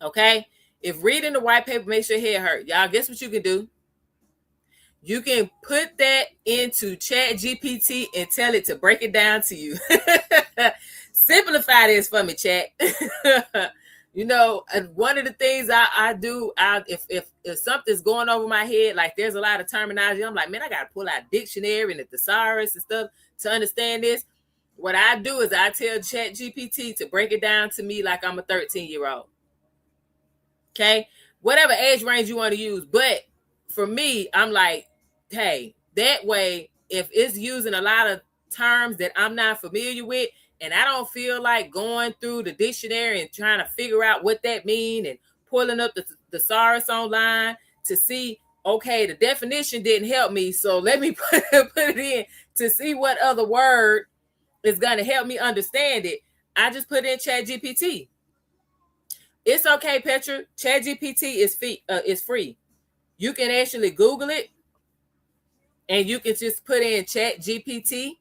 okay? If reading the white paper makes your head hurt, y'all, guess what you can do? You can put that into Chat GPT and tell it to break it down to you. Simplify this for me, Chat. You know, one of the things I do, if something's going over my head, like there's a lot of terminology, I'm like, man, I got to pull out dictionary and the thesaurus and stuff to understand this. What I do is I tell Chat GPT to break it down to me like I'm a 13-year-old. Okay? Whatever age range you want to use. But for me, I'm like, hey, that way, if it's using a lot of terms that I'm not familiar with, and I don't feel like going through the dictionary and trying to figure out what that means and pulling up the thesaurus online to see, okay, the definition didn't help me, so let me put it in to see what other word is going to help me understand it. I just put in Chat GPT. It's okay, Petra. Chat GPT is free. You can actually Google it, and you can just put in Chat GPT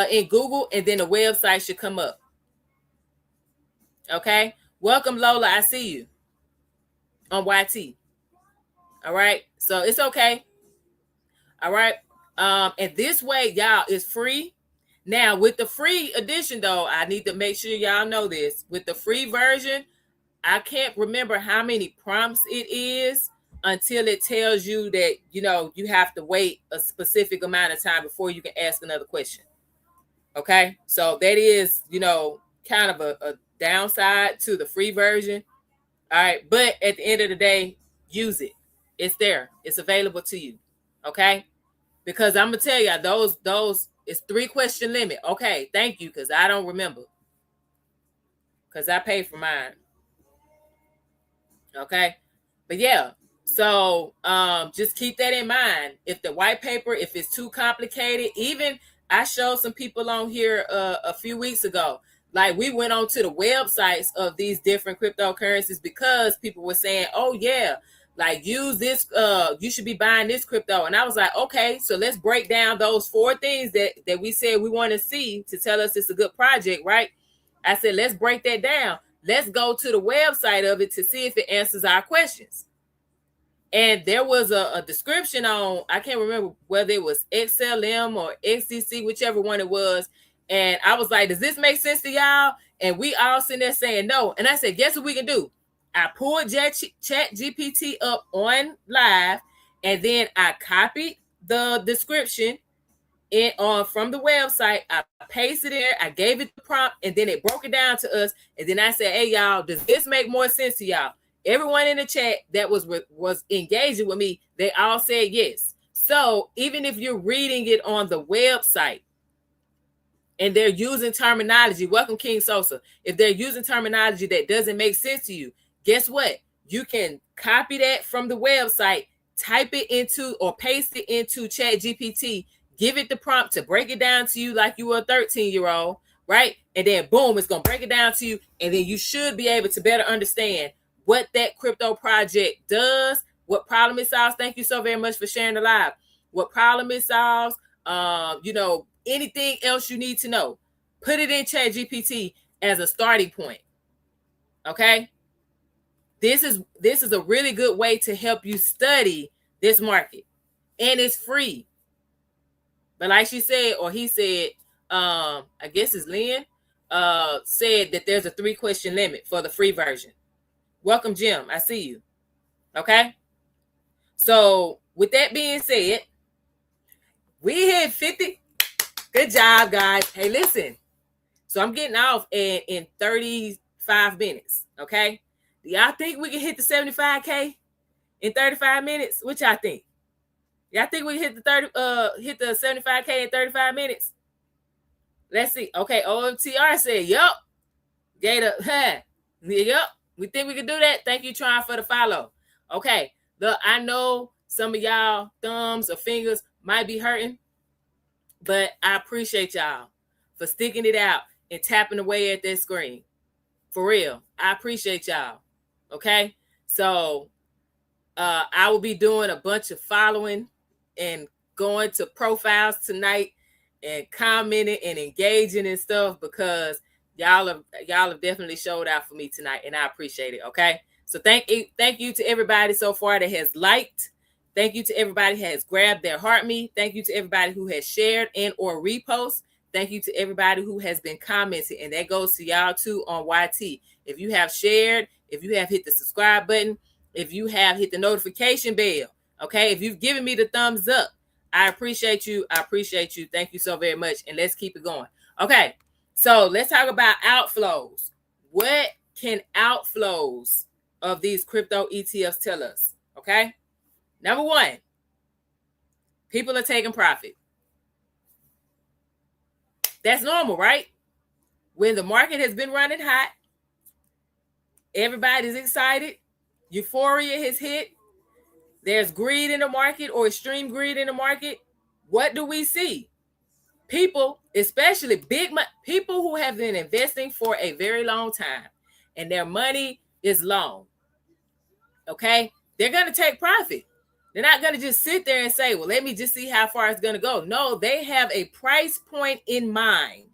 in Google, and then the website should come up. Okay. Welcome, Lola. I see you on YT. All right. So it's okay. All right. And this way, y'all, is free. Now, with the free edition, though, I need to make sure y'all know this. With the free version, I can't remember how many prompts it is until it tells you that, you know, you have to wait a specific amount of time before you can ask another question. Okay. So that is, you know, kind of a downside to the free version. All right. But at the end of the day, use it. It's there. It's available to you. Okay. Because I'm gonna tell you, those it's 3-question limit. Okay, thank you, because I don't remember. Because I paid for mine. Okay. But yeah. So just keep that in mind. If the white paper, if it's too complicated, even I showed some people on here a few weeks ago. Like we went on to the websites of these different cryptocurrencies because people were saying, oh yeah, like use this, you should be buying this crypto. And I was like, okay, so let's break down those 4 things that we said we want to see to tell us it's a good project, right? I said, let's break that down. Let's go to the website of it to see if it answers our questions. And there was a description on, I can't remember whether it was XLM or XDC, whichever one it was. And I was like, does this make sense to y'all? And we all sitting there saying no. And I said, guess what we can do? I pulled Chat GPT up on live, and then I copied the description from the website. I pasted it there, I gave it the prompt, and then it broke it down to us. And then I said, hey, y'all, does this make more sense to y'all? Everyone in the chat that was engaging with me, they all said yes. So even if you're reading it on the website and they're using terminology, welcome King Sosa. If they're using terminology that doesn't make sense to you, guess what? You can copy that from the website, type it into or paste it into Chat GPT, give it the prompt to break it down to you like you were a 13-year-old, right? And then boom, it's going to break it down to you. And then you should be able to better understand what that crypto project does, what problem it solves. Thank you so very much for sharing the live. What problem it solves, anything else you need to know, put it in Chat GPT as a starting point. Okay. This is a really good way to help you study this market, and it's free. But like she said, or he said, I guess it's Lynn, said that there's a 3-question limit for the free version. Welcome, Jim. I see you. Okay. So with that being said, we hit 50. Good job, guys. Hey, listen. So I'm getting off in 35 minutes. Okay. Do y'all think we can hit the 75K in 35 minutes? What y'all think? Y'all think we can hit the 75K in 35 minutes? Let's see. Okay, OMTR said, yup. Gator, yup. We think we can do that. Thank you, Trying, for the follow. Okay. Look, I know some of y'all thumbs or fingers might be hurting, but I appreciate y'all for sticking it out and tapping away at that screen. For real. I appreciate y'all. Okay. So I will be doing a bunch of following and going to profiles tonight and commenting and engaging and stuff, because y'all have definitely showed out for me tonight, and I appreciate it. Okay. So thank you to everybody so far that has liked. Thank you to everybody who has grabbed their heart me. Thank you to everybody who has shared and or repost. Thank you to everybody who has been commenting, and that goes to y'all too on YT. If you have shared, if you have hit the subscribe button, if you have hit the notification bell, okay, if you've given me the thumbs up, I appreciate you. I appreciate you. Thank you so very much, and let's keep it going. Okay, so let's talk about outflows. What can outflows of these crypto ETFs tell us? Okay, number one, people are taking profit. That's normal, right? When the market has been running hot, everybody's excited, euphoria has hit, there's greed in the market or extreme greed in the market. What do we see? People, especially people who have been investing for a very long time and their money is long, okay? They're going to take profit. They're not going to just sit there and say, well, let me just see how far it's going to go. No, they have a price point in mind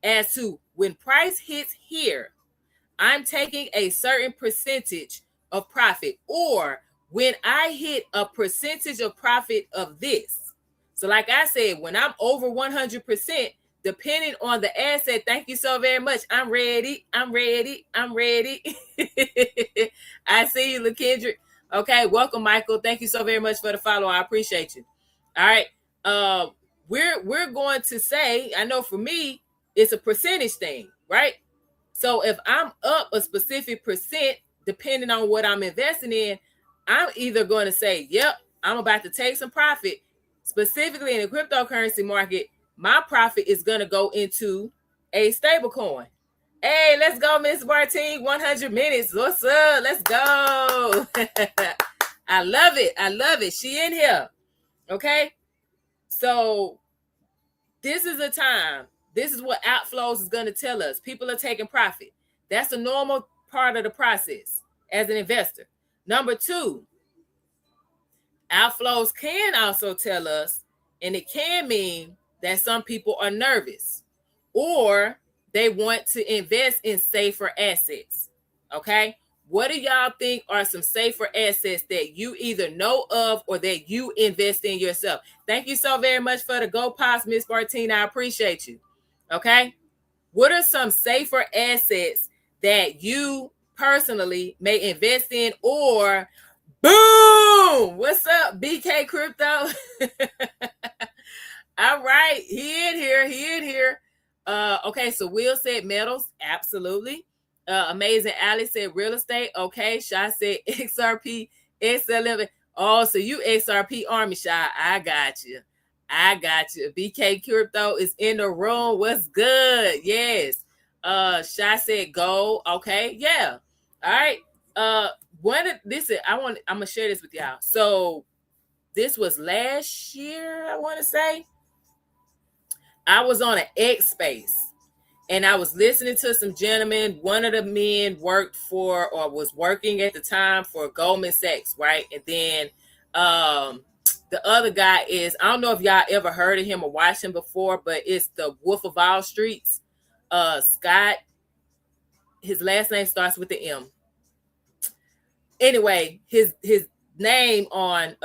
as to when price hits here, I'm taking a certain percentage of profit, or when I hit a percentage of profit of this. So like I said, when I'm over 100%, depending on the asset, thank you so very much. I'm ready. I see you, LaKendrick. Okay, welcome, Michael. Thank you so very much for the follow. I appreciate you. All right. We're going to say, I know for me, it's a percentage thing, right? So if I'm up a specific percent, depending on what I'm investing in, I'm either going to say, yep, I'm about to take some profit. Specifically in the cryptocurrency market, my profit is going to go into a stable coin. Hey, let's go, Miss Martine. 100 minutes. What's up? Let's go. I love it. I love it. She in here. Okay. So this is a time. This is what outflows is going to tell us. People are taking profit. That's a normal part of the process as an investor. Number two, outflows can also tell us, and it can mean that some people are nervous or they want to invest in safer assets. Okay. What do y'all think are some safer assets that you either know of or that you invest in yourself? Thank you so very much for the Go Pops, Miss Martina. I appreciate you. Okay. What are some safer assets that you personally may invest in? Or boom, what's up, BK Crypto? All right, he in here. Okay, so Will said metals, absolutely. Amazing Alice said real estate. Okay, Shy said XRP, XLM. Oh, so you XRP Army, Shy. I got you. I got you. BK Crypto is in the room. What's good? Yes. Shy said go. Okay. Yeah. All right. One of this is I'm gonna share this with y'all. So this was last year, I want to say. I was on an X space and I was listening to some gentlemen. One of the men worked for or was working at the time for Goldman Sachs, right? And then the other guy is, I don't know if y'all ever heard of him or watched him before, but it's the Wolf of All Streets. Scott, his last name starts with the M. Anyway, his name on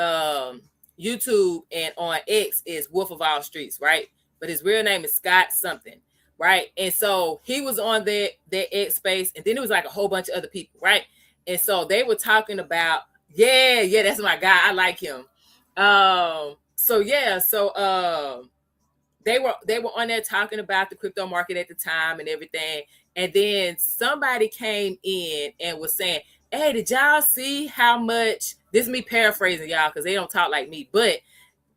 YouTube and on X is Wolf of All Streets, right? But his real name is Scott something, right? And so he was on that X space, and then it was like a whole bunch of other people, right? And so they were talking about, yeah, that's my guy. I like him. They were on there talking about the crypto market at the time and everything. And then somebody came in and was saying, hey, did y'all see how much, this is me paraphrasing y'all because they don't talk like me, but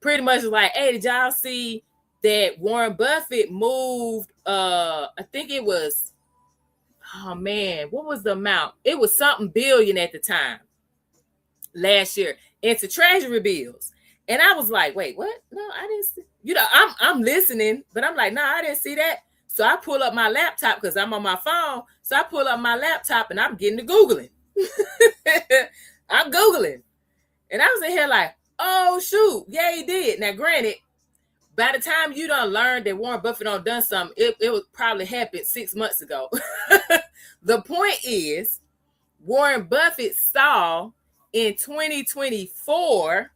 pretty much like, hey, did y'all see that Warren Buffett moved, I think it was, oh man, what was the amount? It was something billion at the time last year into treasury bills. And I was like, wait, what? No, I didn't see. I'm listening, but I'm like, no, I didn't see that. So I pull up my laptop because I'm on my phone. So I pull up my laptop and I'm getting to Googling. I'm Googling. And I was in here like, oh, shoot. Yeah, he did. Now, granted, by the time you done learned that Warren Buffett done something, it was probably happened 6 months ago. The point is, Warren Buffett saw in 2024,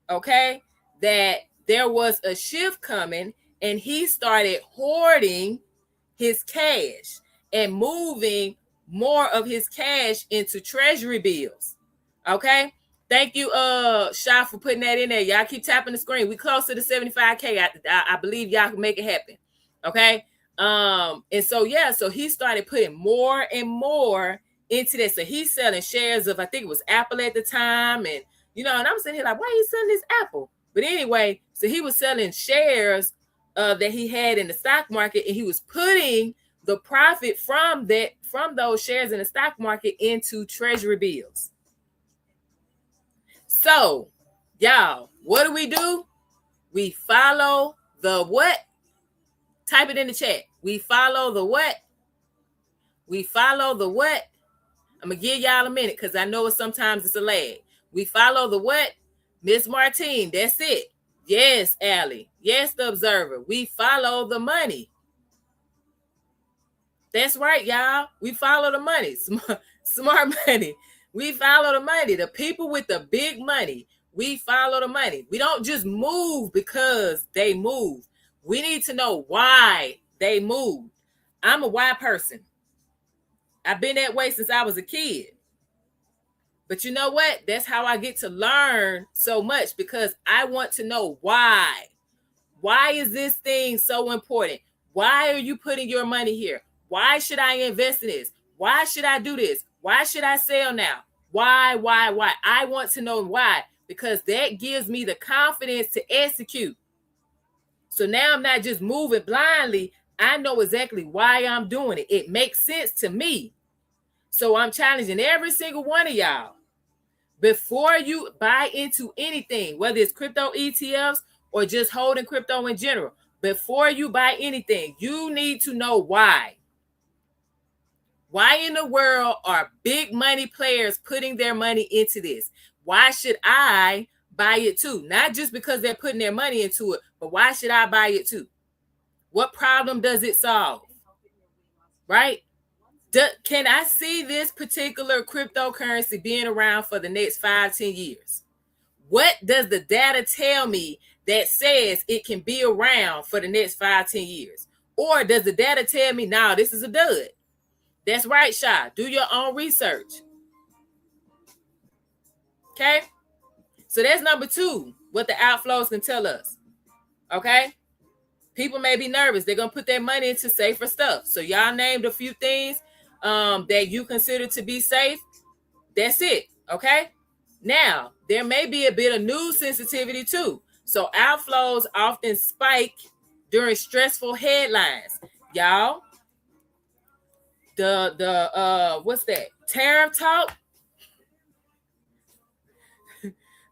okay, that there was a shift coming and he started hoarding his cash and moving more of his cash into treasury bills. Okay. Thank you, Sha, for putting that in there. Y'all keep tapping the screen. We close to the 75K. I believe y'all can make it happen. Okay. And so so he started putting more and more into this. So he's selling shares of, I think it was Apple at the time, and and I'm sitting here like, why are you selling this Apple? But anyway, so he was selling shares that he had in the stock market, and he was putting the profit from those shares in the stock market into treasury bills. So, y'all, what do? We follow the what? Type it in the chat. We follow the what? We follow the what? I'm going to give y'all a minute because I know sometimes it's a lag. We follow the what? Miss Martine, that's it. Yes, Allie. Yes, the observer. We follow the money. That's right, y'all. We follow the money. Smart money. We follow the money. The people with the big money. We follow the money. We don't just move because they move. We need to know why they move. I'm a why person. I've been that way since I was a kid. But you know what? That's how I get to learn so much, because I want to know why. Why is this thing so important? Why are you putting your money here? Why should I invest in this? Why should I do this? Why should I sell now? Why? I want to know why, because that gives me the confidence to execute. So now I'm not just moving blindly. I know exactly why I'm doing it. It makes sense to me. So I'm challenging every single one of y'all. Before you buy into anything, whether it's crypto ETFs or just holding crypto in general, before you buy anything, you need to know why. Why in the world are big money players putting their money into this? Why should I buy it too? Not just because they're putting their money into it, but why should I buy it too? What problem does it solve? Right? Can I see this particular cryptocurrency being around for the next 5-10 years? What does the data tell me that says it can be around for the next 5-10 years? Or does the data tell me, no, this is a dud? That's right, Sha. Do your own research. Okay? So that's number 2, what the outflows can tell us. Okay? People may be nervous. They're going to put their money into safer stuff. So y'all named a few things that you consider to be safe. That's it. Okay? Now, there may be a bit of news sensitivity too. So outflows often spike during stressful headlines. Y'all, the what's that? Tariff talk.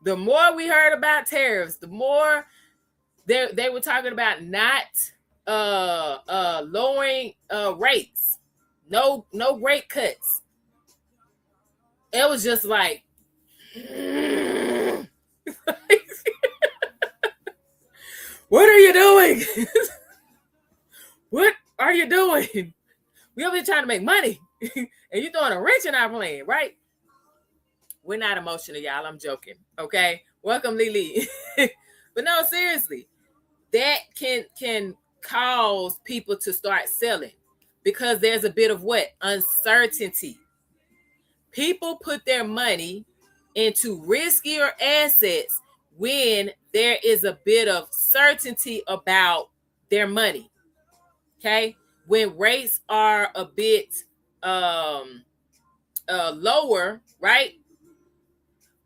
The more we heard about tariffs, the more they were talking about not lowering rates. No rate cuts. It was just like what are you doing? What are you doing? We over here trying to make money. And you throwing a wrench in our plan, right? We're not emotional, y'all. I'm joking. Okay. Welcome, Lily. But no, seriously, that can cause people to start selling because there's a bit of what? Uncertainty. People put their money into riskier assets when there is a bit of certainty about their money. Okay. When rates are a bit lower, right?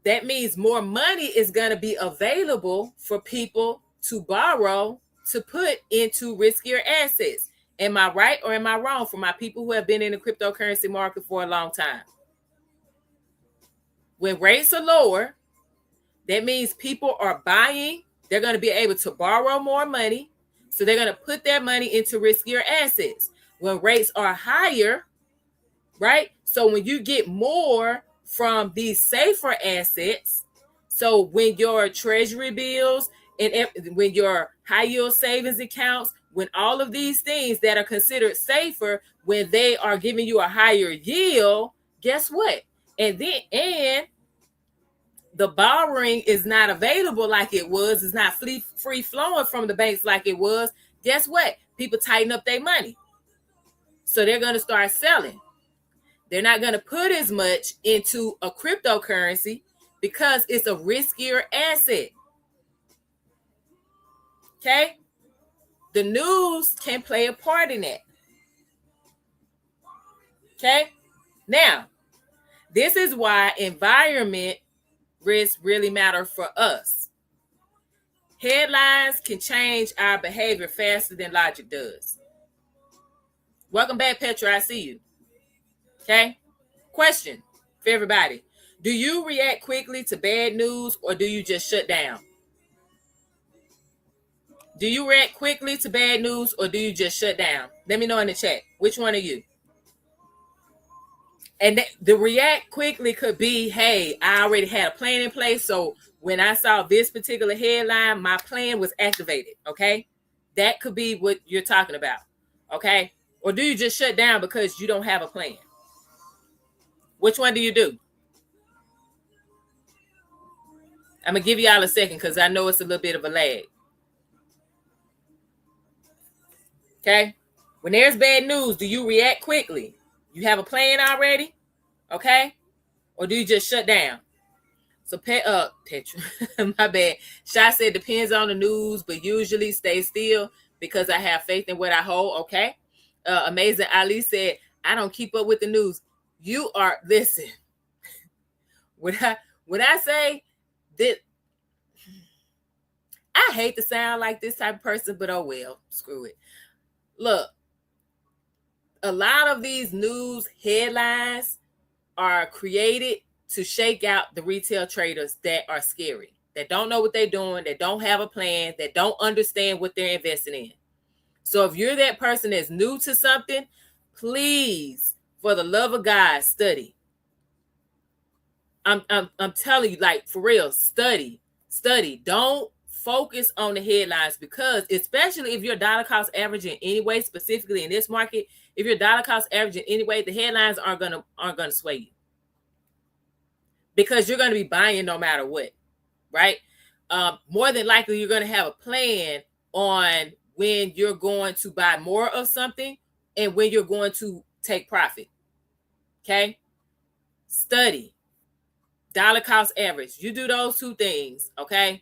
That means more money is going to be available for people to borrow to put into riskier assets. Am I right or am I wrong for my people who have been in the cryptocurrency market for a long time? When rates are lower, that means people are buying. They're going to be able to borrow more money. So they're going to put their money into riskier assets. When rates are higher, right? So when you get more from these safer assets, so when your treasury bills and when your high yield savings accounts, when all of these things that are considered safer, when they are giving you a higher yield, guess what? And the borrowing is not available like it was. It's not free flowing from the banks like it was. Guess what? People tighten up their money. So they're going to start selling. They're not going to put as much into a cryptocurrency because it's a riskier asset. Okay? The news can play a part in that. Okay? Now, this is why environment risks really matter for us. Headlines can change our behavior faster than logic does. Welcome back, Petra. I see you. Okay? Question for everybody. Do you react quickly to bad news or do you just shut down? Do you react quickly to bad news or do you just shut down? Let me know in the chat. Which one are you? And the react quickly could be, hey, I already had a plan in place. So when I saw this particular headline, my plan was activated. Okay. That could be what you're talking about. Okay. Or do you just shut down because you don't have a plan? Which one do you do? I'm going to give y'all a second because I know it's a little bit of a lag. Okay. When there's bad news, do you react quickly? You have a plan already? Okay. Or do you just shut down? So Petra, my bad. Shy said depends on the news, but usually stay still because I have faith in what I hold. Okay. Amazing Ali said, I don't keep up with the news. You are, listen. When I say that, I hate to sound like this type of person, but oh well, screw it. Look, a lot of these news headlines are created to shake out the retail traders that are scary, that don't know what they're doing, that don't have a plan, that don't understand what they're investing in. So if you're that person that's new to something, please, for the love of God, study. I'm telling you, like, for real, study. Don't focus on the headlines because, especially if you're dollar cost averaging anyway, specifically in this market, if you're dollar cost averaging anyway, the headlines aren't gonna sway you because you're gonna be buying no matter what, right? More than likely, you're gonna have a plan on when you're going to buy more of something and when you're going to take profit. Okay, study. Dollar cost average. You do those two things, okay?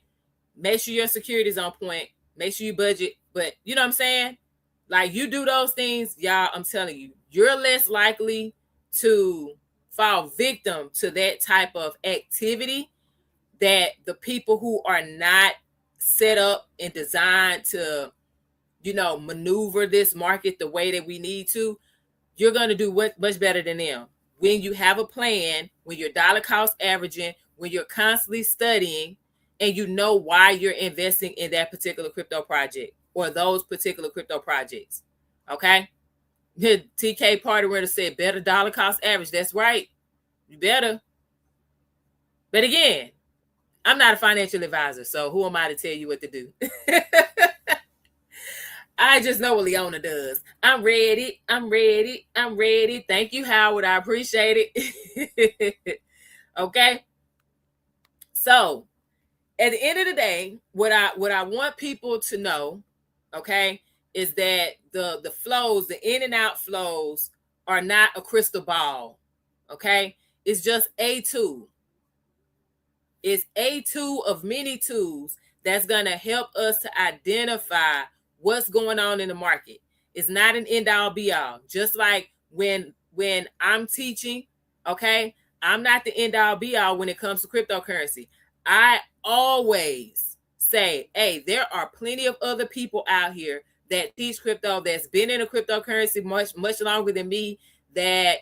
Make sure your security is on point. Make sure you budget. But you know what I'm saying? Like, you do those things, y'all, I'm telling you, you're less likely to fall victim to that type of activity that the people who are not set up and designed to, maneuver this market the way that we need to, you're going to do much better than them. When you have a plan, when you're dollar cost averaging, when you're constantly studying, and you know why you're investing in that particular crypto project or those particular crypto projects. Okay? TK Party Runner said better dollar cost average. That's right. You better. But again, I'm not a financial advisor, so who am I to tell you what to do? I just know what Leona does. I'm ready. Thank you, Howard. I appreciate it. Okay. So at the end of the day, what I want people to know, okay, is that the flows, the in and out flows, are not a crystal ball. Okay. It's just a tool. It's a tool of many tools that's going to help us to identify what's going on in the market. It's not an end all be all. Just like when I'm teaching, okay, I'm not the end all be all when it comes to cryptocurrency. I always say, hey, there are plenty of other people out here that teach crypto, that's been in a cryptocurrency much longer than me, that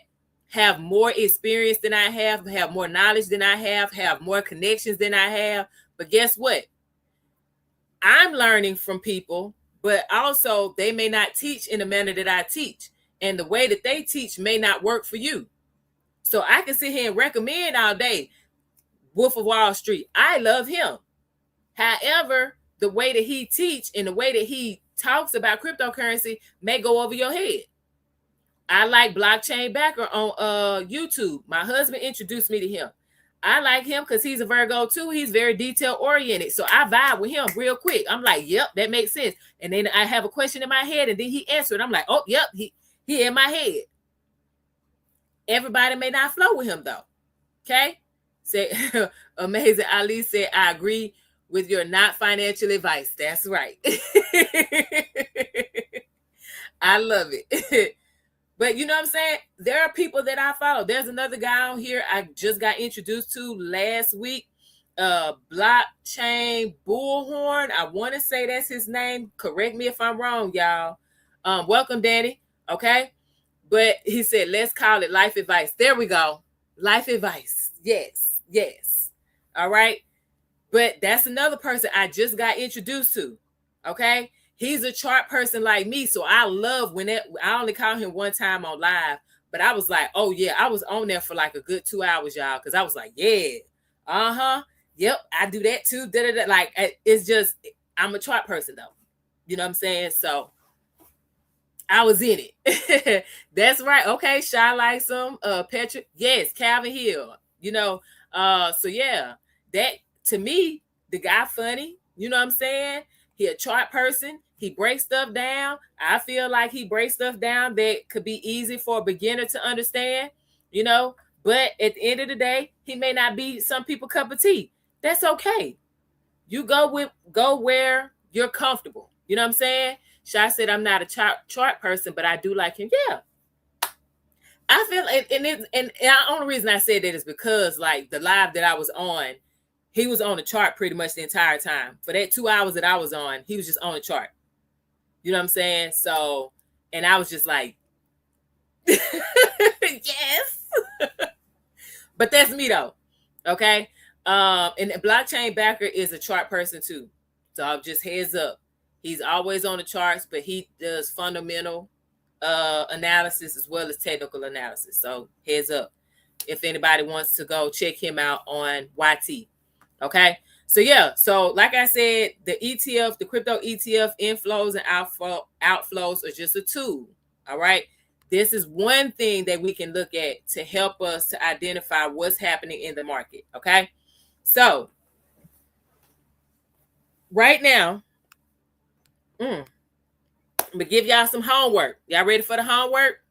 have more experience than I have more knowledge than I have more connections than I have. But guess what? I'm learning from people, but also they may not teach in the manner that I teach. And the way that they teach may not work for you. So I can sit here and recommend all day Wolf of Wall Street. I love him. However, the way that he teach and the way that he talks about cryptocurrency may go over your head. I like Blockchain Backer on YouTube. My husband introduced me to him. I like him because he's a Virgo too. He's very detail oriented. So I vibe with him real quick. I'm like, yep, that makes sense. And then I have a question in my head and then he answered. I'm like, oh, yep, he in my head. Everybody may not flow with him though. Okay? Say Amazing Ali said, I agree with your not financial advice. That's right. I love it. But you know what I'm saying? There are people that I follow. There's another guy on here I just got introduced to last week. Blockchain Bullhorn. I want to say that's his name. Correct me if I'm wrong, y'all. Welcome, Danny. Okay. But he said, let's call it life advice. There we go. Life advice. Yes. All right. But that's another person I just got introduced to. Okay. He's a chart person like me, so I love when I only call him one time on live, but I was like, oh yeah, I was on there for like a good 2 hours, y'all, because I was like, yeah, yep, I do that too. Like, it's just, I'm a chart person though, you know what I'm saying? So I was in it. That's right. Okay, Shy likes him. Petra, yes, Calvin Hill. So yeah, that to me, the guy funny. You know what I'm saying? He a chart person. He breaks stuff down. I feel like he breaks stuff down that could be easy for a beginner to understand, But at the end of the day, he may not be some people's cup of tea. That's okay. You go where you're comfortable. You know what I'm saying? Shy said, I'm not a chart person, but I do like him. Yeah. I feel, and the only reason I said that is because, like, the live that I was on, he was on the chart pretty much the entire time. For that 2 hours that I was on, he was just on the chart. You know what I'm saying? So, and I was just like, yes. But that's me though. Okay. And Blockchain Backer is a chart person too. So I'll just heads up. He's always on the charts, but he does fundamental analysis as well as technical analysis. So heads up if anybody wants to go check him out on YT. Okay. So yeah. So like I said, the ETF, the crypto ETF inflows and outflows are just a tool. All right. This is one thing that we can look at to help us to identify what's happening in the market. Okay. So right now, I'm gonna give y'all some homework. Y'all ready for the homework?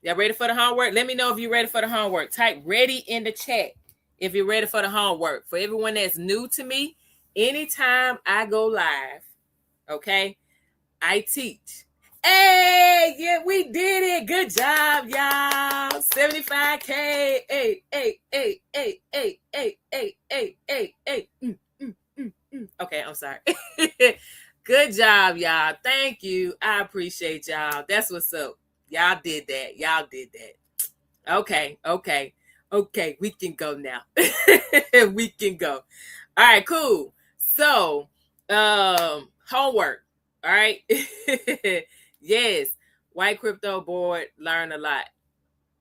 Y'all ready for the homework? Let me know if you're ready for the homework. Type ready in the chat if you're ready for the homework. For everyone that's new to me, anytime I go live, okay, I teach. Hey, yeah, we did it. Good job, y'all. 75K. Hey. Okay, I'm sorry. Good job, y'all. Thank you. I appreciate y'all. That's what's up. Y'all did that. Y'all did that. Okay. We can go now. We can go. All right, cool. So, homework. All right. Yes. White crypto board, learn a lot.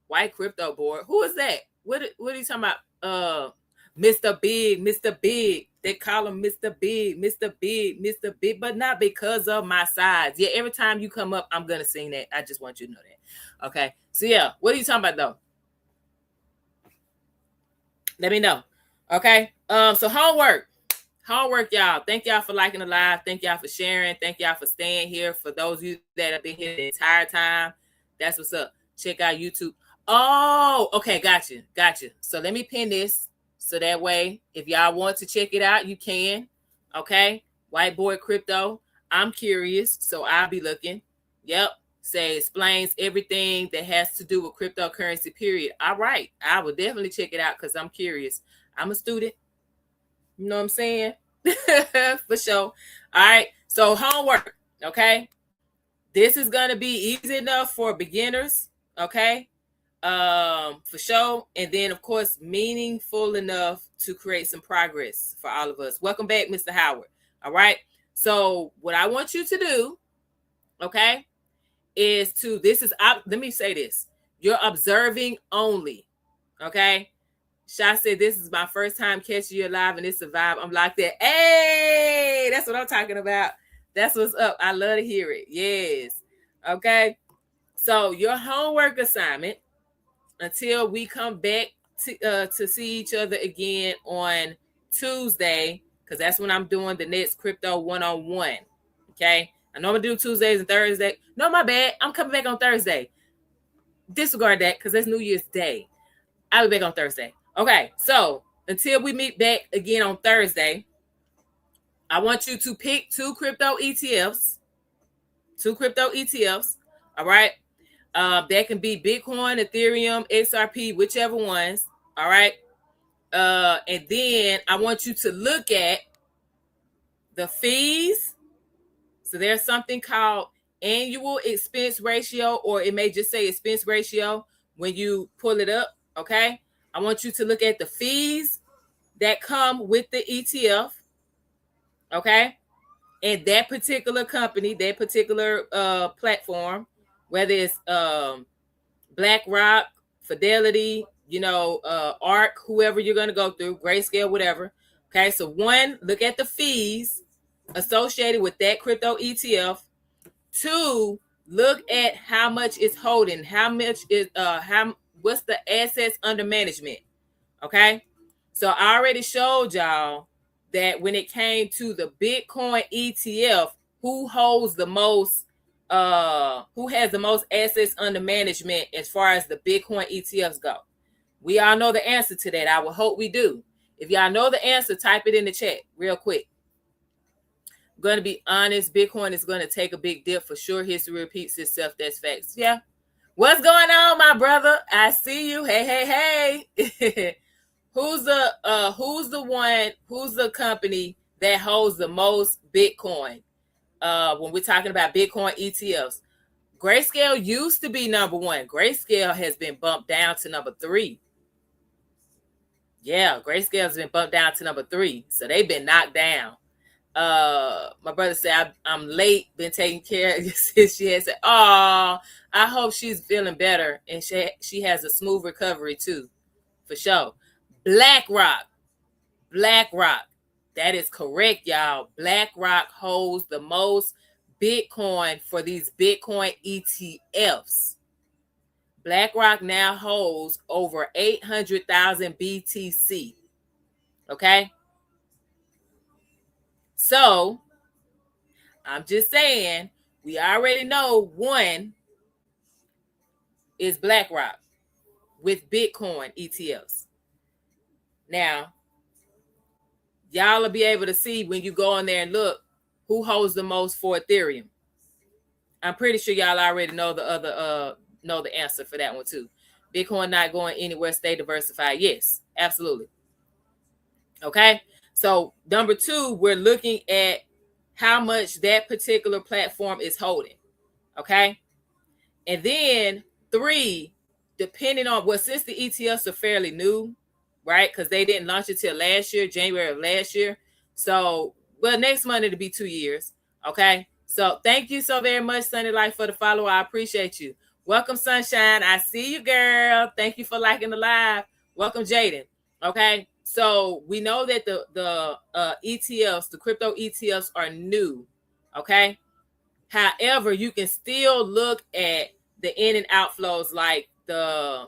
White crypto board. Who is that? What are you talking about? Mr. Big, Mr. Big. They call him Mr. Big, Mr. Big, Mr. Big, but not because of my size. Yeah, every time you come up, I'm gonna sing that. I just want you to know that. Okay. So yeah, what are you talking about though? Let me know. Okay. So homework, y'all. Thank y'all for liking the live. Thank y'all for sharing. Thank y'all for staying here. For those of you that have been here the entire time, that's what's up. Check out YouTube. Oh, okay, gotcha. So let me pin this so that way, if y'all want to check it out, you can. Okay, Whiteboard Crypto. I'm curious, so I'll be looking. Yep. Say explains everything that has to do with cryptocurrency. Period. All right, I will definitely check it out because I'm curious. I'm a student. You know what I'm saying? For sure. All right. So homework. Okay. This is gonna be easy enough for beginners. Okay. For sure. And then of course meaningful enough to create some progress for all of us. Welcome back, Mr. Howard. All right. So what I want you to do, okay, is to let me say this. You're observing only. Okay. Sha said, this is my first time catching you live and it's a vibe. I'm like that. Hey, that's what I'm talking about. That's what's up. I love to hear it. Yes. Okay. So your homework assignment until we come back to see each other again on Tuesday, because that's when I'm doing the next crypto one-on-one. Okay. I know I'm gonna do Tuesdays and Thursdays. No, my bad. I'm coming back on Thursday. Disregard that because that's New Year's Day. I'll be back on Thursday. Okay, so until we meet back again on Thursday, I want you to pick two crypto ETFs. All right. That can be Bitcoin, Ethereum, XRP, whichever ones. All right. And then I want you to look at the fees. So there's something called annual expense ratio, or it may just say expense ratio when you pull it up. Okay. I want you to look at the fees that come with the ETF. Okay. And that particular company, that particular platform, whether it's BlackRock, Fidelity, ARC, whoever you're going to go through, Grayscale, whatever. Okay. So one, look at the fees associated with that crypto ETF. Two, look at how much it's holding, what's the assets under management. Okay. So I already showed y'all that when it came to the Bitcoin ETF, who has the most assets under management as far as the Bitcoin ETFs go. We all know the answer to that. I would hope we do. If y'all know the answer, type it in the chat real quick. I'm going to be honest, Bitcoin is going to take a big dip for sure. History repeats itself. That's facts. Yeah. What's going on, my brother? I see you. Hey. Who's the company that holds the most Bitcoin? When we're talking about Bitcoin ETFs, Grayscale used to be number one. Grayscale has been bumped down to number 3. Yeah, Grayscale has been bumped down to number 3. So they've been knocked down. My brother said, I'm late, been taking care of since she had said, oh, I hope she's feeling better and she has a smooth recovery too, for sure. BlackRock. That is correct, y'all. BlackRock holds the most Bitcoin for these Bitcoin ETFs. BlackRock now holds over 800,000 BTC. Okay? So, I'm just saying, we already know one is BlackRock with Bitcoin ETFs. Now, y'all will be able to see when you go in there and look who holds the most for Ethereum. I'm pretty sure y'all already know the answer for that one too. Bitcoin not going anywhere, stay diversified. Yes, absolutely. Okay. So number 2, we're looking at how much that particular platform is holding. Okay. And then 3, depending on since the ETFs are fairly new, right? Because they didn't launch it till last year, January of last year. So, next month it'll be 2 years. Okay. So thank you so very much, Sunny Life, for the follow. I appreciate you. Welcome, Sunshine. I see you, girl. Thank you for liking the live. Welcome, Jaden. Okay. So we know that the ETFs, the crypto ETFs, are new. Okay. However, you can still look at the in and outflows, like the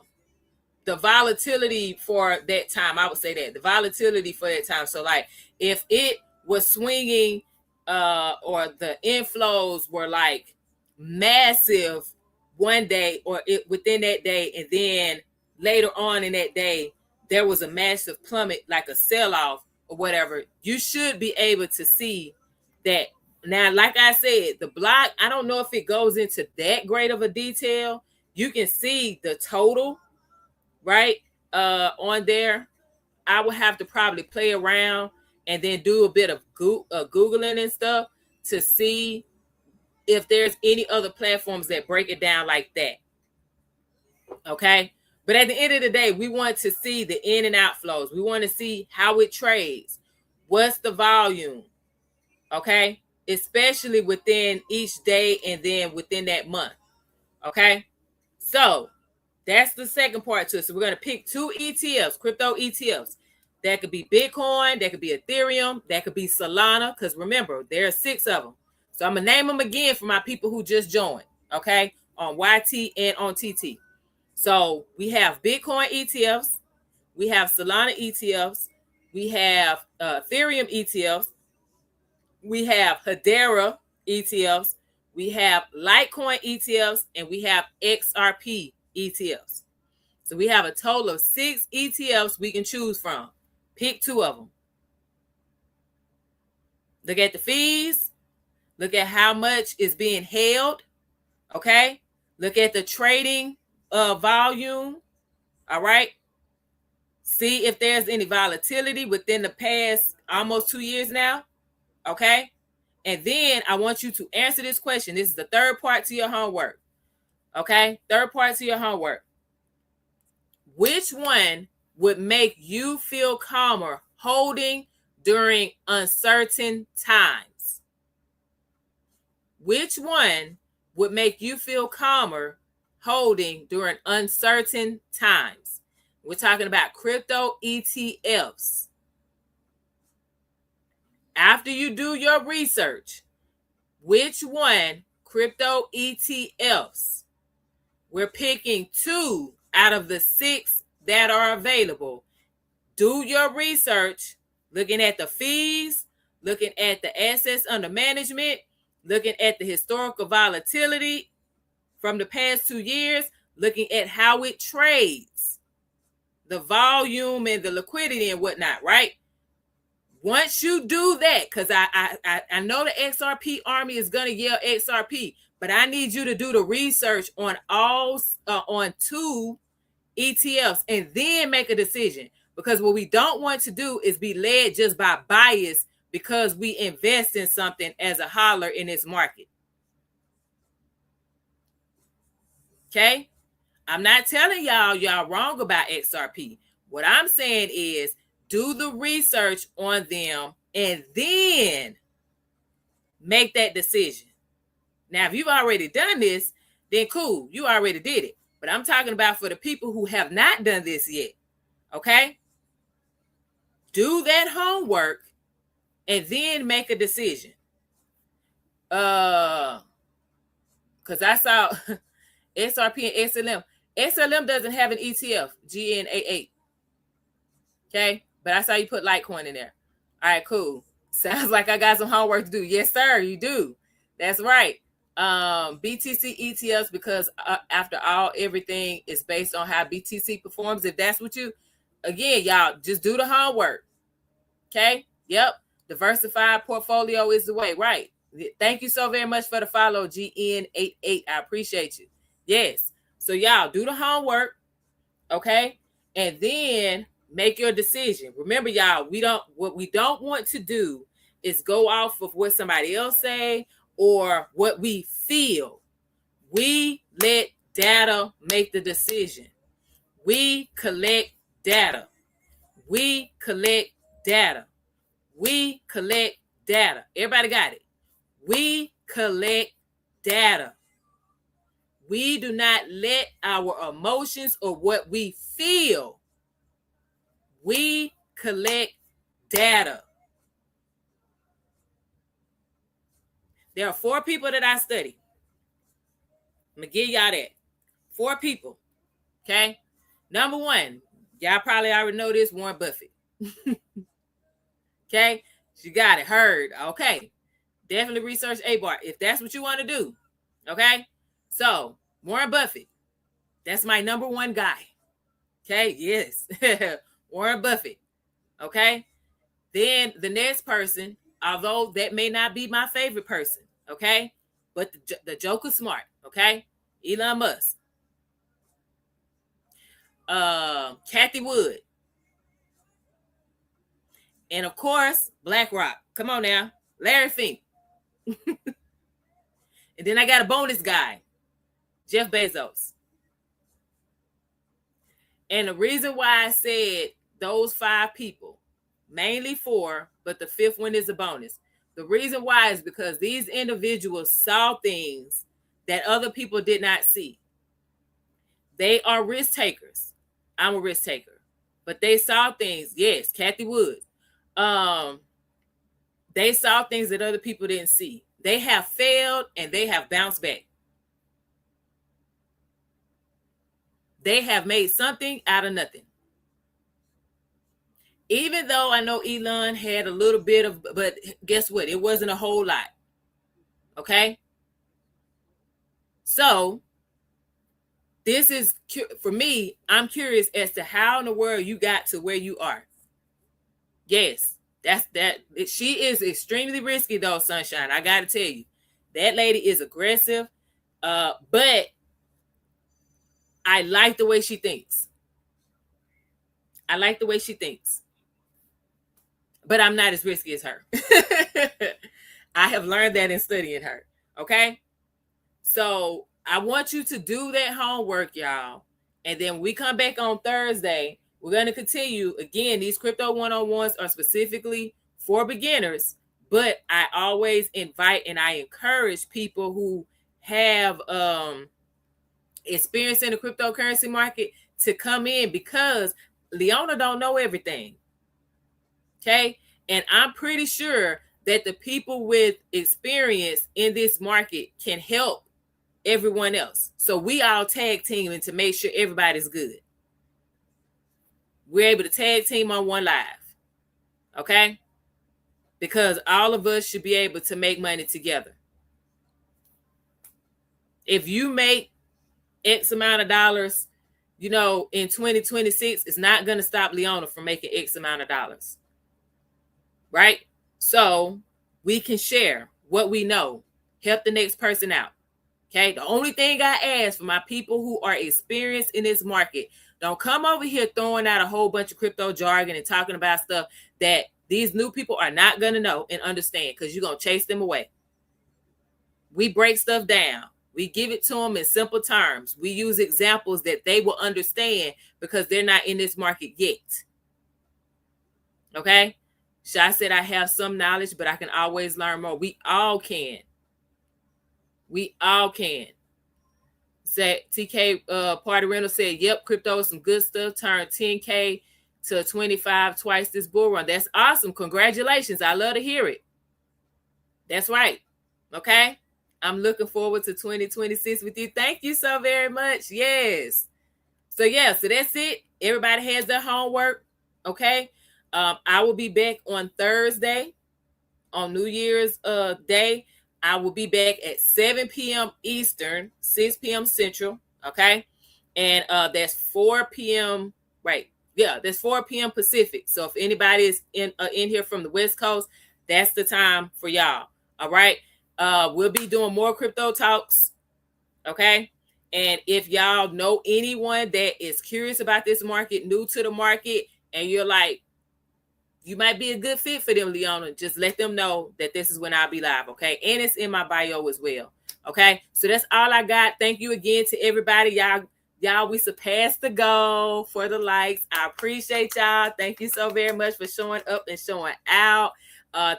volatility for that time. I would say that the volatility for that time. So like if it was swinging or the inflows were like massive one day or it within that day, and then later on in that day there was a massive plummet, like a sell-off or whatever, you should be able to see that. Now, like I said, the block, I don't know if it goes into that great of a detail. You can see the total, right, on there. I would have to probably play around and then do a bit of Googling and stuff to see if there's any other platforms that break it down like that. Okay. But at the end of the day, we want to see the in and out flows. We want to see how it trades. What's the volume? Okay. Especially within each day and then within that month. Okay. So that's the second part to it. So we're going to pick 2 ETFs, crypto ETFs. That could be Bitcoin, that could be Ethereum, that could be Solana, because remember, there are 6 of them. So I'm going to name them again for my people who just joined, okay, on YT and on TT. So we have Bitcoin ETFs, we have Solana ETFs, we have Ethereum ETFs, we have Hedera ETFs, we have Litecoin ETFs, and we have XRP ETFs. So we have a total of 6 ETFs we can choose from. Pick 2 of them. Look at the fees. Look at how much is being held. Okay. Look at the trading volume. All right. See if there's any volatility within the past almost 2 years now. Okay. And then I want you to answer this question. This is the third part to your homework. Okay. Third part to your homework. Which one would make you feel calmer holding during uncertain times? Which one would make you feel calmer holding during uncertain times? We're talking about crypto ETFs. After you do your research, which one, crypto ETFs? We're picking 2 out of the 6 that are available. Do your research, looking at the fees, looking at the assets under management, looking at the historical volatility from the past 2 years, looking at how it trades, the volume and the liquidity and whatnot, right? Once you do that, because I know the XRP army is going to yell XRP, but I need you to do the research on on 2 ETFs and then make a decision. Because what we don't want to do is be led just by bias because we invest in something as a holler in this market. Okay? I'm not telling y'all wrong about XRP. What I'm saying is do the research on them and then make that decision. Now, if you've already done this, then cool, you already did it. But I'm talking about for the people who have not done this yet. Okay? Do that homework and then make a decision. Because I saw XRP and XLM. XLM doesn't have an ETF, GNA8. Okay? But I saw you put Litecoin in there. All right, cool. Sounds like I got some homework to do. Yes, sir, you do. That's right. BTC ETFs, because after all, everything is based on how BTC performs. If that's what you, again, y'all, just do the homework. Okay? Yep. Diversified portfolio is the way. Right. Thank you so very much for the follow, GN88. I appreciate you. Yes. So y'all do the homework. Okay? And then Make your decision. Remember, y'all, what we don't want to do is go off of what somebody else say or what we feel. We let data make the decision. We collect data. We collect data. We collect data. Everybody got it? We collect data. We do not let our emotions or what we feel. We collect data. There are 4 people that I study. I'm going to give y'all that. 4 people. Okay? Number 1, y'all probably already know this, Warren Buffett. Okay? You got it. Heard. Okay. Definitely research A-bar if that's what you want to do. Okay? So, Warren Buffett. That's my number 1 guy. Okay? Yes. Warren Buffett. Okay? Then the next person, although that may not be my favorite person, okay? But the joker smart, okay? Elon Musk. Kathy Wood. And of course, BlackRock. Come on now. Larry Fink. And then I got a bonus guy, Jeff Bezos. And the reason why I said those 5 people, mainly 4, but the 5th one is a bonus. The reason why is because these individuals saw things that other people did not see. They are risk takers. I'm a risk taker. But they saw things. Yes, Kathy Wood. They saw things that other people didn't see. They have failed and they have bounced back. They have made something out of nothing. Even though I know Elon had a little bit of, but guess what? It wasn't a whole lot. Okay? So, this is, for me, I'm curious as to how in the world you got to where you are. Yes, she is extremely risky though, Sunshine. I got to tell you. That lady is aggressive, but I like the way she thinks. I like the way she thinks. But I'm not as risky as her. I have learned that in studying her. Okay? So I want you to do that homework, y'all. And then we come back on Thursday. We're going to continue. Again, these crypto one-on-ones are specifically for beginners. But I always invite and I encourage people who have experience in the cryptocurrency market to come in, because Leona don't know everything. Okay? And I'm pretty sure that the people with experience in this market can help everyone else. So we all tag teaming to make sure everybody's good. We're able to tag team on one live. Okay? Because all of us should be able to make money together. If you make X amount of dollars, in 2026, it's not going to stop Leona from making X amount of dollars. Right? So we can share what we know, help the next person out. Okay? The only thing I ask for my people who are experienced in this market, don't come over here throwing out a whole bunch of crypto jargon and talking about stuff that these new people are not going to know and understand, because you're going to chase them away. We break stuff down. We give it to them in simple terms. We use examples that they will understand because they're not in this market yet. Okay? Shy said I have some knowledge, but I can always learn more. We all can. We all can. Say TK Party Rental said, yep, crypto is some good stuff. Turned 10K to 25 twice this bull run. That's awesome. Congratulations. I love to hear it. That's right. Okay? I'm looking forward to 2026 with you. Thank you so very much. Yes. So that's it. Everybody has their homework. Okay? I will be back on Thursday on New Year's Day. I will be back at 7 p.m. Eastern, 6 p.m. Central. Okay? And that's 4 p.m. Right. Yeah, that's 4 p.m. Pacific. So if anybody is in here from the West Coast, that's the time for y'all. All right? We'll be doing more crypto talks. Okay? And if y'all know anyone that is curious about this market, new to the market, and you're like, you might be a good fit for them, Leona, just let them know that this is when I'll be live, okay? And it's in my bio as well, okay? So that's all I got. Thank you again to everybody. Y'all, we surpassed the goal for the likes. I appreciate y'all. Thank you so very much for showing up and showing out.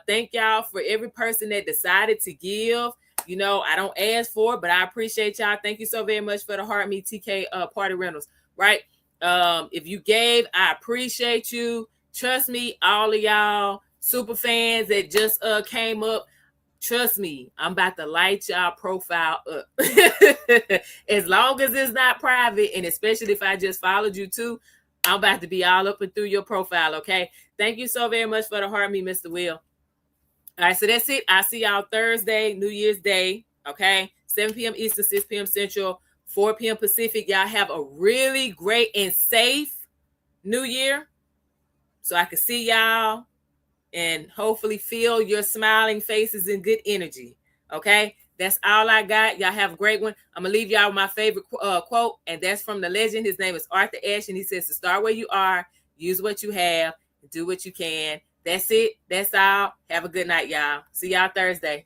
Thank y'all for every person that decided to give. You know, I don't ask for it, but I appreciate y'all. Thank you so very much for the Heart Me TK party rentals, right? If you gave, I appreciate you. Trust me, all of y'all super fans that just came up, trust me, I'm about to light y'all profile up. As long as it's not private, and especially if I just followed you too, I'm about to be all up and through your profile, okay? Thank you so very much for the Heart Me, Mr. Will. All right, so that's it. I'll see y'all Thursday, New Year's Day, okay? 7 p.m. Eastern, 6 p.m. Central, 4 p.m. Pacific. Y'all have a really great and safe New Year. So I can see y'all and hopefully feel your smiling faces and good energy. Okay, that's all I got. Y'all have a great one. I'm gonna leave y'all with my favorite quote, and that's from the legend. His name is Arthur Ashe, and he says to start where you are, use what you have, do what you can. That's it. That's all. Have a good night, y'all. See y'all Thursday.